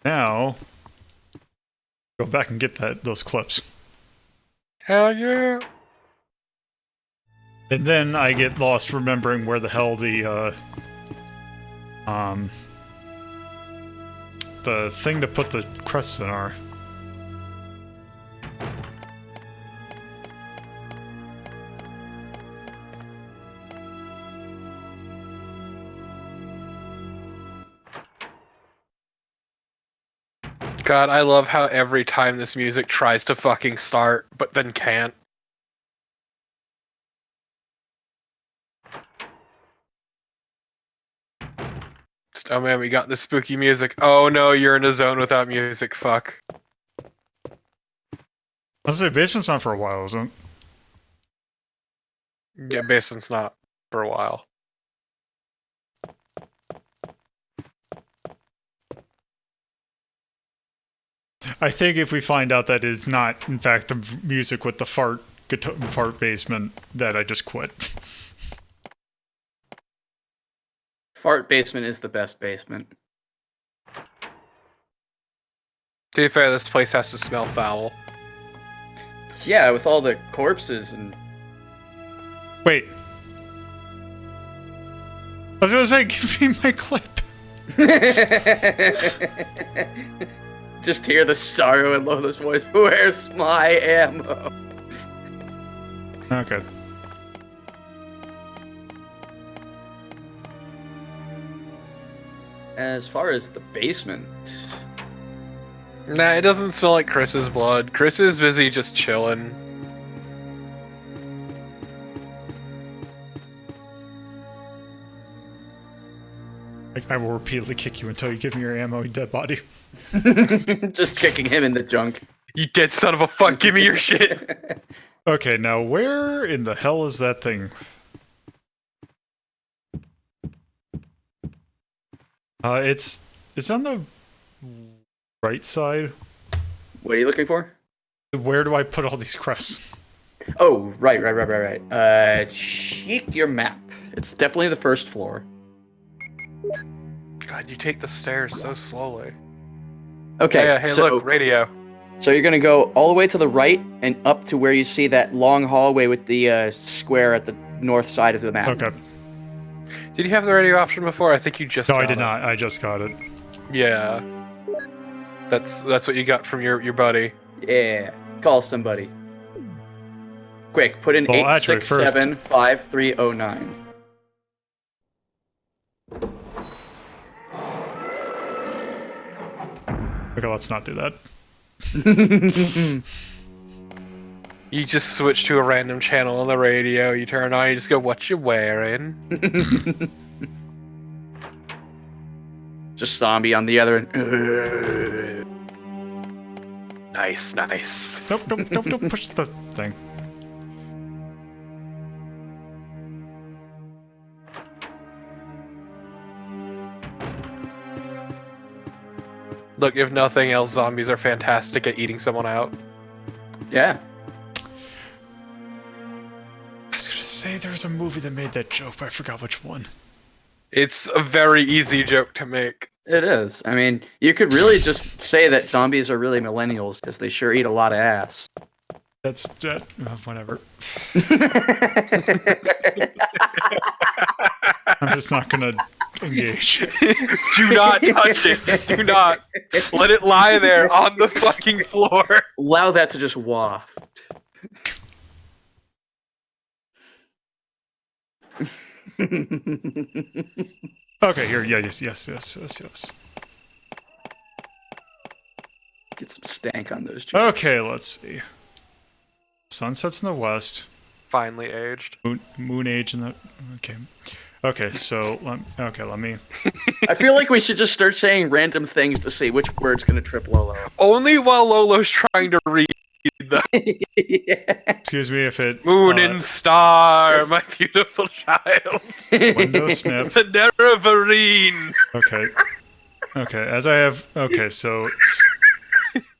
Now, go back and get those clips. Hell yeah! And then I get lost remembering where the hell the thing to put the crests in are. God, I love how every time this music tries to fucking start, but then can't. Oh man, we got the spooky music. Oh no, you're in a zone without music. Fuck. I'll say basement's not for a while, isn't it? Yeah, basement's not for a while. I think if we find out that it's not, in fact, the music with the fart basement, that I just quit. Fart basement is the best basement. To be fair, this place has to smell foul. Yeah, with all the corpses and... Wait. I was gonna say, give me my clip. Just hear the sorrow in Lola's voice. Where's my ammo? Okay. As far as the basement... Nah, it doesn't smell like Chris's blood. Chris is busy just chilling. I will repeatedly kick you until you give me your ammo, you dead body. Just kicking him in the junk. You dead son of a fuck, give me your shit! Okay, now where in the hell is that thing? It's on the right side. What are you looking for? Where do I put all these crests? Oh, right. Check your map. It's definitely the first floor. God, you take the stairs so slowly. Okay. Yeah, hey, so, look, radio. So you're gonna go all the way to the right and up to where you see that long hallway with the square at the north side of the map. Okay. Did you have the radio option before? I think you just No, got I did it. not. I just got it. Yeah. That's what you got from your buddy. Yeah. Call somebody. Quick, put in Well, actually, 867-5309. Okay, let's not do that. You just switch to a random channel on the radio, you turn on, you just go, what you wearing? Just zombie on the other end. Nice. Nope, don't push the thing. Look, if nothing else, zombies are fantastic at eating someone out. Yeah. I was gonna say there was a movie that made that joke, but I forgot which one. It's a very easy joke to make. It is. I mean, you could really just say that zombies are really millennials because they sure eat a lot of ass. That's whatever. I'm just not gonna engage. Do not touch it. Just do not. Let it lie there on the fucking floor. Allow that to just waft. Okay, here. Yeah, yes. Get some stank on those. Okay, let's see. Sunsets in the west. Finally aged. Moon age in the... Okay, so... let me... I feel like we should just start saying random things to see which word's gonna trip Lolo. Only while Lolo's trying to read them. Yeah. Excuse me if it... Moon and star, my beautiful child. Window snip. The Nerevarine. Okay, as I have... Okay, so...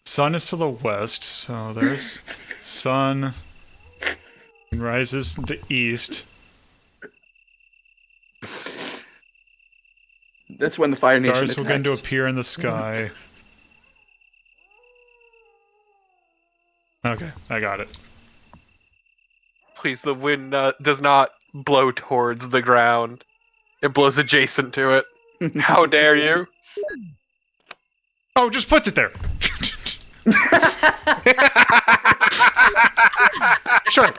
Sun is to the west, so there's... Sun... rises to the east. That's when the Fire Nation Stars will begin to attacks. appear in the sky. Okay, I got it. Please, the wind does not blow towards the ground. It blows adjacent to it. How dare you? Oh, just puts it there. Sure.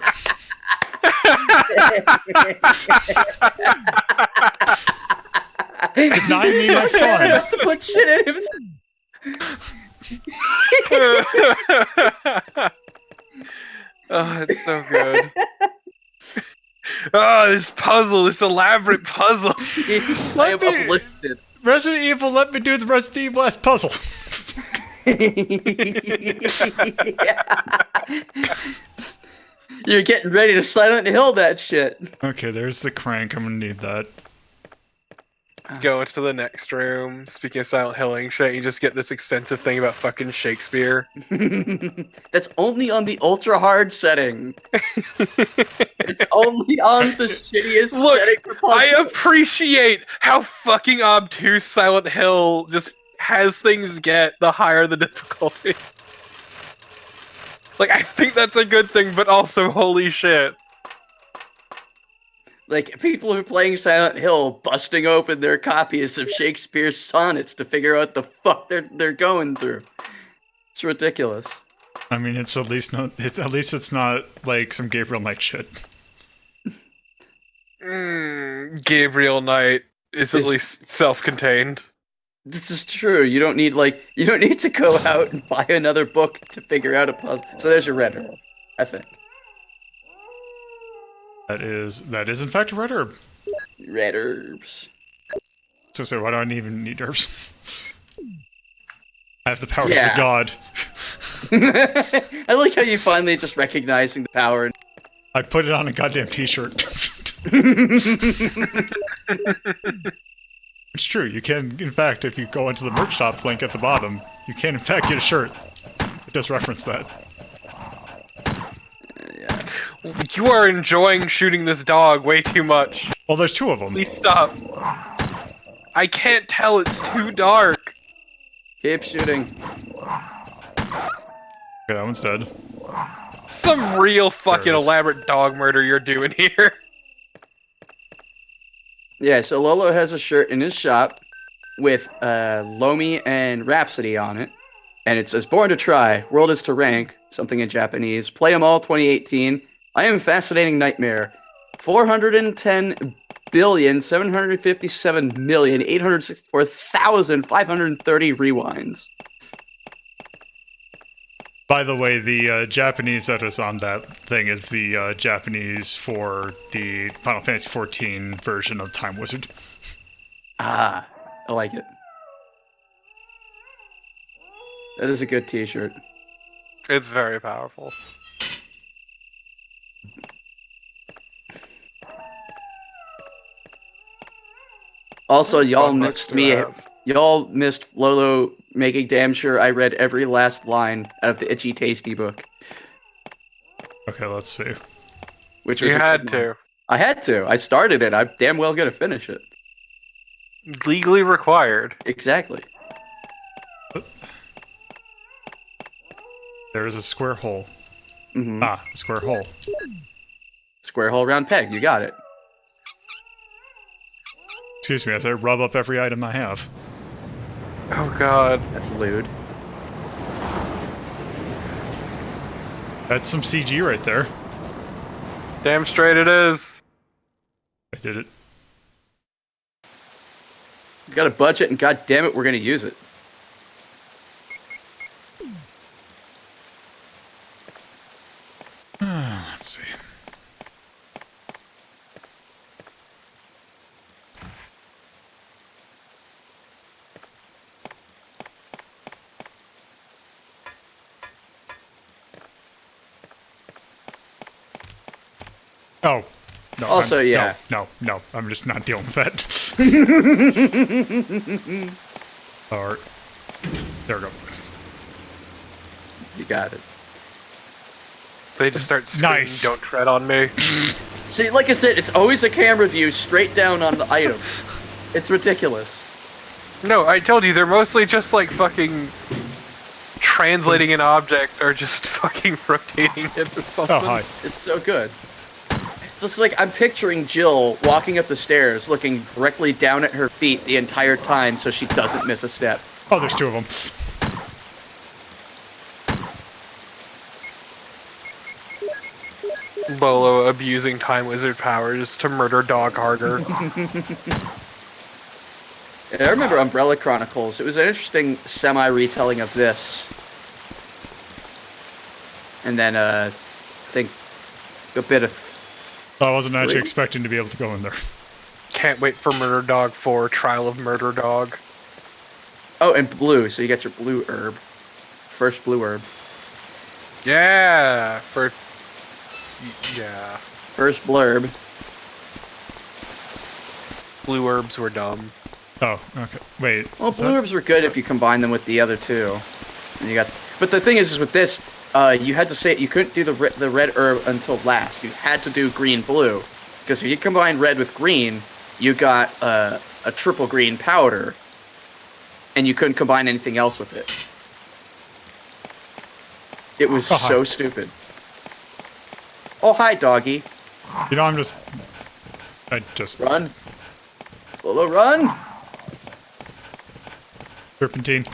Denying me my fun. Have to put shit in him. Oh, it's so good. Oh, this puzzle, this elaborate puzzle. I am uplifted. Resident Evil let me do the Resident Evil last puzzle. You're getting ready to Silent Hill that shit. Okay, there's the crank. I'm gonna need that. Go into the next room. Speaking of Silent Hilling shit, you just get this extensive thing about fucking Shakespeare. That's only on the ultra hard setting. It's only on the shittiest Look, setting for puzzle. I appreciate how fucking obtuse Silent Hill just has things get the higher the difficulty. Like, I think that's a good thing, but also, holy shit. Like, people who are playing Silent Hill busting open their copies of Shakespeare's sonnets to figure out the fuck they're going through. It's ridiculous. I mean, it's at least it's not like some Gabriel Knight shit. Gabriel Knight is at least self-contained. This is true. You don't need to go out and buy another book to figure out a puzzle. So there's your red herb, I think. That is in fact a red herb. Red herbs. So why do I even need herbs? I have the powers of God. I like how you finally just recognizing the power. I put it on a goddamn t-shirt. It's true, you can, in fact, if you go into the merch shop link at the bottom, you can, in fact, get a shirt. It does reference that. Yeah. You are enjoying shooting this dog way too much. Well, there's two of them. Please stop. I can't tell, it's too dark. Keep shooting. Okay, that one's dead. Some real fucking elaborate dog murder you're doing here. Yeah, so Lolo has a shirt in his shop with Lomi and Rhapsody on it. And it says, Born to Try, World is to Rank, something in Japanese. Play 'em all 2018. I am a fascinating nightmare. 410,757,864,530 rewinds. By the way, the Japanese that is on that thing is the Japanese for the Final Fantasy XIV version of Time Wizard. Ah, I like it. That is a good t-shirt. It's very powerful. Also, y'all missed Lolo making damn sure I read every last line out of the Itchy Tasty book. Okay, let's see. Which was you had to. I had to. I started it. I'm damn well gonna finish it. Legally required. Exactly. There is a square hole. Mm-hmm. Ah, a square hole. Square hole, round peg. You got it. Excuse me, as I rub up every item I have. Oh god. That's lewd. That's some CG right there. Damn straight it is. I did it. We got a budget, and god damn it, we're gonna use it. Let's see. Oh. No, also, yeah. No, I'm just not dealing with that. Alright. There we go. You got it. They just start screaming, Nice. Don't tread on me. See, like I said, it's always a camera view straight down on the item. It's ridiculous. No, I told you, they're mostly just like fucking translating an object or just fucking rotating it or something. Oh, hi. It's so good. It's just like I'm picturing Jill walking up the stairs, looking directly down at her feet the entire time so she doesn't miss a step. Oh, there's two of them. Lolo abusing Time Wizard powers to murder Dog harder. I remember Umbrella Chronicles. It was an interesting semi-retelling of this. And then, I think a bit of... I wasn't actually expecting to be able to go in there. can't wait for Murder Dog 4, Trial of Murder Dog. Oh, and blue, so you get your blue herb. First blue herb. Yeah! Yeah. First blurb. Blue herbs were dumb. Oh, okay. Wait. Well, blue herbs were good if you combine them with the other two. And you got, but the thing is with this, you had to say you couldn't do the red herb until last. You had to do green blue, because if you combine red with green, you got a triple green powder, and you couldn't combine anything else with it. It was so stupid. Oh, hi, doggy. You know, I just run. Lolo, run. Serpentine.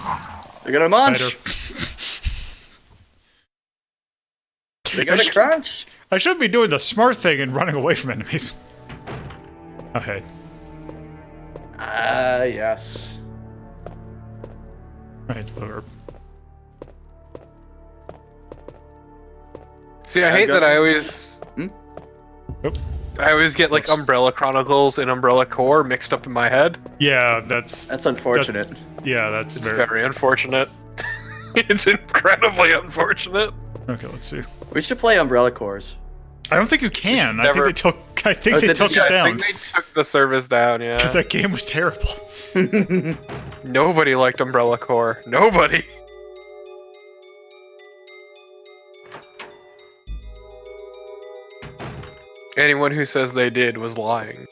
They're gonna munch. They're gonna crunch. I should be doing the smart thing and running away from enemies. Okay. Yes. Right, blue herb. See, I hate that I always... Oop. I always get, like, Umbrella Chronicles and Umbrella Core mixed up in my head. Yeah, that's unfortunate. That's it's very unfortunate. It's incredibly unfortunate. Okay, let's see. We should play Umbrella Cores. I don't think you can. I think they took it I down. think they took the service down, yeah. Because that game was terrible. Nobody liked Umbrella Core. Nobody. Anyone who says they did was lying.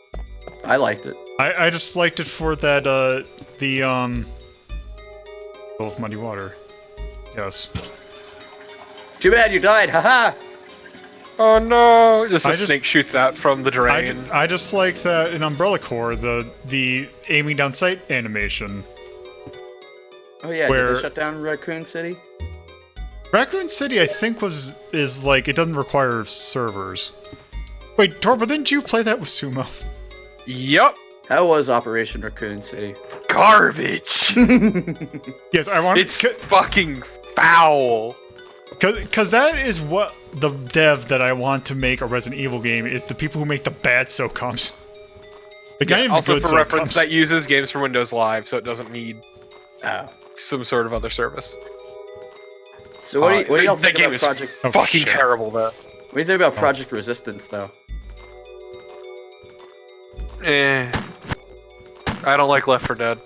I liked it. I just liked it for that, Full of Muddy Water. Yes. Too bad you died, haha! Oh no! Just a snake shoots out from the drain. I just like that in Umbrella Core, the aiming down sight animation. Oh yeah, where did they shut down Raccoon City? Raccoon City, I think, is like, it doesn't require servers. Wait, Torba, didn't you play that with Sumo? Yup. How was Operation Raccoon City? Garbage! Yes, I want. It's fucking foul! Because that is what the dev that I want to make a Resident Evil game is the people who make the bad SOCOMs. Also, for reference, that uses Games for Windows Live, so it doesn't need some sort of other service. So what do y'all think about Project? Fucking terrible, though. What do you think about Project Resistance, though? I don't like Left 4 Dead.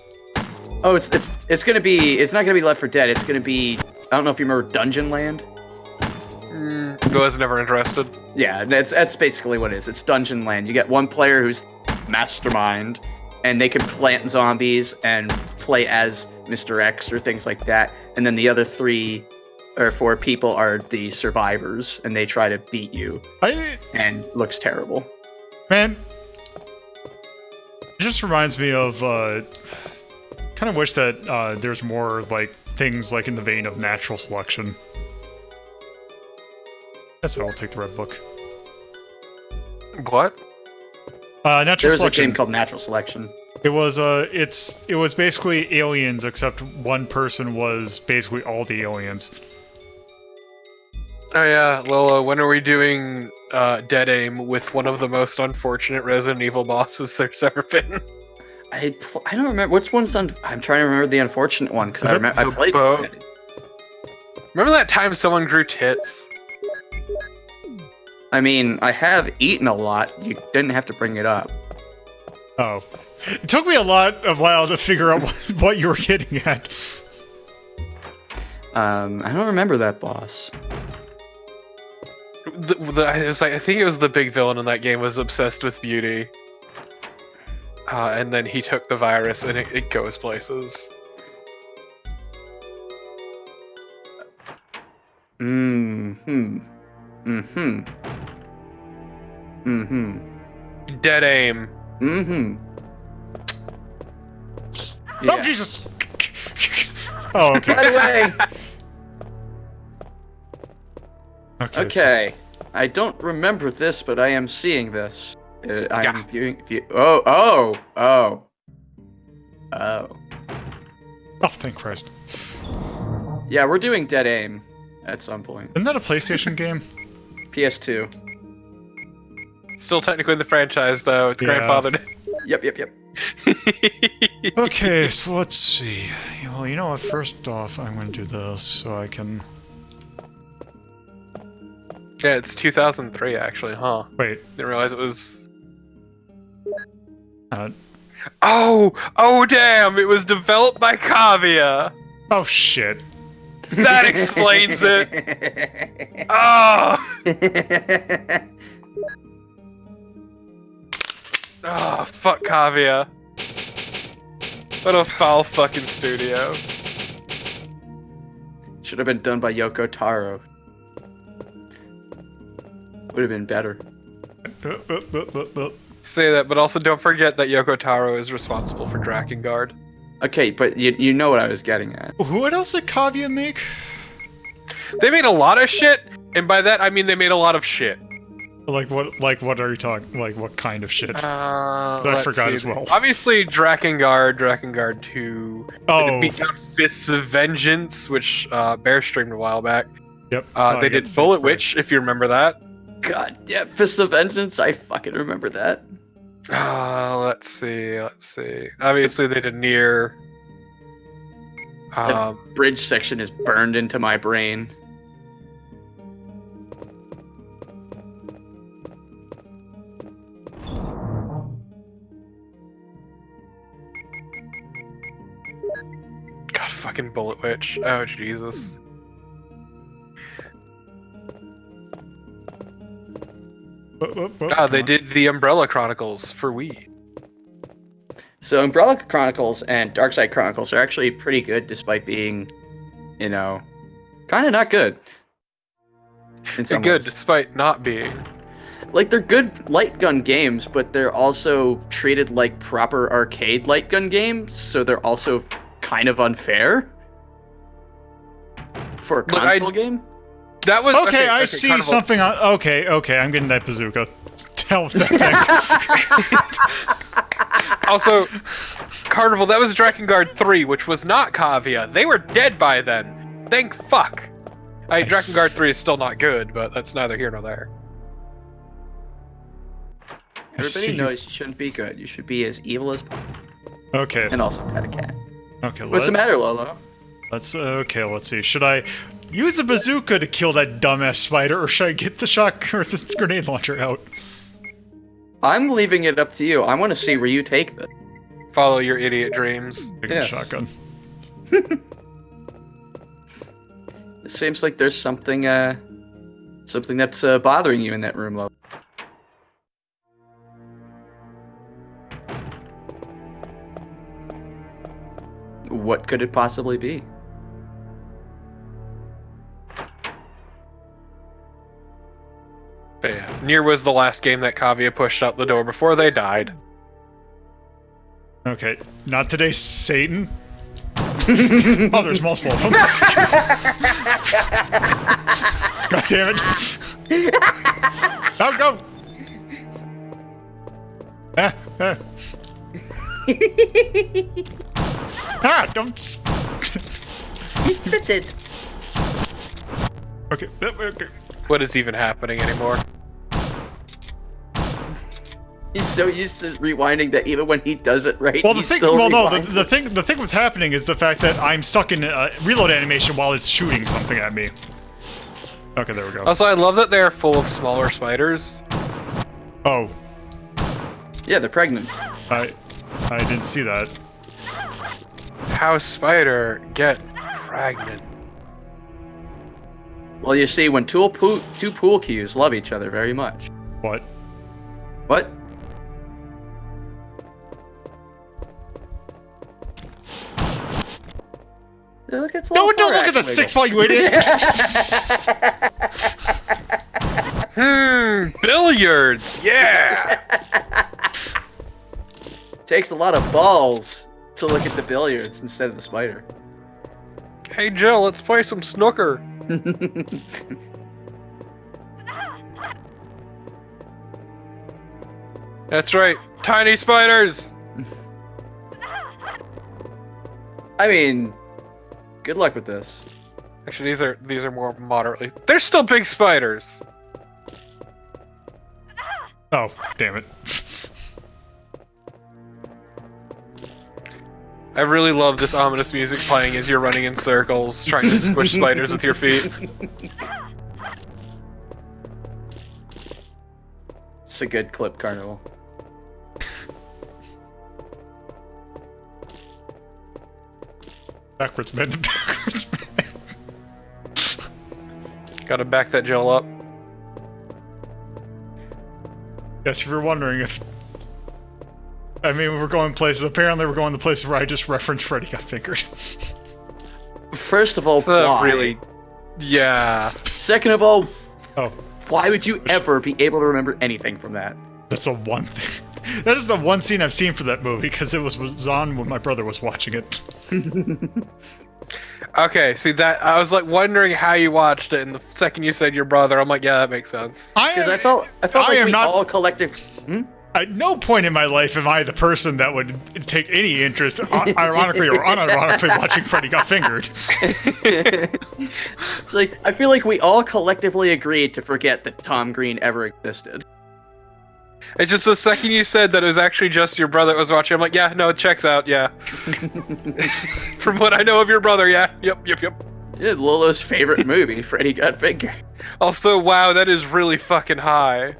Oh, it's gonna be. It's not gonna be Left 4 Dead. It's gonna be. I don't know if you remember Dungeon Land. I was never interested. Yeah, that's basically what it is. It's Dungeon Land. You get one player who's mastermind, and they can plant zombies and play as Mr. X or things like that. And then the other 3 or 4 people are the survivors, and they try to beat you. And looks terrible. Man, it just reminds me of. Kind of wish that there's more like things like in the vein of natural selection. That's how I'll take the red book. What? Natural selection. There's a game called Natural Selection. It was it was basically aliens, except one person was basically all the aliens. Oh yeah, Lola, when are we doing Dead Aim with one of the most unfortunate Resident Evil bosses there's ever been? I don't remember which one's done. I'm trying to remember the unfortunate one because I played. Remember that time someone grew tits? I mean, I have eaten a lot. You didn't have to bring it up. Oh, it took me a while to figure out what you were getting at. I don't remember that boss. I think it was the big villain in that game was obsessed with beauty. And then he took the virus and it goes places. Dead Aim. Yeah. Oh, Jesus! Oh, okay. By the way. Okay. I don't remember this, but I am seeing this. I'm viewing. Oh, thank Christ. Yeah, we're doing Dead Aim at some point. Isn't that a PlayStation game? PS2. Still technically the franchise, though. It's grandfathered. Yep, yep, yep. Okay, so let's see. Well, you know what? First off, I'm going to do this so I can... Yeah, it's 2003 actually, huh? Wait. Didn't realize it was... Uh, Oh damn! It was developed by Kavia! oh, shit. That explains it! Oh! Oh, fuck Kavia. What a foul fucking studio. Should have been done by Yoko Taro. Would have been better. Say that, but also don't forget that Yoko Taro is responsible for Drakengard. Okay, but you know what I was getting at. What else did Kavia make? They made a lot of shit, and by that I mean they made a lot of shit. Like what are you talking? Like what kind of shit? I forgot as well. Obviously, Drakengard 2. Oh. They beat down Fists of Vengeance, which Bear streamed a while back. Yep. They did Bullet Witch, if you remember that. God, yeah, Fists of Vengeance. I fucking remember that. Let's see. Obviously, they did Nier. The bridge section is burned into my brain. God, fucking Bullet Witch. Oh, Jesus. They did the Umbrella Chronicles for Wii. So Umbrella Chronicles and Darkside Chronicles are actually pretty good, despite being, you know, kind of not good. They're good despite not being. Like, they're good light gun games, but they're also treated like proper arcade light gun games, so they're also kind of unfair for a console game. That was okay. I see Carnival. Something on. Okay, I'm getting that bazooka. Hell with that thing. Also, Carnival, that was Drakengard 3, which was not Kavia. They were dead by then. Thank fuck. Drakengard 3 is still not good, but that's neither here nor there. Everybody knows you shouldn't be good. You should be as evil as possible. Okay. And also pet a cat. Okay, what's the matter, Lolo? Let's see. Should I use a bazooka to kill that dumbass spider, or should I get the shotgun or the grenade launcher out? I'm leaving it up to you. I want to see where you take this. Follow your idiot dreams. Take a shotgun. It seems like there's something that's bothering you in that room, Lolo. What could it possibly be? But yeah, Nier was the last game that Kavia pushed out the door before they died. Okay, not today, Satan. Oh, there's multiple of them. God damn it. Go! Don't... He spit it. Okay. What is even happening anymore? He's so used to rewinding that even when he does it right, well, the thing what's happening is the fact that I'm stuck in reload animation while it's shooting something at me. Okay, there we go. Also, I love that they're full of smaller spiders. Oh. Yeah, they're pregnant. I didn't see that. How spider get pregnant? Well, you see, when two pool cues love each other very much. What? What? Look, it's don't look at the 6 while you idiot! Billiards! Yeah! Takes a lot of balls to look at the billiards instead of the spider. Hey Jill, let's play some snooker. That's right, tiny spiders! I mean, good luck with this. Actually, these are more moderately. They're still big spiders. Oh, damn it. I really love this ominous music playing as you're running in circles, trying to squish spiders with your feet. It's a good clip, Carnival. Backwards man, backwards man. Gotta back that gel up. Yes, if you're wondering if... I mean, we're going places. Apparently we're going to places where I just referenced Freddy Got Fingered. First of all, It's not why? really... Yeah. Second of all, oh, why would you ever be able to remember anything from that? that's the one thing. That is the one scene I've seen for that movie, because it was on when my brother was watching it. Okay, see that I was like wondering how you watched it, and the second you said your brother, I'm like, yeah, that makes sense. Because I felt like we all collective. At no point in my life am I the person that would take any interest, ironically or unironically, watching Freddy Got Fingered. It's like I feel like we all collectively agreed to forget that Tom Green ever existed. It's just the second you said that it was actually just your brother that was watching, I'm like, yeah, no, it checks out, yeah. From what I know of your brother, yeah, yep. Yeah, Lolo's favorite movie, Freddy Got Fingered. Also, wow, that is really fucking high.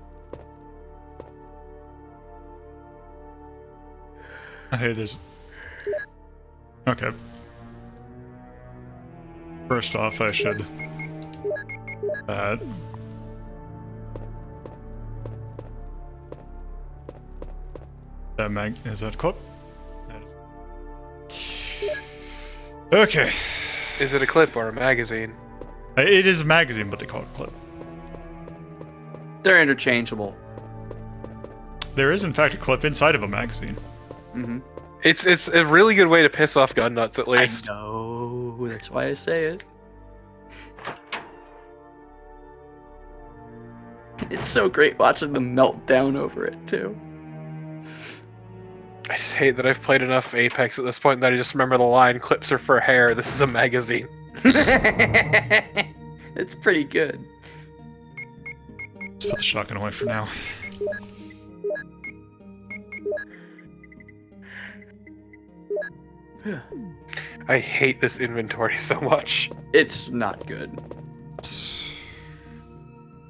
Hey, this. Okay. First off, I should. Is that a clip? That is. Okay. Is it a clip or a magazine? It is a magazine, but they call it a clip. They're interchangeable. There is, in fact, a clip inside of a magazine. Mm-hmm. It's a really good way to piss off gun nuts, at least. I know, that's why I say it. It's so great watching them melt down over it, too. I just hate that I've played enough Apex at this point that I just remember the line, clips are for hair, this is a magazine. It's pretty good. Let's put the shotgun away for now. I hate this inventory so much. It's not good.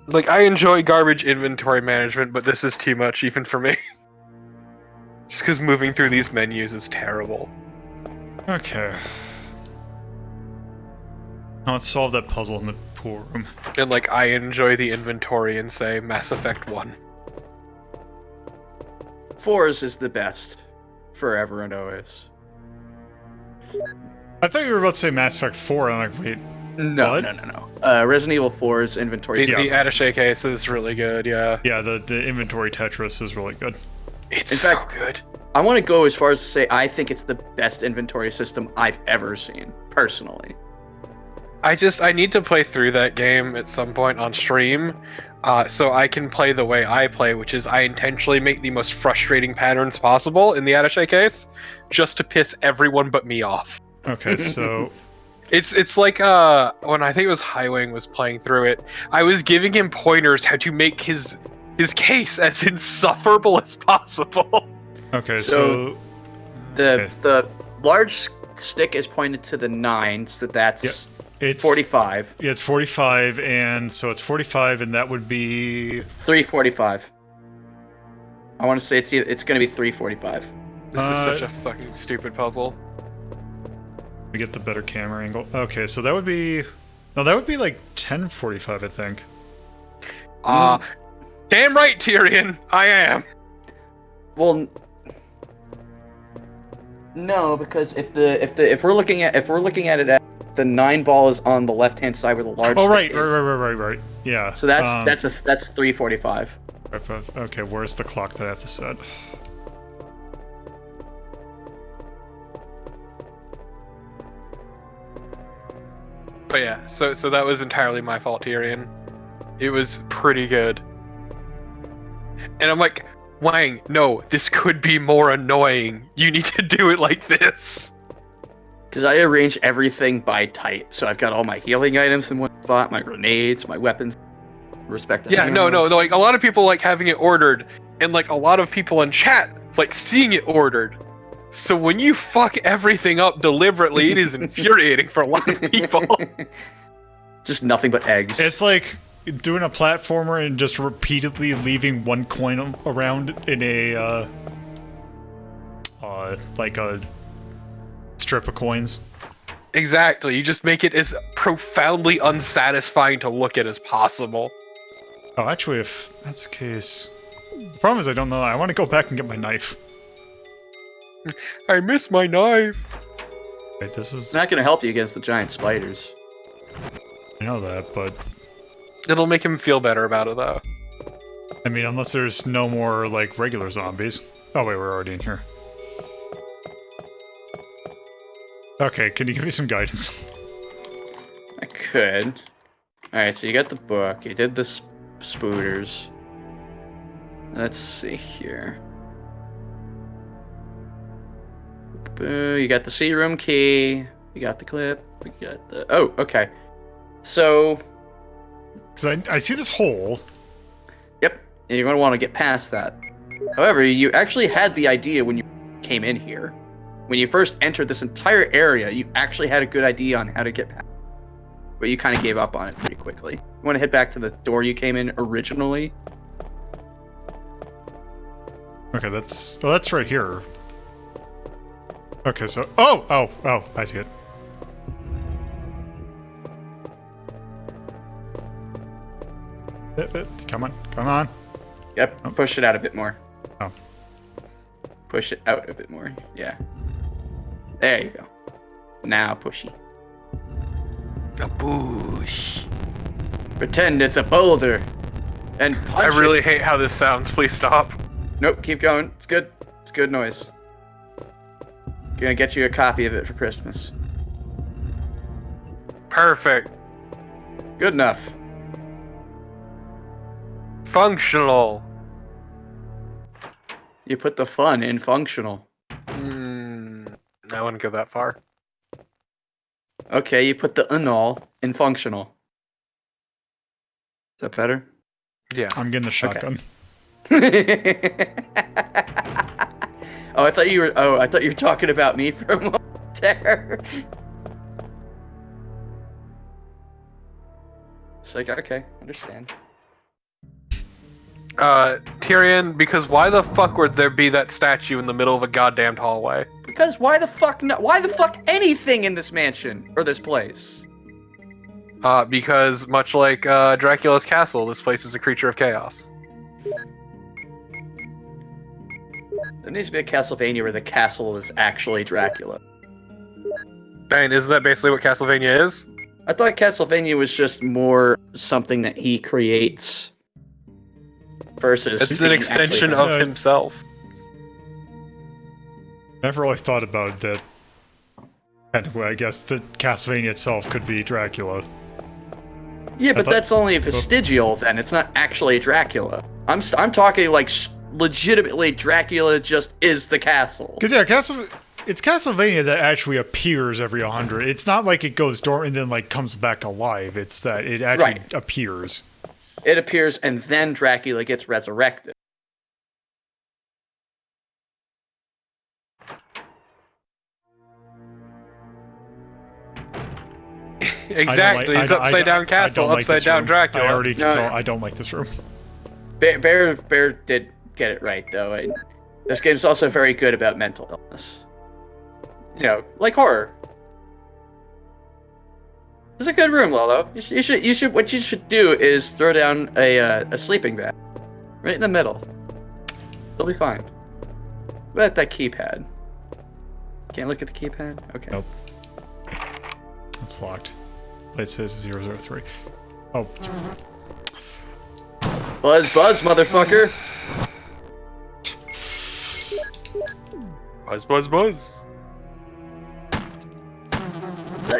Like, I enjoy garbage inventory management, but this is too much even for me. Just because moving through these menus is terrible. Okay. Now let's solve that puzzle in the pool room. And, like, I enjoy the inventory in, say, Mass Effect 1. 4's is the best. Forever and always. I thought you were about to say Mass Effect 4, and I'm like, wait. No. Resident Evil 4's inventory. The attaché case is really good, yeah. Yeah, the inventory Tetris is really good. It's In fact, so good. I want to go as far as to say I think it's the best inventory system I've ever seen, personally. I need to play through that game at some point on stream, so I can play the way I play, which is I intentionally make the most frustrating patterns possible in the attaché case, just to piss everyone but me off. Okay, so... It's like when I think it was Highwing was playing through it, I was giving him pointers how to make his case as insufferable as possible. Okay, so the large stick is pointed to the 9, so that's it's 45. Yeah, it's 45, and so it's 45, and that would be 345. I want to say it's going to be 345. This is such a fucking stupid puzzle. Let me get the better camera angle. Okay, so that would be... No, that would be like 1045, I think. Damn right, Tyrion! I am! Well... No, because if we're looking at it at the 9 ball is on the left-hand side where the large stick is. Right. Yeah. So that's 345. Okay, where's the clock that I have to set? But yeah, so that was entirely my fault, Tyrion. It was pretty good. And I'm like, Wang, no, this could be more annoying. You need to do it like this. Because I arrange everything by type. So I've got all my healing items in one spot, my grenades, my weapons, respective. Yeah, no, like a lot of people like having it ordered, and like a lot of people in chat like seeing it ordered. So when you fuck everything up deliberately, it is infuriating for a lot of people. Just nothing but eggs. It's like doing a platformer and just repeatedly leaving one coin around in a like a strip of coins. Exactly. You just make it as profoundly unsatisfying to look at as possible. Oh, actually, if that's the case, the problem is I don't know. I want to go back and get my knife. I miss my knife. Wait, this is. It's not going to help you against the giant spiders. I know that, but it'll make him feel better about it, though. I mean, unless there's no more like regular zombies. Oh wait, we're already in here. Okay, can you give me some guidance? I could. Alright, so you got the book, you did the spooters. Let's see here. You got the C room key, you got the clip, we got the... Oh, okay. So... Because I see this hole. Yep, and you're going to want to get past that. However, you actually had the idea when you came in here. When you first entered this entire area, you actually had a good idea on how to get past it. But you kind of gave up on it pretty quickly. You want to head back to the door you came in originally? Okay, that's right here. Okay, so oh, I see it. Come on. Yep, push it out a bit more. Oh. Push it out a bit more, yeah. There you go. Now pushy. A push. Pretend it's a boulder. And punch I really hate how this sounds. Please stop. Nope, keep going. It's good. It's good noise. Gonna get you a copy of it for Christmas. Perfect. Good enough. Functional. You put the fun in functional. I wouldn't go that far. Okay, you put the anal in functional. Is that better? Yeah. I'm getting the shotgun. Okay. I thought you were talking about me for a moment there. It's like, okay, understand. Tyrion, because why the fuck would there be that statue in the middle of a goddamn hallway? Because why the fuck anything in this mansion or this place? Because much like Dracula's castle, this place is a creature of chaos. There needs to be a Castlevania where the castle is actually Dracula. Dang, isn't that basically what Castlevania is? I thought Castlevania was just more something that he creates versus... It's an extension of himself. Never really thought about that. Anyway, I guess the Castlevania itself could be Dracula. Yeah, but that's only vestigial then. It's not actually Dracula. I'm talking like legitimately Dracula just is the castle. Because yeah, it's Castlevania that actually appears every 100. It's not like it goes dormant and then like comes back alive. It's that it actually appears. It appears and then Dracula gets resurrected. Exactly. It's upside down castle, upside down Dracula. I don't like this room. Bear did get it right though. This game's also very good about mental illness. You know, like horror. It's a good room, Lolo. You should. What you should do is throw down a sleeping bag, right in the middle. It'll be fine. But that keypad. Can't look at the keypad. Okay. Nope. It's locked. It says 003. Oh. Buzz, motherfucker. Buzz.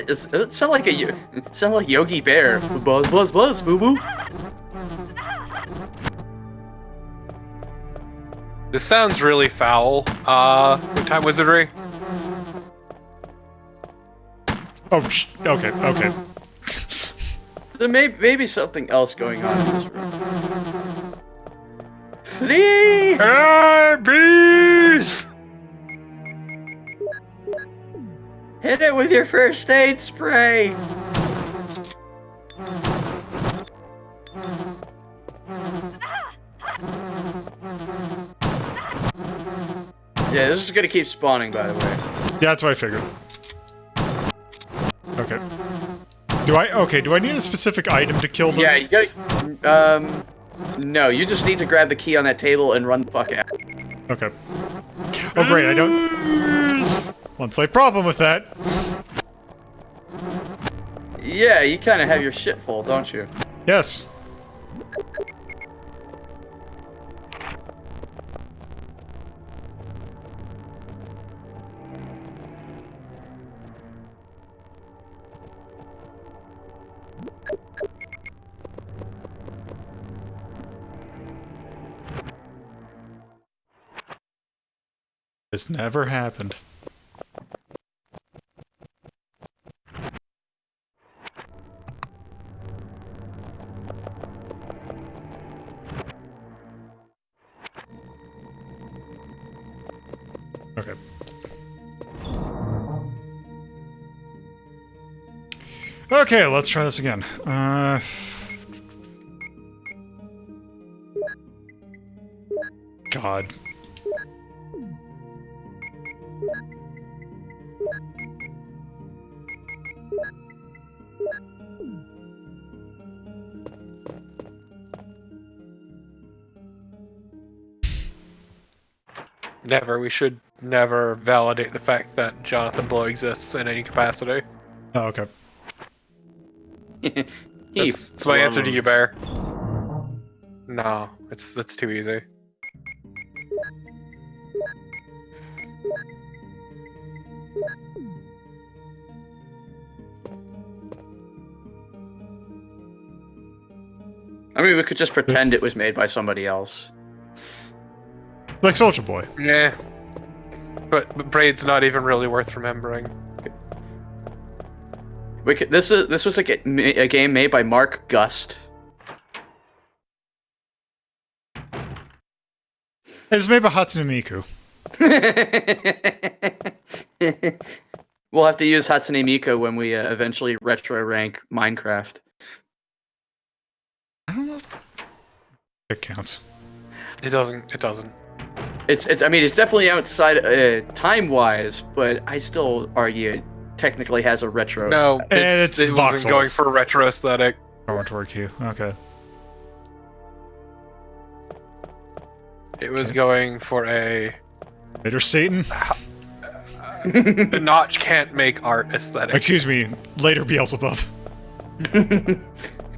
It sound like Yogi Bear. Buzz, boo boo. This sounds really foul. Time wizardry. Oh, okay. There may be something else going on in this room. Free! Bees! Hit it with your first aid spray! Yeah, this is gonna keep spawning, by the way. Yeah, that's what I figured. Okay. Do I need a specific item to kill them? Yeah, you gotta... No, you just need to grab the key on that table and run the fuck out. Okay. Oh great, I don't... One slight problem with that. Yeah, you kind of have your shit full, don't you? Yes. This never happened. Okay. Okay, let's try this again. God. Never. We should never validate the fact that Jonathan Blow exists in any capacity. Oh, okay. That's my answer to you, Bear. No, that's too easy. I mean, we could just pretend it was made by somebody else. Like Soldier Boy. Yeah. But Braid's not even really worth remembering. We could, this was a game made by Mark Gust. It's made by Hatsune Miku. We'll have to use Hatsune Miku when we eventually retro rank Minecraft. I don't know if it counts. It doesn't. It doesn't. I mean, it's definitely outside time-wise, but I still argue it technically has a retro. No, it's it wasn't voxel. going for a retro aesthetic. Toward you. Okay. It was going for a... Later, Satan. The Notch can't make art aesthetic. Excuse me. Later, Beelzebub.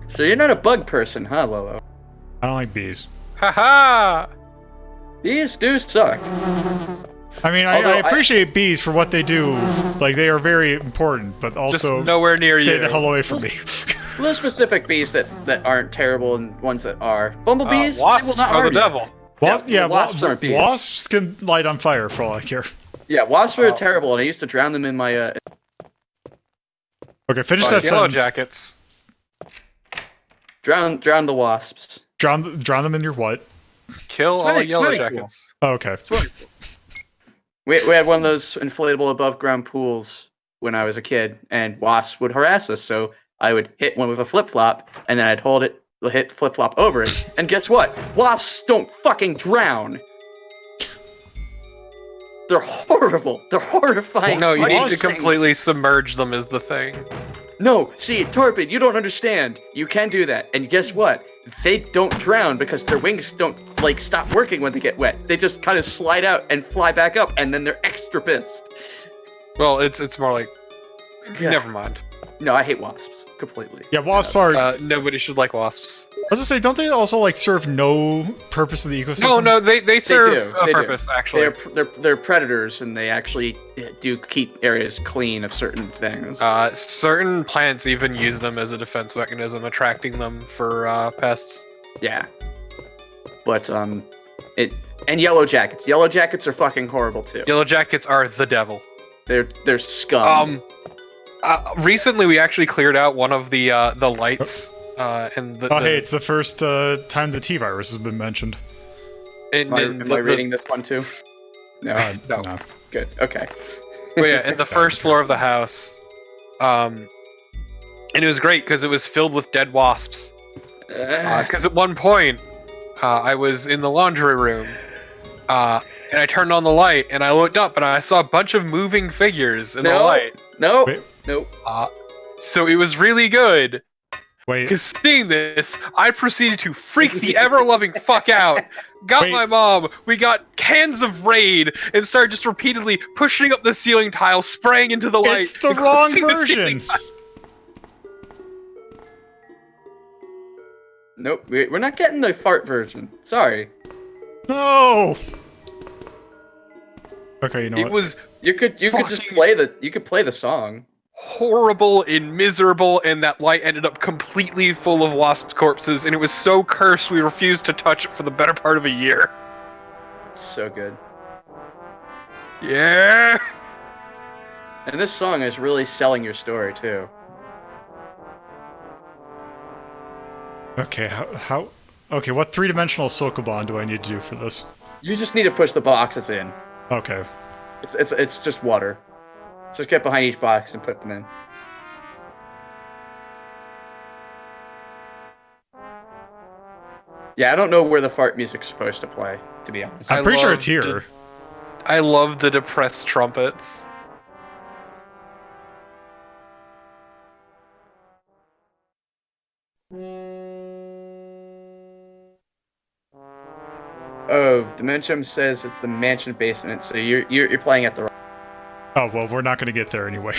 So you're not a bug person, huh, Lolo? I don't like bees. Haha! Bees do suck. I mean, I appreciate bees for what they do. Like, they are very important, but also just nowhere near stay you. the hell away from me. There's specific bees that aren't terrible and ones that are. Bumblebees? Wasps they will not are harm the you. devil. Wasps aren't bees. Wasps can light on fire for all I care. Yeah, wasps are terrible, and I used to drown them in my... Okay, finish that Yellow sentence. Jackets. Drown the wasps. Drown them in your what? Kill all the Yellow swimming Jackets. Oh, okay. We had one of those inflatable above-ground pools when I was a kid, and wasps would harass us, so I would hit one with a flip-flop, and then I'd hit flip-flop over it, and guess what? Wasps don't fucking drown! They're horrible! They're horrifying! No, you need to things. completely submerge them is the thing. No, see, Torpid, you don't understand. You can do that, and guess what? They don't drown because their wings don't, stop working when they get wet. They just kind of slide out and fly back up, and then they're extra pissed. Well, it's more like... Yeah. Never mind. No, I hate wasps. Completely. Yeah, wasps are... Nobody should like wasps. I was gonna say, don't they also, serve no purpose to the ecosystem? No, they serve a They purpose, do. actually. They're predators, and they actually do keep areas clean of certain things. Certain plants even use them as a defense mechanism, attracting them for pests. Yeah. But, and yellow jackets. Yellow jackets are fucking horrible, too. Yellow Jackets are the devil. They're scum. Recently we actually cleared out one of the lights, and hey, it's the first time the T-virus has been mentioned. Am I reading this one, too? No. No. Good, okay. But yeah, in the first floor of the house, and it was great because it was filled with dead wasps. Because at one point, I was in the laundry room, and I turned on the light, and I looked up, and I saw a bunch of moving figures in the light. Nope. So it was really good. Wait. Because seeing this, I proceeded to freak the ever-loving fuck out. Got my mom, we got cans of Raid, and started just repeatedly pushing up the ceiling tile, spraying into the light. It's the and wrong closing the version. ceiling tile. Nope, we're not getting the fart version. Sorry. No. Okay, you know what? You could just play the song. Horrible and miserable, and that light ended up completely full of wasp corpses, and it was so cursed we refused to touch it for the better part of a year. It's so good. Yeah. And this song is really selling your story too. Okay, how? Okay, what three-dimensional Sokoban do I need to do for this? You just need to push the boxes in. Okay. It's just water. Just get behind each box and put them in. Yeah, I don't know where the fart music's supposed to play, to be honest. I'm pretty sure it's here. I love the depressed trumpets. Oh, Dimension says it's the mansion basement, so you're playing at the wrong. Oh well, we're not going to get there anyway.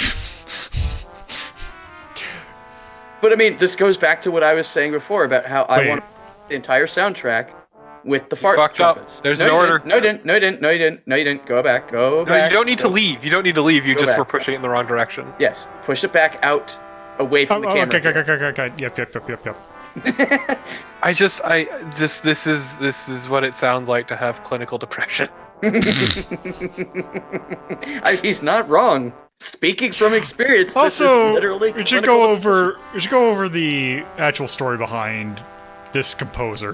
But I mean, this goes back to what I was saying before about how I want the entire soundtrack with the fart trumpets. There's an order. No, you didn't. Go back. No, you don't need to leave. You don't need to leave. You just were pushing it in the wrong direction. Yes, push it back out, away from the camera. Okay. Yep. This is what it sounds like to have clinical depression. He's not wrong. Speaking from experience, also, this is literally we should go over the actual story behind this composer.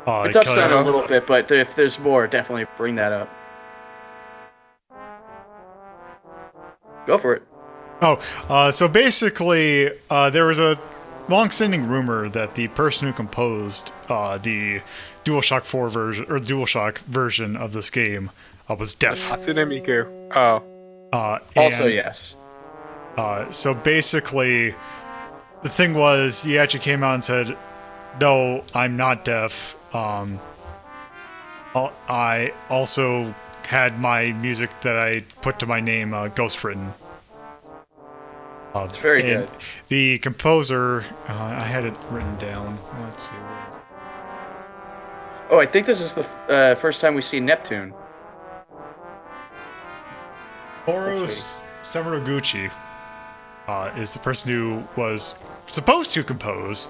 We touched on it a little bit, but if there's more, definitely bring that up. Go for it. So basically, there was a long-standing rumor that the person who composed the DualShock 4 version or DualShock version of this game was deaf. Hatsune Miku. Oh. Also, yes. So basically, the thing was, he actually came out and said, "No, I'm not deaf. I also had my music that I put to my name ghostwritten." It's very good. The composer, I had it written down. Let's see. Oh, I think this is the first time we see Neptune. Oro Sawaraguchi is the person who was supposed to compose,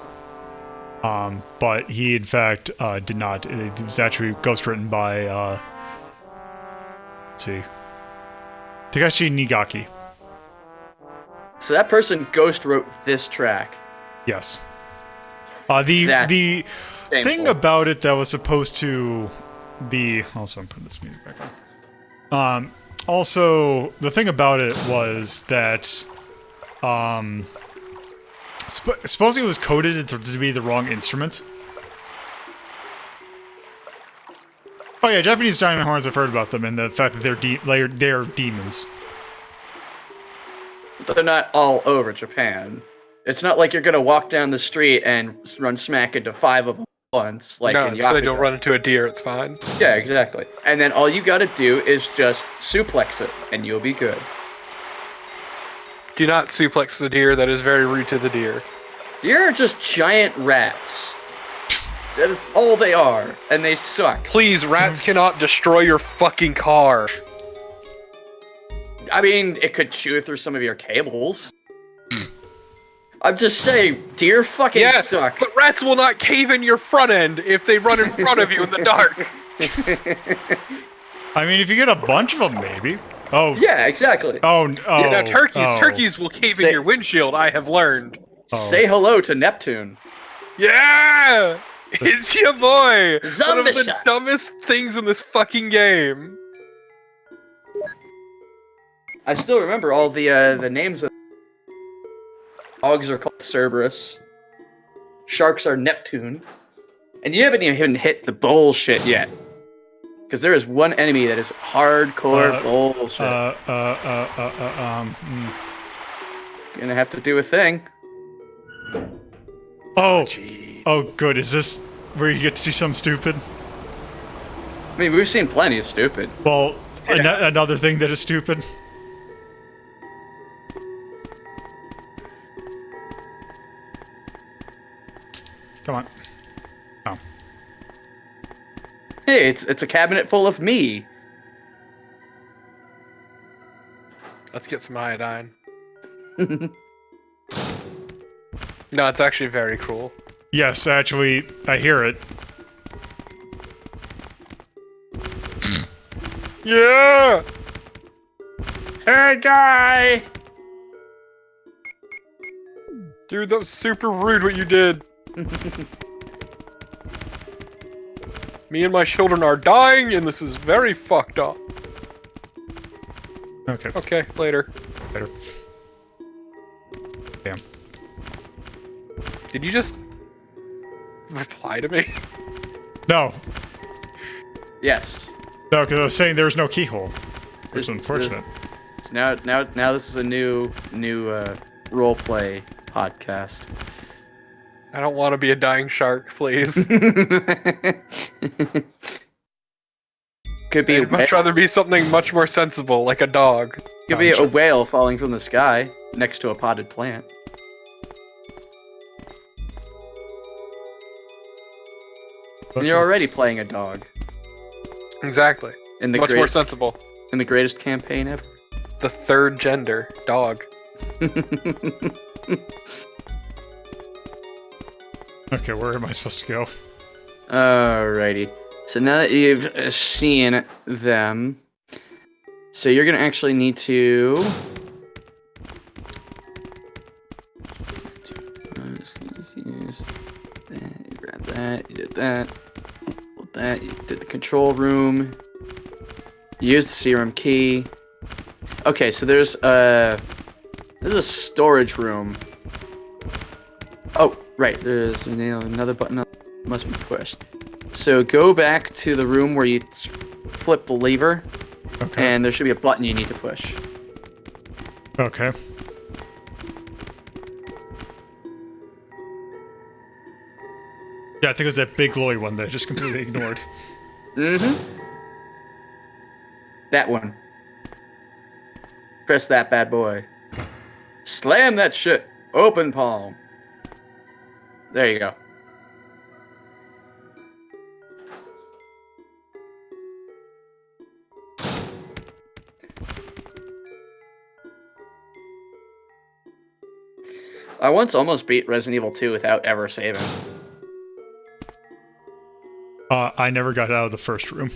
but he in fact did not. It was actually ghostwritten by let's see, Takashi Nigaki. So that person ghost wrote this track. Yes. The thing about it that was supposed to be also I'm putting this music back on. Also, the thing about it was that supposedly it was coded to be the wrong instrument. Oh yeah, Japanese giant horns, I've heard about them, and the fact that they're demons. They're not all over Japan. It's not like you're gonna walk down the street and run smack into 5 of them once. Like no, in so they Yakuza. don't run into a deer, it's fine. Yeah, exactly. And then all you gotta do is just suplex it, and you'll be good. Do not suplex the deer, that is very rude to the deer. Deer are just giant rats. That is all they are, and they suck. Please, rats cannot destroy your fucking car. I mean, it could chew through some of your cables. I'm just saying, deer fucking suck. But rats will not cave in your front end if they run in front of you in the dark. I mean, if you get a bunch of them, maybe. Oh. Yeah, exactly. Now turkeys will cave in your windshield, I have learned. Say hello to Neptune. Yeah! It's your boy! One of the Zundasha. dumbest things in this fucking game. I still remember all the names of dogs are called Cerberus. Sharks are Neptune. And you haven't even hit the bullshit yet. Because there is one enemy that is hardcore bullshit. Gonna have to do a thing. Oh, good. Is this where you get to see something stupid? I mean, we've seen plenty of stupid. Well, another thing that is stupid. Come on. Oh. Hey, it's a cabinet full of me. Let's get some iodine. No, it's actually very cool. Yes, actually, I hear it. Yeah! Hey, guy! Dude, that was super rude what you did. Me and my children are dying, and this is very fucked up. Okay. Okay, later. Later. Damn. Did you just reply to me? No. Yes. No, because I was saying there's no keyhole. Which is unfortunate. Now this is a new roleplay podcast. I don't want to be a dying shark, please. Could be. I'd much rather be something much more sensible, like a dog. Could be a whale falling from the sky next to a potted plant. And you're already playing a dog. Exactly. Much more sensible. In the greatest campaign ever. The third gender, dog. Okay, where am I supposed to go? Alrighty. So now that you've seen them, so you're gonna actually need to. You grab that. You did that. Pulled that. You did the control room. You used the serum key. Okay, so there's this is a storage room. Oh, right. There's another button that must be pushed. So go back to the room where you flip the lever, and there should be a button you need to push. Okay. Yeah, I think it was that big glowy one that I just completely ignored. Mm-hmm. That one. Press that bad boy. Slam that shit. Open palm. There you go. I once almost beat Resident Evil 2 without ever saving. I never got out of the first room.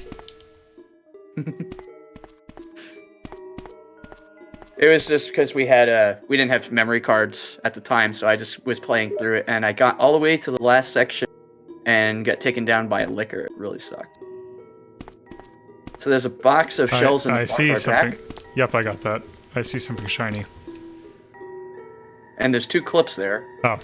It was just because we didn't have memory cards at the time, so I just was playing through it, and I got all the way to the last section and got taken down by a licker. It really sucked. So there's a box of shells in the back. Yep, I got that. I see something shiny. And there's 2 clips there. Oh.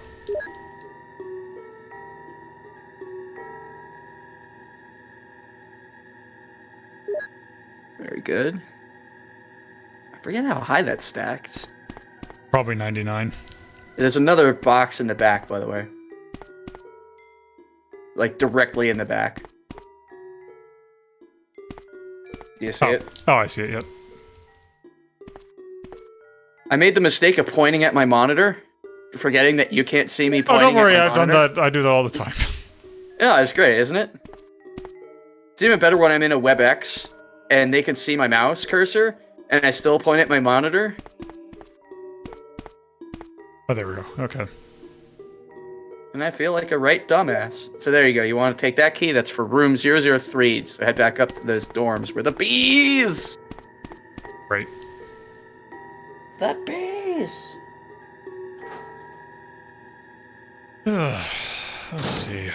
Very good. I forget how high that stacks. Probably 99. There's another box in the back, by the way. Like, directly in the back. Do you see it? Oh, I see it, yep. I made the mistake of pointing at my monitor, forgetting that you can't see me pointing don't worry, at my I've done monitor. that. I do that all the time. Yeah, it's great, isn't it? It's even better when I'm in a WebEx, and they can see my mouse cursor, and I still point at my monitor. Oh, there we go. Okay. And I feel like a right dumbass. So there you go. You want to take that key? That's for room 003. So head back up to those dorms where the bees! Right. The bees! Let's see.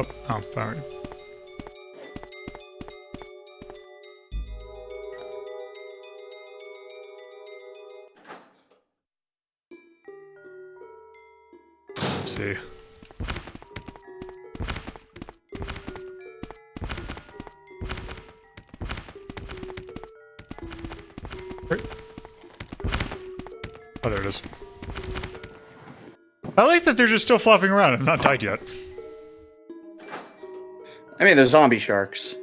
Oh, sorry. Let's see. Right. Oh, there it is. I like that they're just still flopping around and not died yet. I mean, they're zombie sharks.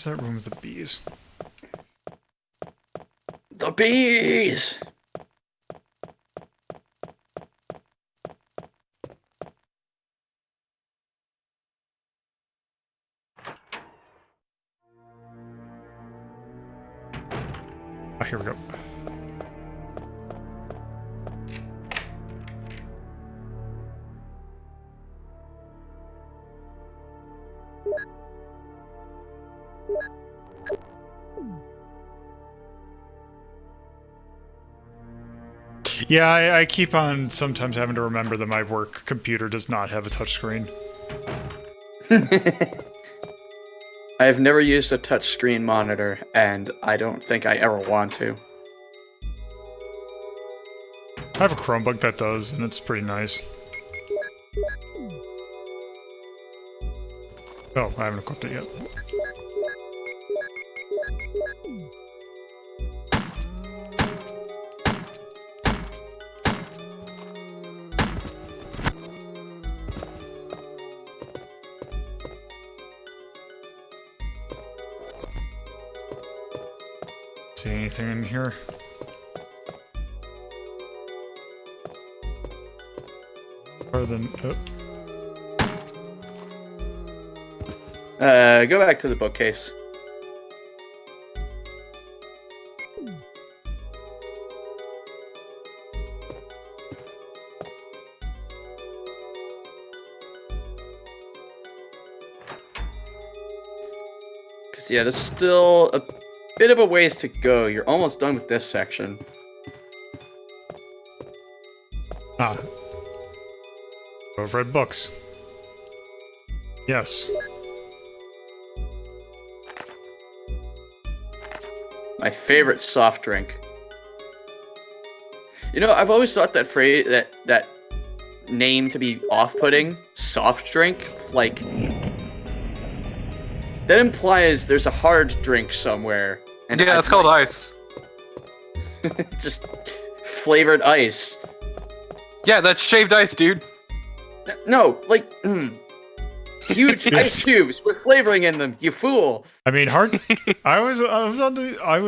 What's that room with the bees? The bees! Oh, here we go. Yeah, I keep on sometimes having to remember that my work computer does not have a touchscreen. I have never used a touchscreen monitor, and I don't think I ever want to. I have a Chromebook that does, and it's pretty nice. Oh, I haven't equipped it yet. See anything in here? Other than Go back to the bookcase. Cause yeah, there's still a bit of a ways to go. You're almost done with this section. Ah. I've read books. Yes. My favorite soft drink. You know, I've always thought that phrase, that name to be off-putting. Soft drink, like that implies there's a hard drink somewhere. And yeah, it's called ice. Just flavored ice. Yeah, that's shaved ice, dude. No, like huge ice cubes with flavoring in them. You fool! I mean, hard. I was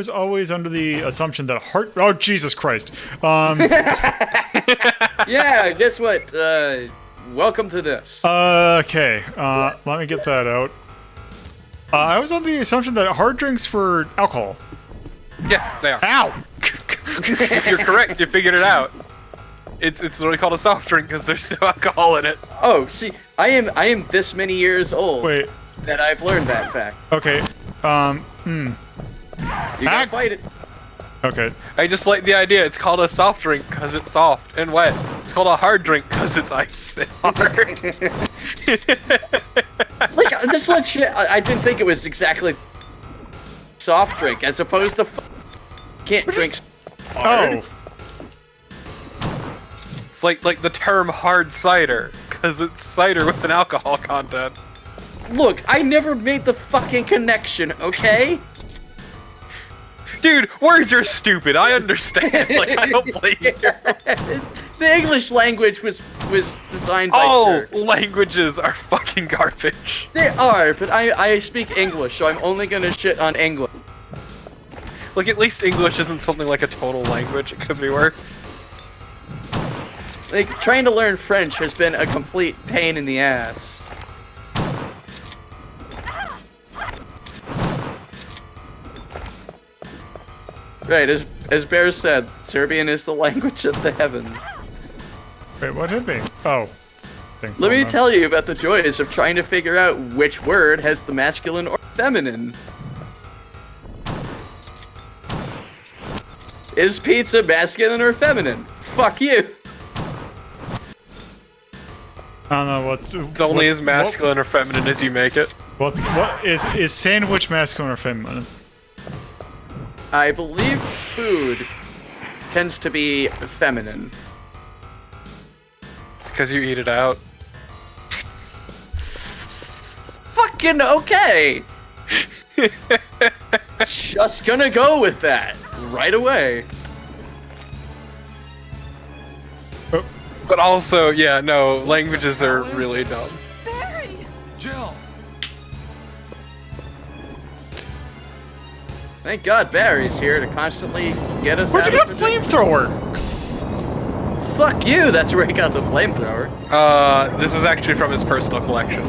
always under the assumption that hard. Oh, Jesus Christ! Yeah, guess what? Welcome to this. Okay. Let me get that out. I was under the assumption that hard drinks were alcohol. Yes, they are. Ow! You're correct. You figured it out. It's literally called a soft drink because there's no alcohol in it. Oh, see, I am this many years old. Wait. That I've learned that fact. Okay. You gotta fight it. Okay. I just like the idea. It's called a soft drink because it's soft and wet. It's called a hard drink because it's ice and hard. Like, this legit, I didn't think it was exactly soft drink as opposed to can't drink hard. Oh. It's like the term hard cider because it's cider with an alcohol content. Look, I never made the fucking connection, okay? Dude, words are stupid. I understand. Like, I don't blame you. The English language was designed by jerks. Languages are fucking garbage. They are, but I speak English, so I'm only gonna shit on English. Look, at least English isn't something like a total language. It could be worse. Like, trying to learn French has been a complete pain in the ass. Right, as Bear said, Serbian is the language of the heavens. Wait, what hit me? Oh. Let me tell you about the joys of trying to figure out which word has the masculine or feminine. Is pizza masculine or feminine? Fuck you. I don't know what's... It's only as masculine or feminine as you make it. What is sandwich masculine or feminine? I believe food tends to be feminine. It's because you eat it out. Fucking okay! Just gonna go with that right away. But also, yeah, no, languages are really dumb. Barry! Jill! Thank God Barry's here to constantly get us Where'd out you get of a flamethrower? Fuck you, that's where he got the flamethrower. This is actually from his personal collection.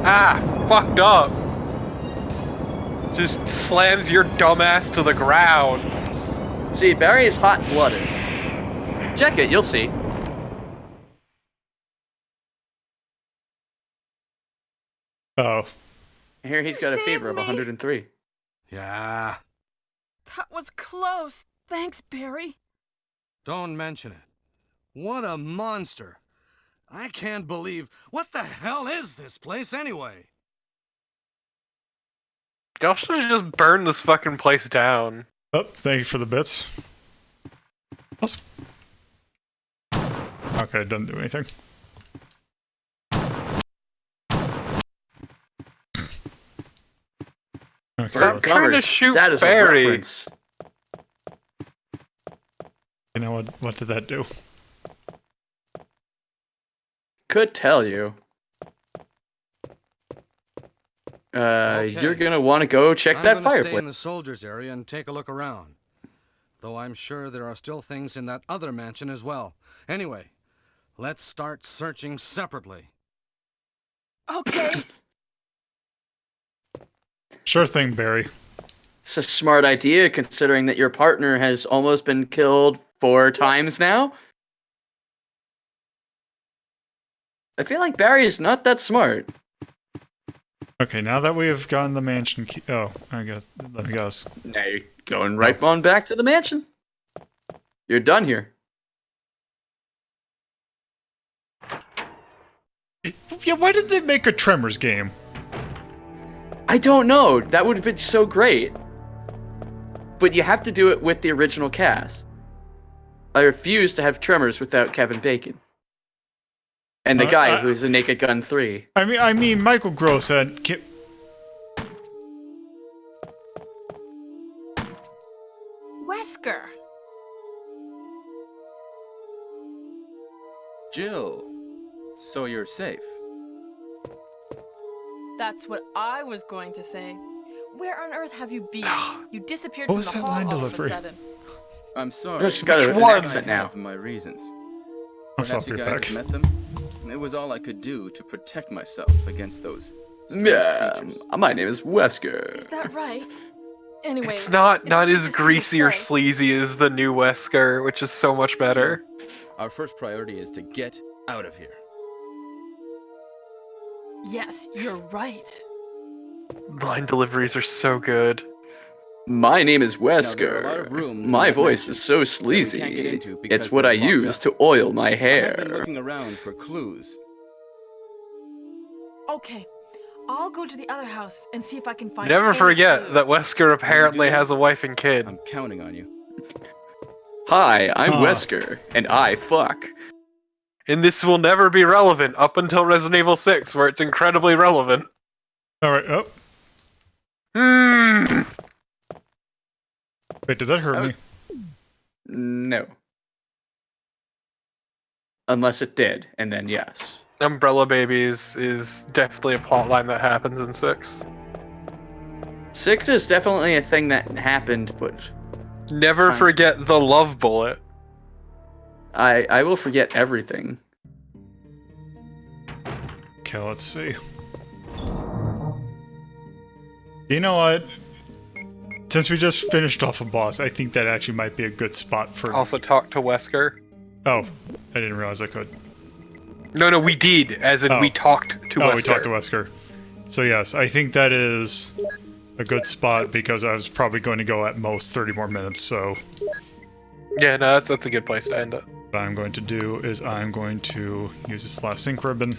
Ah, fucked up. Just slams your dumbass to the ground. See, Barry is hot-blooded. Check it, you'll see. Oh. Here he's got a fever of 103. Yeah. That was close. Thanks, Barry. Don't mention it. What a monster. I can't believe... What the hell is this place anyway? Y'all should have just burned this fucking place down. Oh, thank you for the bits. Awesome. Okay, it doesn't do anything. Okay, Stop trying to shoot that is Barry. A reference. You know what did that do? Could tell you. Okay. You're gonna want to go check that I'm gonna stay fireplace. in the soldiers area and take a look around. Though I'm sure there are still things in that other mansion as well. Anyway, let's start searching separately. Okay. Sure thing, Barry. It's a smart idea, considering that your partner has almost been killed 4 times now. I feel like Barry is not that smart. Okay, now that we have gotten the mansion key... Oh, I guess... Let me guess. Now you're going right on back to the mansion. You're done here. Yeah, why did they make a Tremors game? I don't know. That would have been so great. But you have to do it with the original cast. I refuse to have Tremors without Kevin Bacon. And the guy who's in Naked Gun 3. I mean, Michael Gross had... Wesker. Jill, so you're safe. That's what I was going to say. Where on earth have you been? You disappeared What was from the that hall line all delivery? of a sudden. I'm sorry. Just got an accent now. I have my reasons. Let's Perhaps not you be guys back. have met them? It was all I could do to protect myself against those strange creatures. My name is Wesker. Is that right? Anyway, It's not good as to see you greasy or safe. sleazy as the new Wesker, which is so much better. Our first priority is to get out of here. Yes, you're right. Line deliveries are so good. My name is Now, there are a lot of Wesker. rooms in My that voice mansion is so that we sleazy. can't get into because It's what I they're locked use up. to oil my I have been hair. looking around for clues. Okay, I'll go to the other house and see if I can find Never any forget clues. that Wesker apparently has a wife and kid. I'm counting on you. Hi, I'm Huh. Wesker, and I fuck. And this will never be relevant up until Resident Evil 6, where it's incredibly relevant. Alright, oh. Hmm. Wait, did that hurt me? No. Unless it did, and then yes. Umbrella Babies is definitely a plot line that happens in 6. 6 is definitely a thing that happened, but Never forget the love bullet. I will forget everything. Okay, let's see. You know what? Since we just finished off a boss, I think that actually might be a good spot for... Also talk to Wesker. Oh, I didn't realize I could. No, we did, as in we talked to Wesker. Oh, we talked to Wesker. So yes, I think that is a good spot because I was probably going to go at most 30 more minutes, so... Yeah, no, that's a good place to end it. What I'm going to do is I'm going to use this last ink ribbon.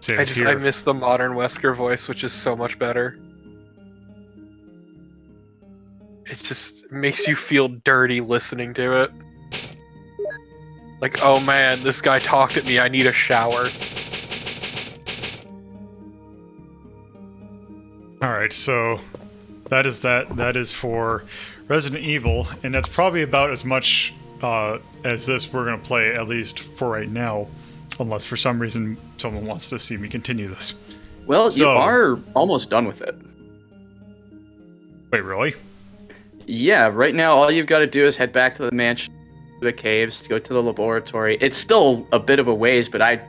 Save here. I miss the modern Wesker voice, which is so much better. It just makes you feel dirty listening to it. Like, oh man, this guy talked at me, I need a shower. Alright, so that is that. That is for Resident Evil, and that's probably about as much as this we're going to play, at least for right now. Unless for some reason someone wants to see me continue this. Well, you are almost done with it. Wait, really? Yeah, right now all you've got to do is head back to the mansion, the caves, go to the laboratory. It's still a bit of a ways, but I'd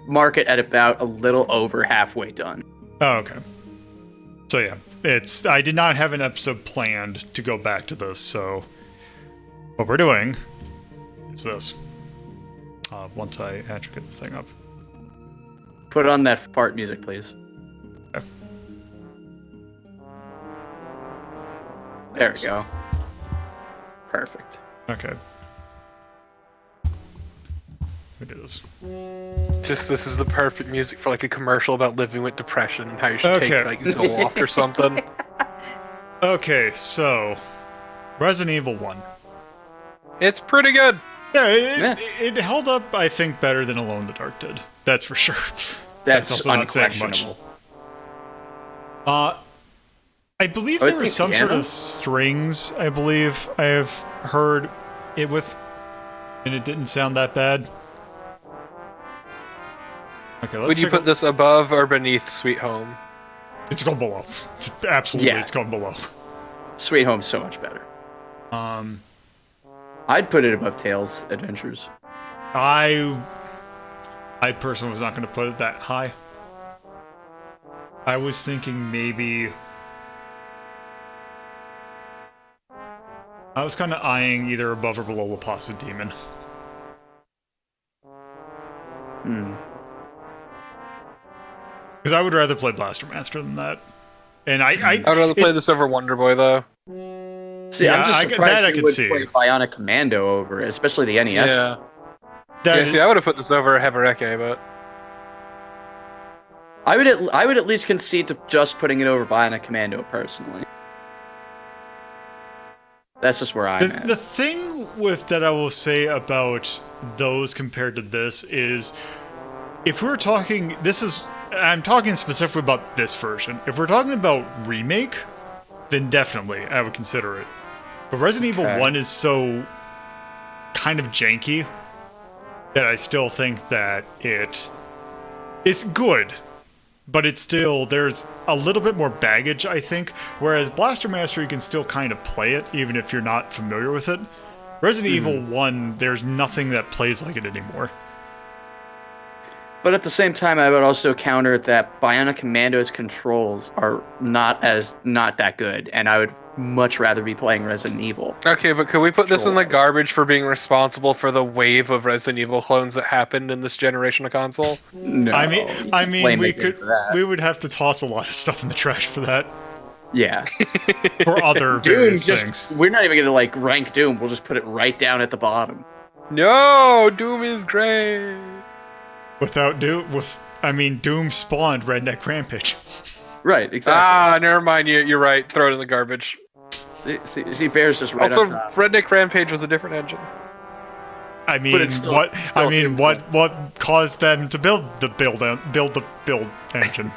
mark it at about a little over halfway done. Oh, okay. So yeah, I did not have an episode planned to go back to this, so what we're doing is this. Once I actually get the thing up. Put on that fart music, please. Okay. There we go. Perfect. Okay. We do this. Just this is the perfect music for like a commercial about living with depression and how you should take like Zoloft or something. Okay, so Resident Evil 1. It's pretty good. Yeah, it held up, I think, better than Alone in the Dark did. That's for sure. That's also not saying much. I believe there were some sort of strings, I believe I have heard it with, and it didn't sound that bad. Okay, let's Would you put this above or beneath Sweet Home? It's going below. Absolutely, Yeah. It's going below. Sweet Home's so much better. I'd put it above Tales Adventures. I personally was not going to put it that high. I was thinking maybe... I was kind of eyeing either above or below La Pasta Demon. Because I would rather play Blaster Master than that. And I would rather play this over Wonder Boy, though. See, Yeah, I'm just surprised that I you could would see. play Bionic Commando over it, especially the NES. Yeah. See, I would have put this over Hebereke, but... I would at least concede to just putting it over Bionic Commando, personally. That's just where I'm at. The thing with that I will say about those compared to this is, if we're talking, I'm talking specifically about this version. If we're talking about remake, then definitely I would consider it. But Resident Evil 1 is so kind of janky that I still think that it is good. But it's still, there's a little bit more baggage, I think. Whereas Blaster Master, you can still kind of play it, even if you're not familiar with it. Resident Evil 1, there's nothing that plays like it anymore. But at the same time, I would also counter that Bionic Commando's controls are not that good, and I would much rather be playing Resident Evil. Okay, but could we put this in the garbage for being responsible for the wave of Resident Evil clones that happened in this generation of console? No. I mean, we would have to toss a lot of stuff in the trash for that. Yeah. For other various things. We're not even gonna rank Doom. We'll just put it right down at the bottom. No, Doom is great. Without Doom, Doom spawned Redneck Rampage. Right, exactly. Never mind. You're right. Throw it in the garbage. See, Bear's just right also, on top. Redneck Rampage was a different engine. I mean, what caused them to build the build engine?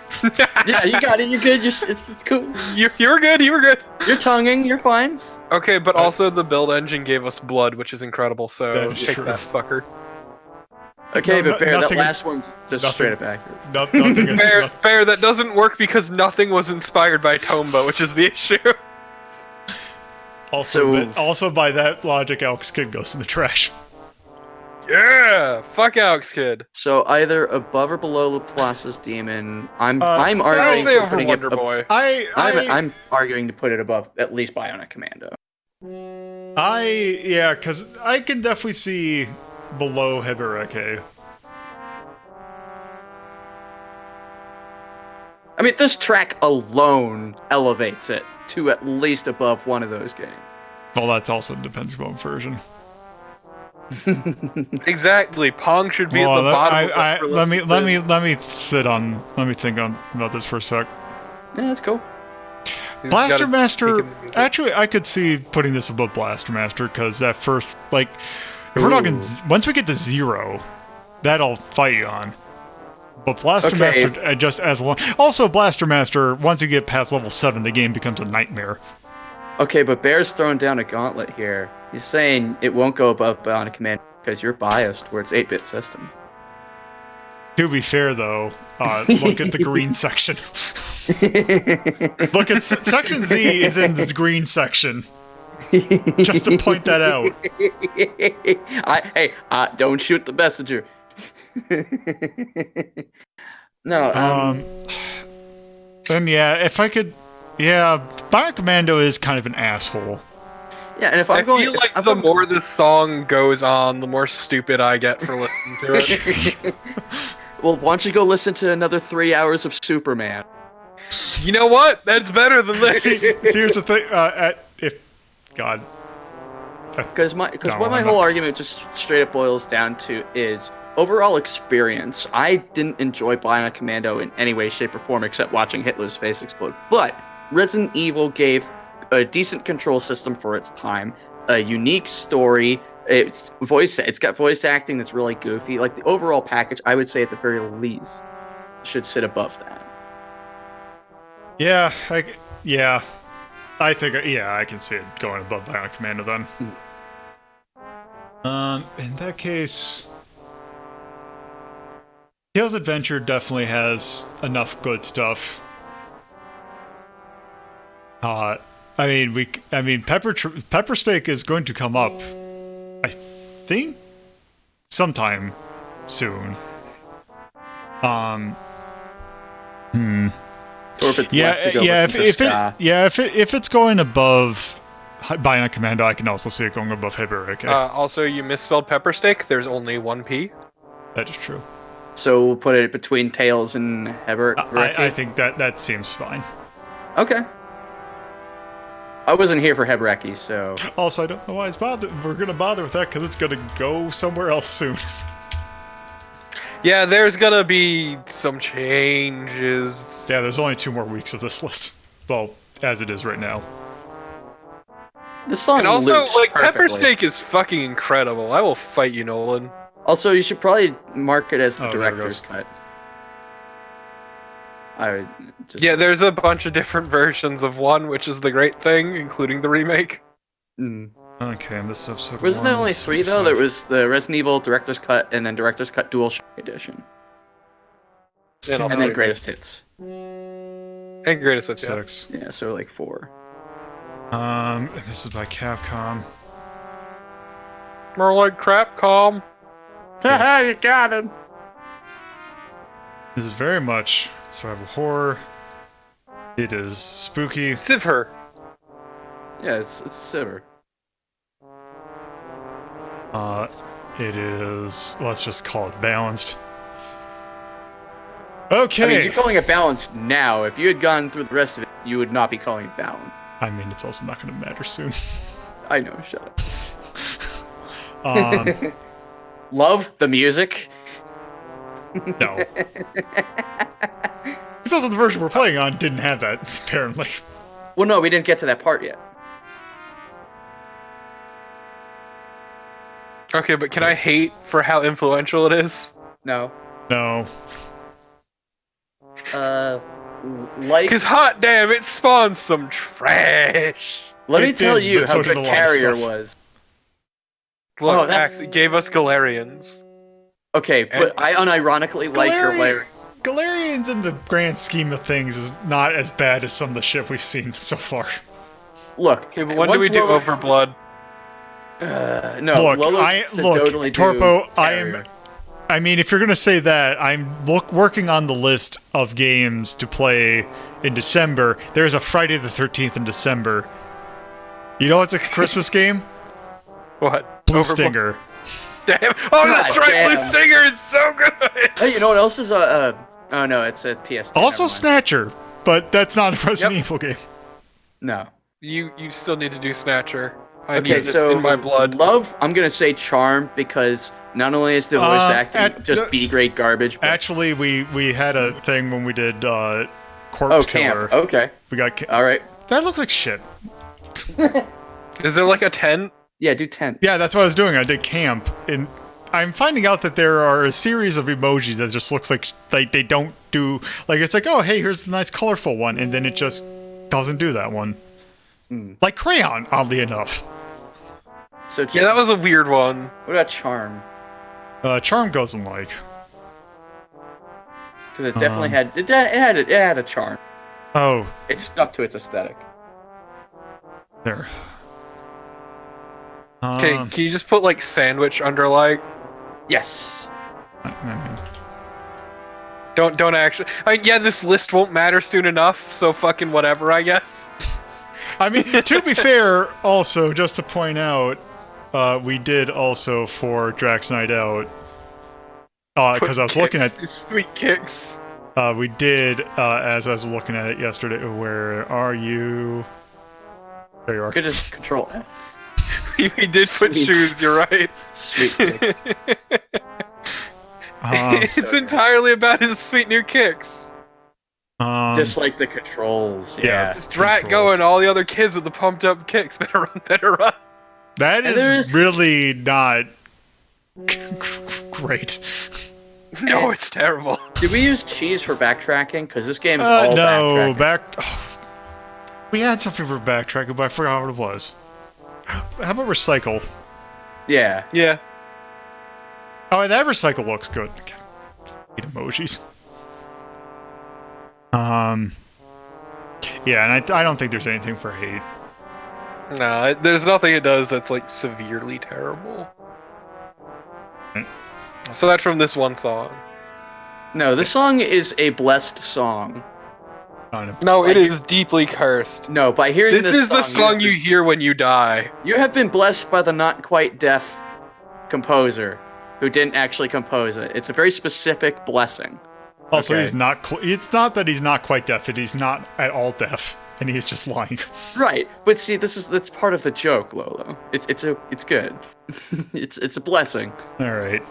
Yeah, you got it. You're good. It's cool. You were good. You were good. You're tonguing. You're fine. Okay, but also the build engine gave us blood, which is incredible, so That is take true. that, fucker. Okay, No, but Bear, that nothing is- last one's just nothing- straight up accurate. Nothing is. Fair, fair, that doesn't work because nothing was inspired by Tomba, which is the issue. Also, by that logic, Alex Kid goes in the trash. Yeah! Fuck Alex Kid. So either above or below Laplace's Demon. I'm I'd arguing say for over putting Wonder it. Boy. I'm arguing to put it above at least Bionic Commando. Yeah, because I can definitely see below Hebereke. I mean, this track alone elevates it to at least above one of those games. Well, that also depends upon version. Exactly. Pong should be at the bottom. Let me think about this for a sec. Yeah, that's cool. Blaster Master. Actually, I could see putting this above Blaster Master because that first, like, if we're talking once we get to 0, that I'll fight you on. But Blaster Master just as alone. Also, Blaster Master. Once you get past level 7, the game becomes a nightmare. Okay, but Bear's throwing down a gauntlet here. He's saying it won't go above Bionic Commando because you're biased towards 8-bit system. To be fair, though, look at the green section. Look at Section Z is in this green section. Just to point that out. Don't shoot the messenger. No. Then if I could, Bionic Commando is kind of an asshole. Yeah, and I feel like the more this song goes on, the more stupid I get for listening to it. Well, why don't you go listen to another 3 hours of Superman? You know what? That's better than this. See, here's the thing. Because what my whole argument just straight up boils down to is overall experience. I didn't enjoy Bionic Commando in any way, shape, or form except watching Hitler's face explode. But Resident Evil gave a decent control system for its time, a unique story. It's got voice acting that's really goofy. Like the overall package, I would say at the very least should sit above that. I think I can see it going above Bionic Commando then. In that case, Tales Adventure definitely has enough good stuff. Pepper Steak is going to come up, I think, sometime soon. Or if it's if it's going above Bionic Commando, I can also see it going above Hebereke. Also, you misspelled pepper steak. There's only one P. That is true. So we'll put it between Tails and Heber. I think that seems fine. Okay. I wasn't here for Hebereke, so. Also, I don't know why we're gonna bother with that because it's gonna go somewhere else soon. Yeah, there's gonna be some changes. Yeah, there's only 2 more weeks of this list. Well, as it is right now. The song and also, loops like, perfectly. Pepper Steak is fucking incredible. I will fight you, Nolan. Also, you should probably mark it as the there it director's goes. cut. I would just... Yeah, there's a bunch of different versions of one, which is the great thing, including the remake. Okay, and this episode. Wasn't there only 3 though? There was the Resident Evil director's cut, and then director's cut Dual Shock edition, and then greatest hits. And greatest hits, 6. Yeah, so like 4. This is by Capcom. More like Crapcom. Haha, you got him. This is very much survival horror. It is spooky. Sivher. Yeah, it's Silver. It is. Let's just call it balanced. Okay. I mean, you're calling it balanced now. If you had gone through the rest of it, you would not be calling it balanced. I mean, it's also not going to matter soon. I know. Shut up. Love the music. No. It's also the version we're playing on didn't have that, apparently. Well, no, we didn't get to that part yet. Okay, but can I hate for how influential it is? No. No. Like... Because hot damn, it spawns some trash. Let me It tell did, you but how so did good a lot of Carrier stuff. was. Look, Oh, that's- Max, it gave us Galarians. Okay, but I unironically like Galarian. Galarians in the grand scheme of things is not as bad as some of the shit we've seen so far. Look, Okay, but when do we do Overblood? No, Look, Lola totally Torpo, Carrier. I mean, if you're gonna say that, I'm working on the list of games to play in December. There's a Friday the 13th in December. You know what's a Christmas game? What? Blue Stinger. Damn! Oh, that's right. damn. Blue Stinger is so good. Hey, you know what else is oh no, it's a PS2. Also Snatcher, but that's not a Resident Evil game. No. You still need to do Snatcher. I Okay, need this so in my blood. Love, I'm gonna say Charm because not only is the voice acting just B-grade garbage. But... Actually, we had a thing when we did Corpse Killer. Camp. Okay. We got all right. That looks like shit. Is there like a 10? Yeah, do 10. Yeah, that's what I was doing. I did Camp, and I'm finding out that there are a series of emojis that just looks like they don't do like it's like, oh hey, here's a nice colorful one, and then it just doesn't do that one. Like Crayon, oddly enough. So yeah, that was a weird one. What about Charm? Charm goes in like. Because it definitely it had a charm. Oh. It stuck to its aesthetic. There. Okay, can you just put like sandwich under like? Yes. Don't actually. Yeah, this list won't matter soon enough. So fucking whatever, I guess. I mean, to be fair, also just to point out, we did also for Drax Night Out. Because I was looking at sweet kicks. We did as I was looking at it yesterday. Where are you? There you are. Could just control F. We did put shoes. You're right. Sweet. It's entirely about his sweet new kicks. Just like the controls. Yeah. Just Drat going. All the other kids with the pumped up kicks better run. Better run. That is really not great. No, it's terrible. Did we use cheese for backtracking? Because this game is all no, backtracking. We had something for backtracking, but I forgot what it was. How about recycle? Yeah. Yeah. Oh, that recycle looks good. Hate emojis. Yeah, and I don't think there's anything for hate. No, there's nothing it does that's like severely terrible. So that's from this one song. No, this song is a blessed song. No, it is deeply cursed. No, by hearing this is the song you hear when you die. You have been blessed by the not quite deaf composer who didn't actually compose it. It's a very specific blessing. Also, Okay. he's not. It's not that he's not quite deaf. He's not at all deaf, and he's just lying. Right, but see, that's part of the joke, Lolo. It's good. it's a blessing. All right.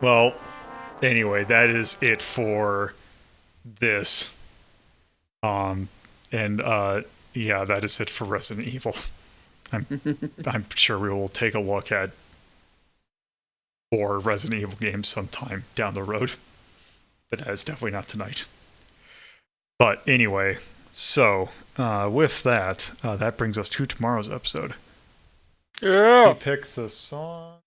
Well, anyway, that is it for this. Yeah, that is it for Resident Evil. I'm sure we will take a look at more Resident Evil games sometime down the road, but that is definitely not tonight. But anyway, so with that, that brings us to tomorrow's episode. Yeah. We pick the song.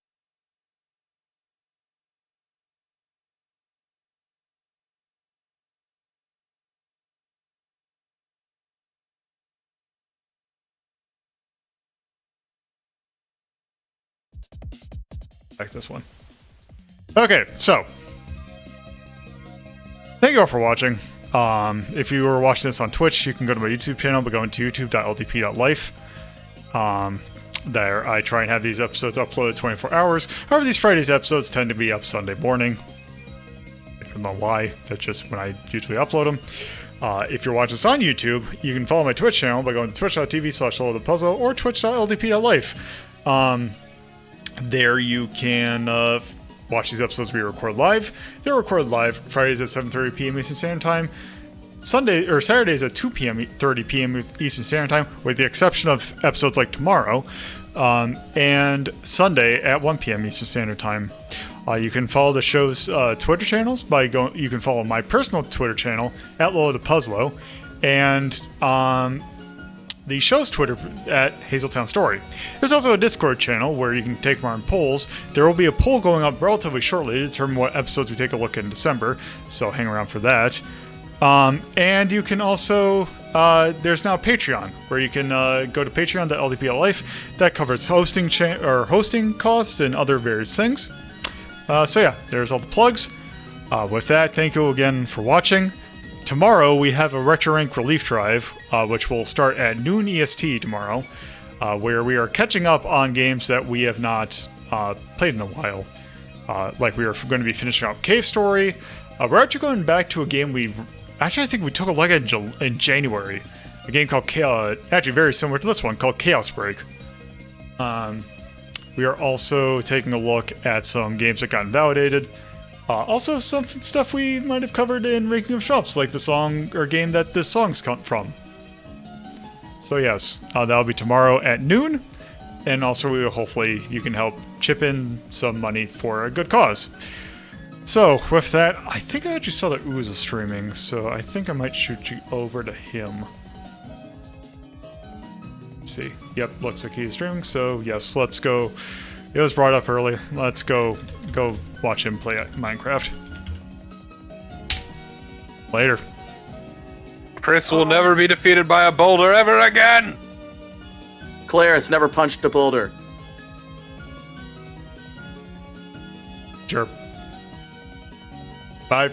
Like this one. Okay, so thank you all for watching. If you were watching this on Twitch, you can go to my YouTube channel by going to youtube.ldp.life. There, I try and have these episodes uploaded 24 hours. However, these Fridays episodes tend to be up Sunday morning. I don't know why. That's just when I usually upload them. If you're watching this on YouTube, you can follow my Twitch channel by going to twitch.tv/LoloThePuzzle or twitch.ldp.life. There you can watch these episodes we record live. They're recorded live Fridays at 7:30 p.m. Eastern Standard Time, Saturdays at 2 p.m. 30 p.m. Eastern Standard Time, with the exception of episodes like tomorrow, and Sunday at 1 p.m. Eastern Standard Time. You can follow the show's Twitter channels by going. You can follow my personal Twitter channel at LoloThePuzzlo, and the show's Twitter at Hazeltown Story. There's also a Discord channel where you can take part in polls. There will be a poll going up relatively shortly to determine what episodes we take a look at in December, so hang around for that. And you can also, there's now Patreon, where you can go to patreon.ldplife. That covers hosting costs and other various things. So yeah, there's all the plugs. With that, thank you again for watching. Tomorrow we have a Retro Rank Relief Drive, which will start at noon EST tomorrow, where we are catching up on games that we have not played in a while. Like we are going to be finishing up Cave Story. We're actually going back to a game I think we took a look at in January. A game called actually very similar to this one, called Chaos Break. We are also taking a look at some games that got invalidated. Also, some stuff we might have covered in Ranking of Shops, like the song or game that this song's come from. So yes, that'll be tomorrow at noon, and also hopefully you can help chip in some money for a good cause. So with that, I think I actually saw that Ooze is streaming, so I think I might shoot you over to him. Let's see. Yep, looks like he's streaming, so yes, let's go. It was brought up early. Let's go watch him play Minecraft. Later. Chris will never be defeated by a boulder ever again! Claire has never punched a boulder. Sure. Bye.